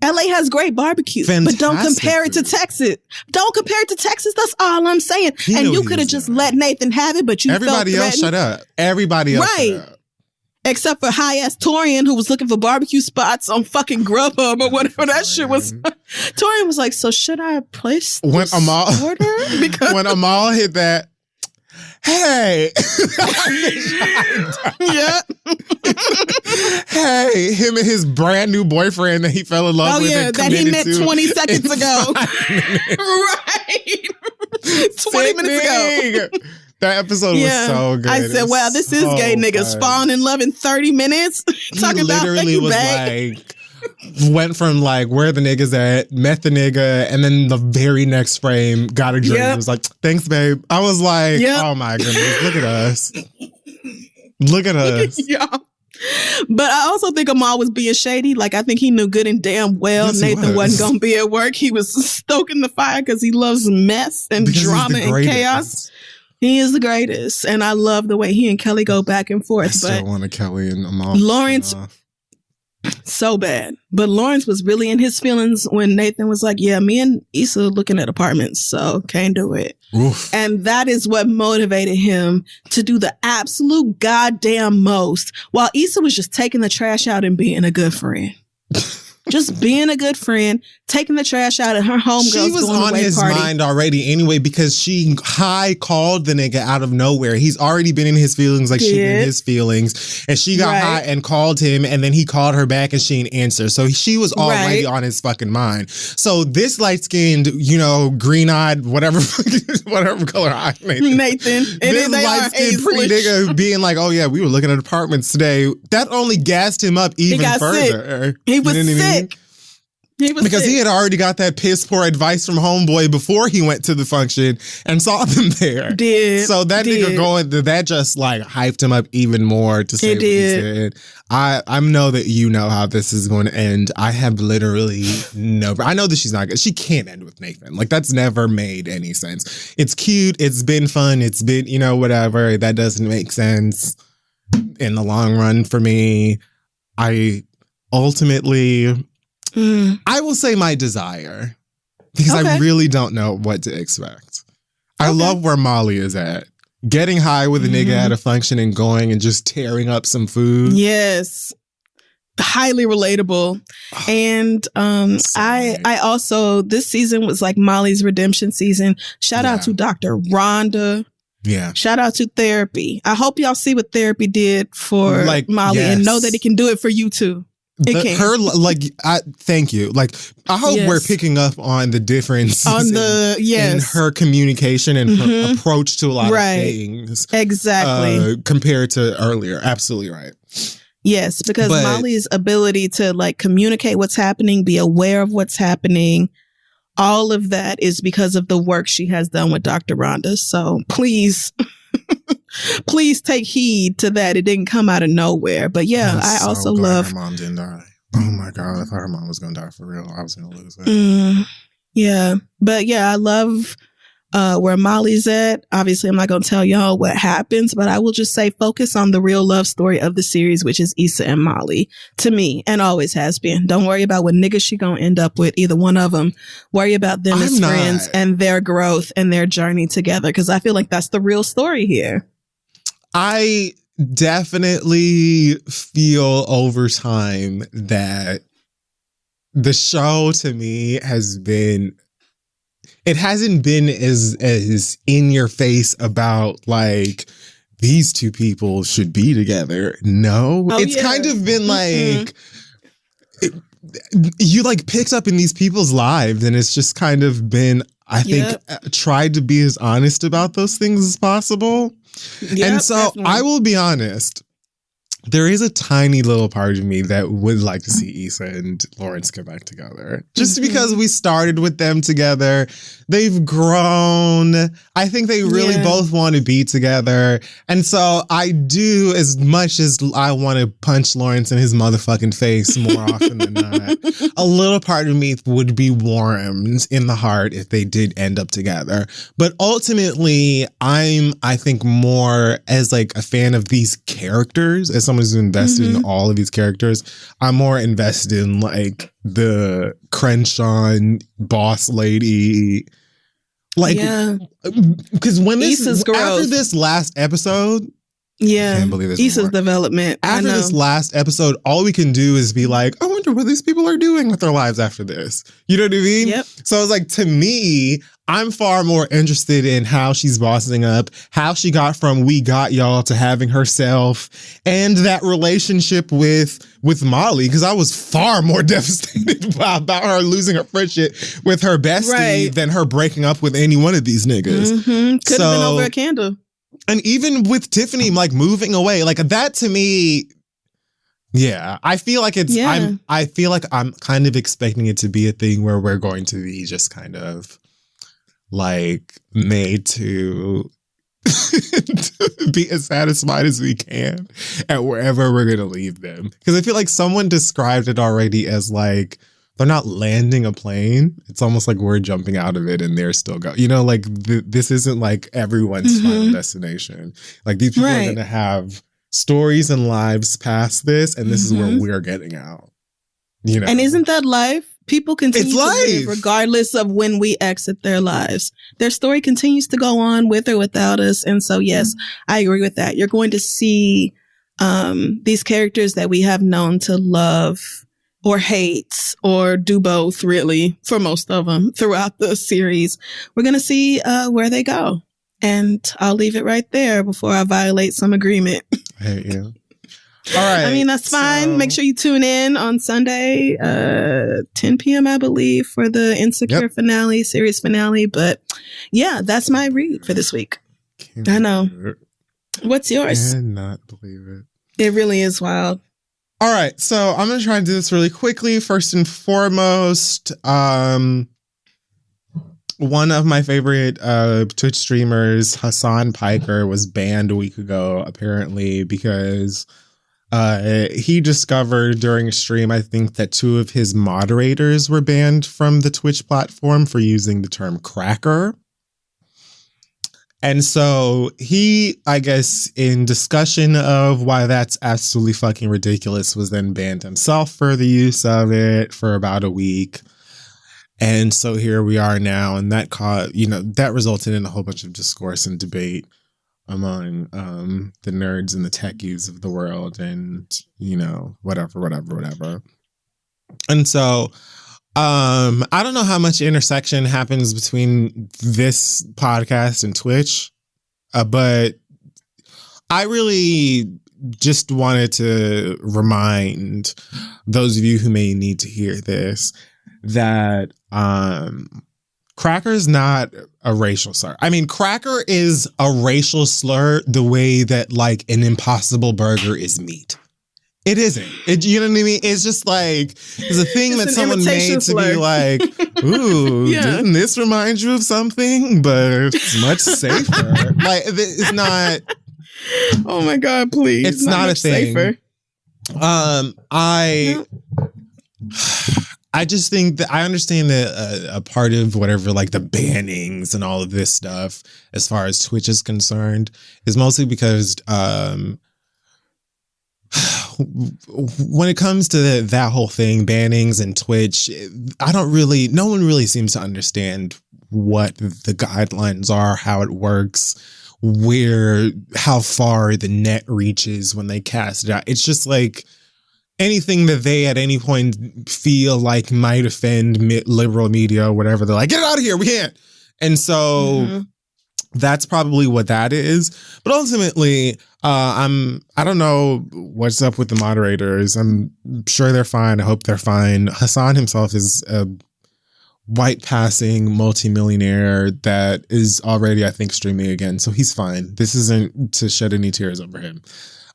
LA has great barbecue. Fantastic, but don't compare it to Texas. Don't compare it to Texas. That's all I'm saying. And you could have just let Nathan have it, but everybody else shut up. Everybody else shut up. Except for high-ass Torian, who was looking for barbecue spots on fucking Grubhub or whatever that shit was. Torian was like, so should I place this order? Because when Amal hit that, hey. Yeah. Hey, him and his brand new boyfriend that he fell in love with. Oh, yeah, that he met 20 seconds ago. Right. 20 minutes ago. That episode was so good. I said, wow, this is gay niggas falling in love in 30 minutes. Talking about literally was like, went from like, where the niggas at, met the nigga, and then the very next frame got a drink. It was like, thanks, babe. I was like, oh my goodness, look at us. Look at us. Yeah. But I also think Amal was being shady. Like, I think he knew good and damn well Nathan wasn't going to be at work. He was stoking the fire because he loves mess and drama and chaos. He is the greatest. And I love the way he and Kelly go back and forth. I still want a Kelly and Amal. Lawrence, so bad. But Lawrence was really in his feelings when Nathan was like, yeah, me and Issa looking at apartments, so can't do it. Oof. And that is what motivated him to do the absolute goddamn most, while Issa was just taking the trash out and being a good friend. Just being a good friend, taking the trash out of her homegirls. She was on his mind already anyway, because she called the nigga out of nowhere. He's already been in his feelings like she been in his feelings. And she got high and called him, and then he called her back and she didn't answer. So she was already on his fucking mind. So this light-skinned, green-eyed, whatever color eye Nathan. This light-skinned pretty nigga being like, oh yeah, we were looking at apartments today. That only gassed him up even further. Sick. He was sick. Because he had already got that piss poor advice from homeboy before he went to the function and saw them there. So that nigga that just like hyped him up even more to say what he said. I know that you know how this is going to end. I have literally I know that she's not good. She can't end with Nathan. Like, that's never made any sense. It's cute. It's been fun. It's been, whatever. That doesn't make sense in the long run for me. I ultimately, I will say my desire, because I really don't know what to expect. I love where Molly is at. Getting high with a nigga at a function and going and just tearing up some food. Yes. Highly relatable. And I also, this season was like Molly's redemption season. Shout out to Dr. Rhonda. Yeah. Shout out to therapy. I hope y'all see what therapy did for Molly and know that it can do it for you too. Thank you. Like, I hope we're picking up on the difference in her communication and her approach to a lot of things. Exactly. Compared to earlier. Absolutely right. Yes, because Molly's ability to like communicate what's happening, be aware of what's happening, all of that is because of the work she has done with Dr. Rhonda. So please, please take heed to that. It didn't come out of nowhere. But yeah, I so also glad love. her mom didn't die. Oh my God. I thought her mom was going to die for real. I was going to lose it. Yeah. But yeah, I love where Molly's at. Obviously, I'm not going to tell y'all what happens, but I will just say focus on the real love story of the series, which is Issa and Molly, to me, and always has been. Don't worry about what niggas she going to end up with, either one of them. Worry about them as friends and their growth and their journey together, because I feel like that's the real story here. I definitely feel over time that the show to me has been, it hasn't been as in your face about like these two people should be together. No, it's kind of been like you like picked up in these people's lives, and it's just kind of been, I think, tried to be as honest about those things as possible. And so definitely. I will be honest. There is a tiny little part of me that would like to see Issa and Lawrence get back together. Just because we started with them together. They've grown. I think they really both want to be together. And so I do, as much as I want to punch Lawrence in his motherfucking face more often than not, a little part of me would be warmed in the heart if they did end up together. But ultimately, I think more as like a fan of these characters, as someone who's invested in all of these characters, I'm more invested in like the Crenshaw boss lady, like because when this after this last episode, I can't believe this Issa's development. After this last episode, all we can do is be like, I wonder what these people are doing with their lives after this. You know what I mean? Yep. So it's like, to me, I'm far more interested in how she's bossing up, how she got from we got y'all to having herself, and that relationship with Molly, because I was far more devastated about her losing her friendship with her bestie than her breaking up with any one of these niggas. Could have been over a candle. And even with Tiffany, like moving away, like that to me, I feel like it's, I feel like I'm kind of expecting it to be a thing where we're going to be just kind of like made to be as satisfied as we can at wherever we're going to leave them. Because I feel like someone described it already as like, they're not landing a plane. It's almost like we're jumping out of it and they're still going. You know, like this isn't like everyone's final destination. Like these people are going to have stories and lives past this, and this is where we're getting out. You know, and isn't that life? People continue to live regardless of when we exit their lives. Their story continues to go on with or without us. And so, yes, I agree with that. You're going to see these characters that we have known to love or hate or do both, really, for most of them throughout the series. We're going to see where they go. And I'll leave it right there before I violate some agreement. I hate you. All right. I mean, that's fine. So, make sure you tune in on Sunday, 10 p.m., I believe, for the Insecure finale, series finale. But yeah, that's my read for this week. I know. What's yours? I cannot believe it. It really is wild. All right. So I'm going to try and do this really quickly. First and foremost, one of my favorite Twitch streamers, Hassan Piker, was banned a week ago, apparently, because he discovered during a stream, I think, that two of his moderators were banned from the Twitch platform for using the term cracker. And so he, I guess, in discussion of why that's absolutely fucking ridiculous, was then banned himself for the use of it for about a week. And so here we are now, and that that resulted in a whole bunch of discourse and debate among the nerds and the techies of the world, and whatever. And so I don't know how much intersection happens between this podcast and Twitch, but I really just wanted to remind those of you who may need to hear this that cracker is not a racial slur. I mean, cracker is a racial slur the way that like an Impossible Burger is meat. It isn't. You know what I mean? It's just like, it's a thing that someone made to be like, ooh, didn't this remind you of something? But it's much safer. Like, it's not. Oh my God, please. It's not a thing. Safer. I just think that I understand that a part of whatever, like the bannings and all of this stuff, as far as Twitch is concerned, is mostly because when it comes to that whole thing, bannings and Twitch, no one really seems to understand what the guidelines are, how it works, how far the net reaches when they cast it out. It's just like anything that they at any point feel like might offend liberal media or whatever, they're like, get it out of here, we can't. And so that's probably what that is. But ultimately, I don't know what's up with the moderators. I'm sure they're fine. I hope they're fine. Hassan himself is a white passing multimillionaire that is already, I think, streaming again. So he's fine. This isn't to shed any tears over him.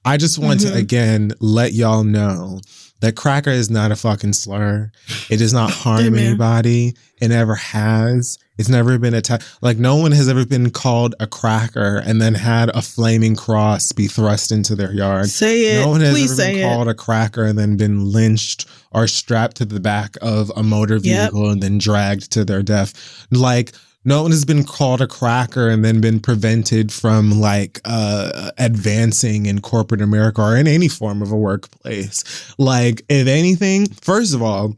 I just want to, again, let y'all know that cracker is not a fucking slur. It does not harm anybody. It never has. It's never been like, no one has ever been called a cracker and then had a flaming cross be thrust into their yard. Say it. No one has Please ever been called a cracker and then been lynched or strapped to the back of a motor vehicle and then dragged to their death. Like, no one has been called a cracker and then been prevented from like advancing in corporate America or in any form of a workplace. Like, if anything, first of all,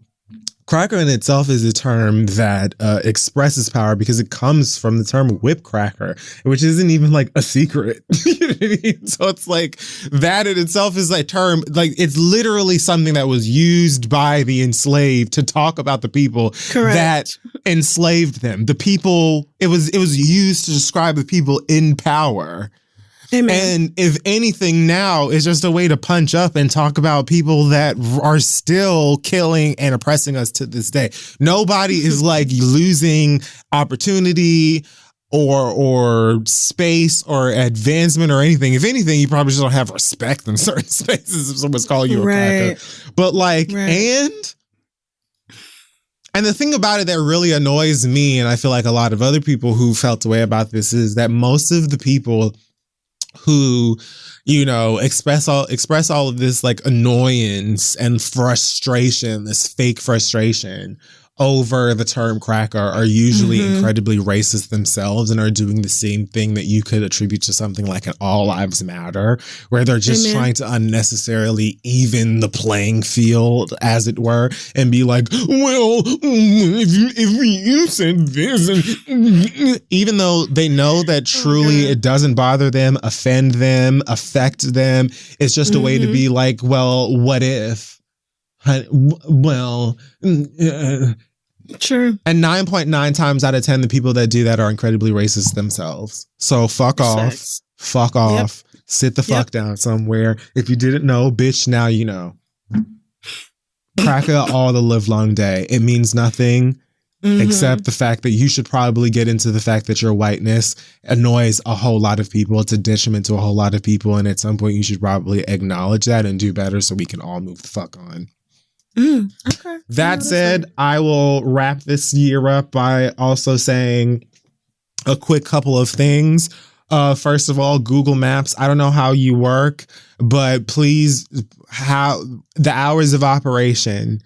cracker in itself is a term that expresses power because it comes from the term whip cracker, which isn't even like a secret. You know what I mean? So it's like that in itself is a term, like it's literally something that was used by the enslaved to talk about the people that enslaved them. The people, it was used to describe the people in power. Amen. And if anything now is just a way to punch up and talk about people that are still killing and oppressing us to this day. Nobody is like losing opportunity or space or advancement or anything. If anything, you probably just don't have respect in certain spaces if someone's calling you a cracker. But like, and the thing about it that really annoys me, and I feel like a lot of other people who felt the way about this, is that most of the people who, you know, express all of this like annoyance and frustration, this fake frustration over the term cracker, are usually incredibly racist themselves and are doing the same thing that you could attribute to something like an All Lives Matter, where they're just trying to unnecessarily even the playing field, as it were, and be like, well, if you said this, and even though they know that truly it doesn't bother them, offend them, affect them, it's just a way to be like, well, what if? Well, true. And 9.9 times out of 10, the people that do that are incredibly racist themselves. So fuck off. Sit the fuck down somewhere. If you didn't know, bitch, now you know. Cracker all the live long day. It means nothing except the fact that you should probably get into the fact that your whiteness annoys a whole lot of people. It's a detriment to a whole lot of people. And at some point, you should probably acknowledge that and do better so we can all move the fuck on. Okay. That said, I will wrap this year up by also saying a quick couple of things. First of all, Google Maps. I don't know how you work, but please, how the hours of operation.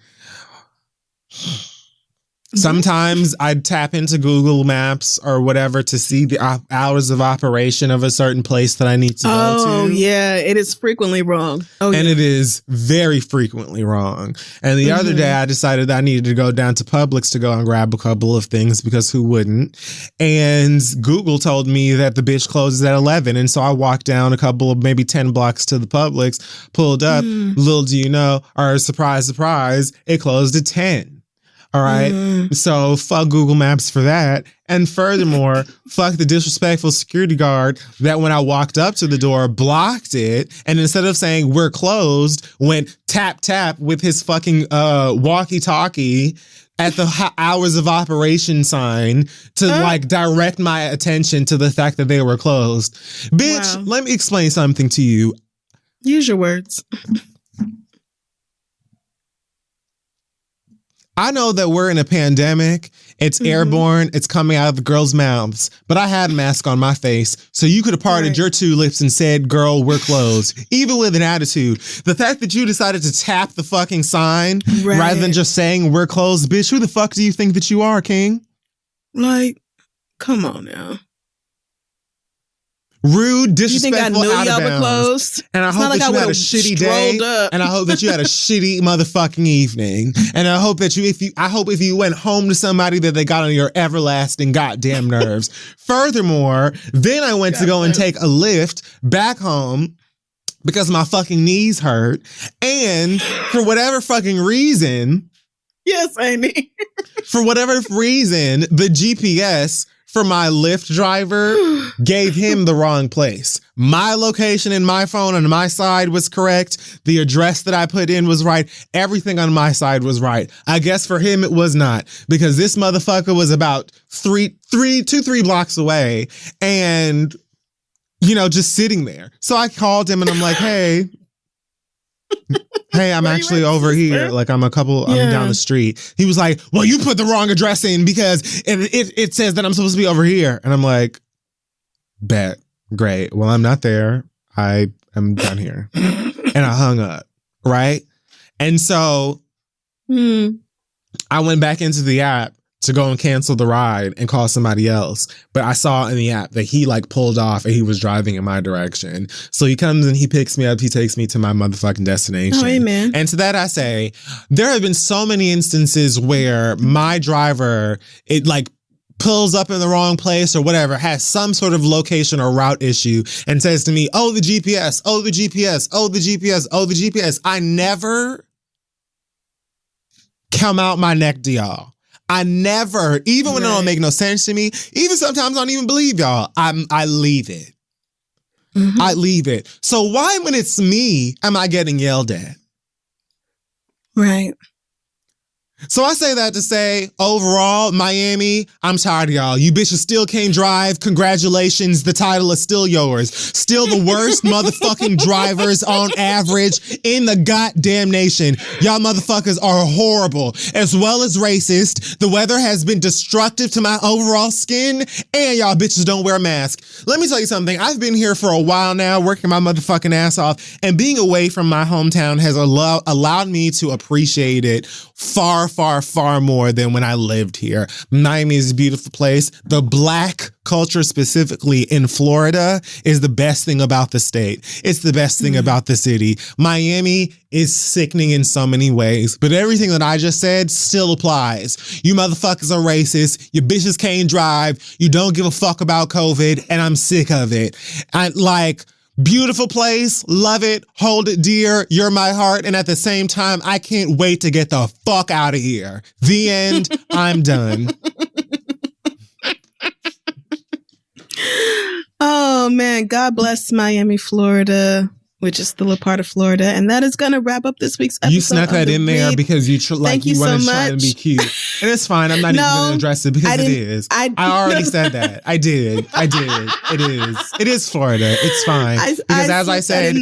Sometimes I'd tap into Google Maps or whatever to see the hours of operation of a certain place that I need to go to. Oh, yeah. It is frequently wrong. And it is very frequently wrong. And the other day I decided I needed to go down to Publix to go and grab a couple of things because who wouldn't? And Google told me that the bitch closes at 11. And so I walked down a couple of maybe 10 blocks to the Publix, pulled up. Little do you know, or surprise, surprise, it closed at 10. All right. So fuck Google Maps for that. And furthermore, fuck the disrespectful security guard that when I walked up to the door, blocked it. And instead of saying we're closed, went tap, tap with his fucking walkie talkie at the hours of operation sign to like direct my attention to the fact that they were closed. Bitch, let me explain something to you. Use your words. I know that we're in a pandemic. It's airborne. It's coming out of the girls' mouths. But I had a mask on my face. So you could have parted your two lips and said, girl, we're closed. Even with an attitude. The fact that you decided to tap the fucking sign rather than just saying we're closed. Bitch, who the fuck do you think that you are, King? Like, come on now. Rude, disrespectful, you think I knew out of y'all bounds. were closed? And I hope that you had a shitty day. And I hope that you had a shitty motherfucking evening. And I hope that if you went home to somebody that they got on your everlasting goddamn nerves. Furthermore, then I went to go and take a lift back home because my fucking knees hurt. And for whatever fucking reason. Yes, Amy. For whatever reason, the GPS for my Lyft driver gave him the wrong place. My location in my phone on my side was correct. The address that I put in was right. Everything on my side was right. I guess for him it was not, because this motherfucker was about 3 blocks away and, you know, just sitting there. So I called him and I'm like, hey, I'm actually over here. Like I'm down the street. He was like, well, you put the wrong address in because it says that I'm supposed to be over here. And I'm like, bet. Great. Well, I'm not there. I am down here. And I hung up. Right. And so I went back into the app to go and cancel the ride and call somebody else. But I saw in the app that he like pulled off and he was driving in my direction. So he comes and he picks me up. He takes me to my motherfucking destination. Oh, amen. And to that I say, there have been so many instances where my driver, it like pulls up in the wrong place or whatever, has some sort of location or route issue and says to me, oh, the GPS, oh, the GPS, oh, the GPS, oh, the GPS. I never come out my neck to y'all. I never, even when it don't make no sense to me, even sometimes I don't even believe y'all, I leave it. I leave it. So why, when it's me, am I getting yelled at? Right. So I say that to say, overall, Miami, I'm tired of y'all. You bitches still can't drive. Congratulations. The title is still yours. Still the worst motherfucking drivers on average in the goddamn nation. Y'all motherfuckers are horrible, as well as racist. The weather has been destructive to my overall skin, and y'all bitches don't wear a mask. Let me tell you something. I've been here for a while now, working my motherfucking ass off, and being away from my hometown has allowed me to appreciate it far more than when I lived here. Miami is a beautiful place. The Black culture, specifically in Florida, is the best thing about the state. It's the best thing about the city. Miami is sickening in so many ways, but everything that I just said still applies. You motherfuckers are racist. You bitches can't drive. You don't give a fuck about COVID, and I'm sick of it. Beautiful place, love it, hold it dear, you're my heart, and at the same time, I can't wait to get the fuck out of here. The end, I'm done. Oh man, God bless Miami, Florida, which is still a part of Florida, and that is going to wrap up this week's episode. You snuck that in there because you wanted to try to be cute, and it's fine. I'm not even going to address it because it is. I already said that. I did. It is Florida. It's fine because as I said,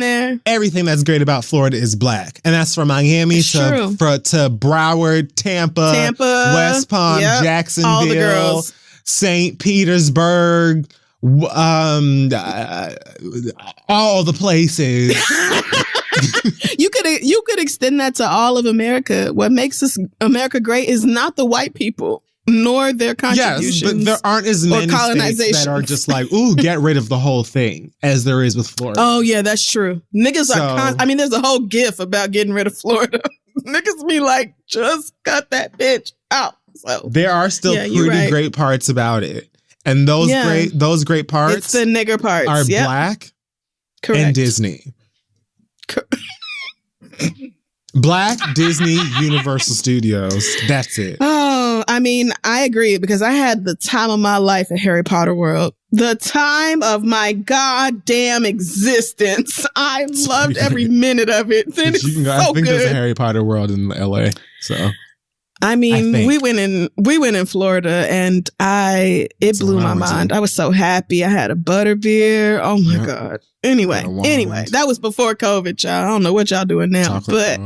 everything that's great about Florida is Black, and that's from Miami to Broward, Tampa, West Palm, Jacksonville, all the girls. St. Petersburg. All the places. You could extend that to all of America. What makes America great is not the white people nor their contributions. Yes, but there aren't as many states that are just like, ooh, get rid of the whole thing as there is with Florida. Oh yeah, that's true. Niggas are. There's a whole gif about getting rid of Florida. Niggas be like, just cut that bitch out. So there are still pretty great parts about it. And those great parts, it's the nigger parts, are Black and Disney. Black, Disney, Universal Studios. That's it. Oh, I agree, because I had the time of my life at Harry Potter World. The time of my goddamn existence. I loved every minute of it. I think there's a Harry Potter World in LA. So. We went in Florida, and it blew my mind. I was so happy. I had a butterbeer. Oh my God. Anyway, that was before COVID, y'all. I don't know what y'all doing now, but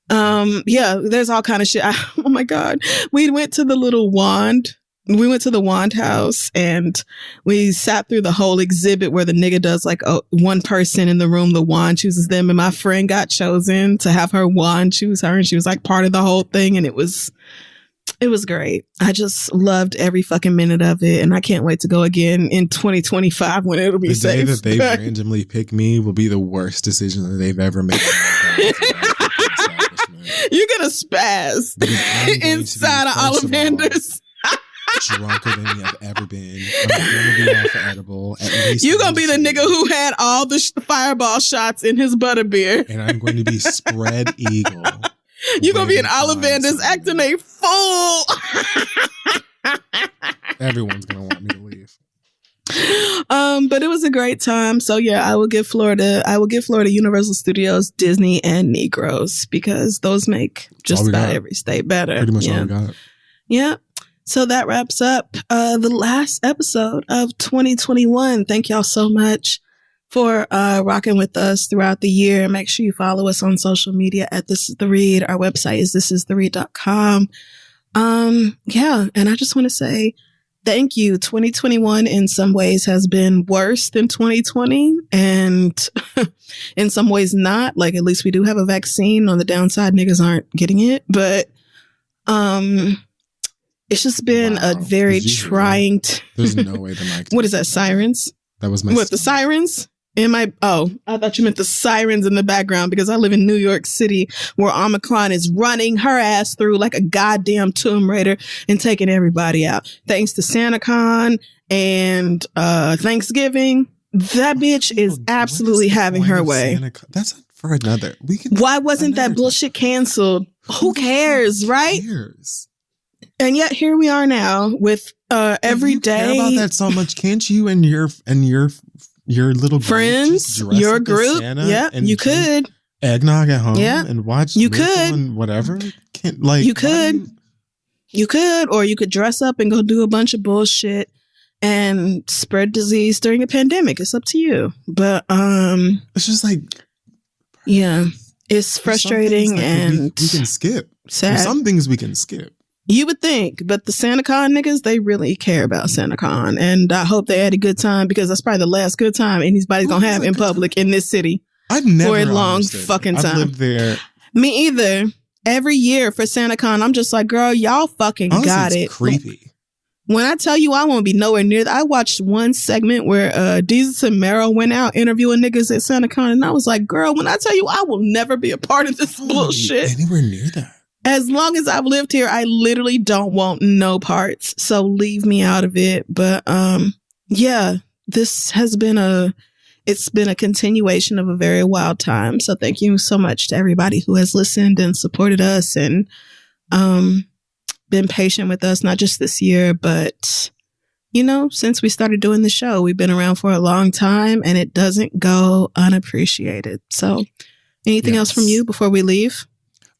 Yeah, there's all kind of shit. Oh my God. We went to the little wand. We went to the wand house and we sat through the whole exhibit where the nigga does like one person in the room, the wand chooses them. And my friend got chosen to have her wand choose her. And she was like part of the whole thing. And it was great. I just loved every fucking minute of it. And I can't wait to go again in 2025 when it'll be safe. The day that they randomly pick me will be the worst decision that they've ever made. You're going to spaz inside of Ollivander's. Drunker than you have ever been. I'm going to be off edible. You're going to be the nigga who had all the fireball shots in his butterbeer. And I'm going to be spread eagle. You're going to be in Ollivander's acting a fool. Everyone's going to want me to leave. But it was a great time. So yeah, I will give Florida Universal Studios, Disney, and Negroes because those make just about every state better. Pretty much all we got. Yeah. So that wraps up the last episode of 2021. Thank y'all so much for rocking with us throughout the year. Make sure you follow us on social media at This Is The Read. Our website is thisistheread.com. Yeah, and I just want to say thank you. 2021 in some ways has been worse than 2020 and in some ways not. Like at least we do have a vaccine. On the downside, niggas aren't getting it. But it's just been a very trying... There's no way the mic... What is that, sirens? That was my... What, the sirens? I thought you meant the sirens in the background because I live in New York City where Omicron is running her ass through like a goddamn Tomb Raider and taking everybody out. Thanks to SantaCon and Thanksgiving. That bitch is absolutely having her way. That's for another. Why wasn't that bullshit canceled? Who cares, right? Who cares? And yet here we are now with every day. Care about that so much, can't you and your little friends, your group? Yeah, you could eggnog at home. Yeah, and watch. You could and whatever. You could, or you could dress up and go do a bunch of bullshit and spread disease during a pandemic. It's up to you. But it's just like, yeah, it's frustrating and we can skip. Sad. There's some things we can skip. You would think, but the SantaCon niggas, they really care about SantaCon. And I hope they had a good time because that's probably the last good time anybody's going to have in public in this city. I've never for a long fucking time. I've lived there. Me either. Every year for SantaCon, I'm just like, girl, y'all fucking got it. Creepy. When I tell you I won't be nowhere near that, I watched one segment where Deezus and Meryl went out interviewing niggas at SantaCon, and I was like, girl, when I tell you I will never be a part of this bullshit. Anywhere near that. As long as I've lived here, I literally don't want no parts. So leave me out of it. But yeah, this has been a continuation of a very wild time. So thank you so much to everybody who has listened and supported us and been patient with us, not just this year, but since we started doing the show, we've been around for a long time and it doesn't go unappreciated. So anything else from you before we leave?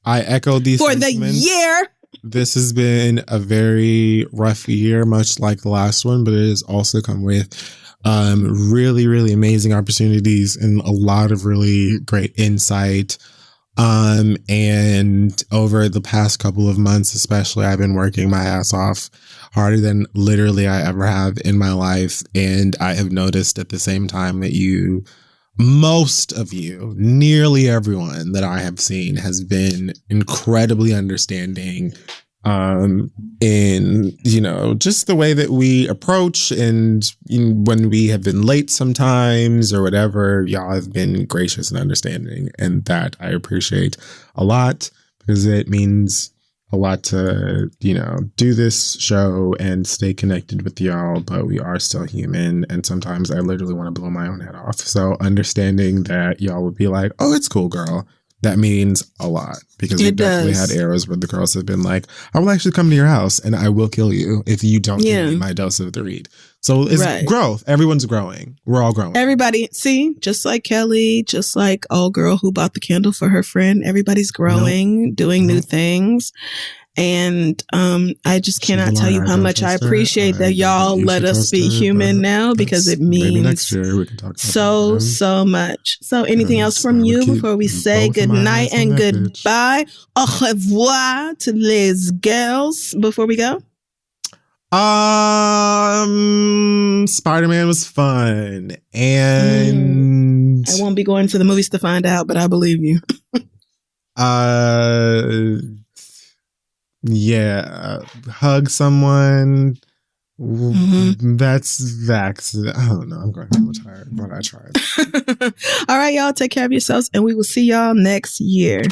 I echo these for sentiments. The year. This has been a very rough year, much like the last one, but it has also come with really, really amazing opportunities and a lot of really great insight. And over the past couple of months, especially, I've been working my ass off harder than literally I ever have in my life. And I have noticed at the same time that most of you, nearly everyone that I have seen has been incredibly understanding in, just the way that we approach and when we have been late sometimes or whatever, y'all have been gracious and understanding. And that I appreciate a lot because it means a lot to, do this show and stay connected with y'all, but we are still human. And sometimes I literally want to blow my own head off. So understanding that y'all would be like, oh, it's cool, girl. That means a lot because we definitely had eras where the girls have been like, I will actually come to your house and I will kill you if you don't give me my dose of the read. So it's growth. Everyone's growing. We're all growing. Everybody, see, just like Kelly, just like old girl who bought the candle for her friend. Everybody's growing, doing new things. And I just cannot tell you how much I appreciate that y'all let us be human now, because it means next year we can talk so much. So anything else from you before we say good night and goodbye? Au revoir to les girls before we go. Spider-Man was fun, and I won't be going to the movies to find out, but I believe you. Yeah, hug someone. That's Vax. I don't know. I'm going to be tired, but I tried. All right, y'all. Take care of yourselves, and we will see y'all next year.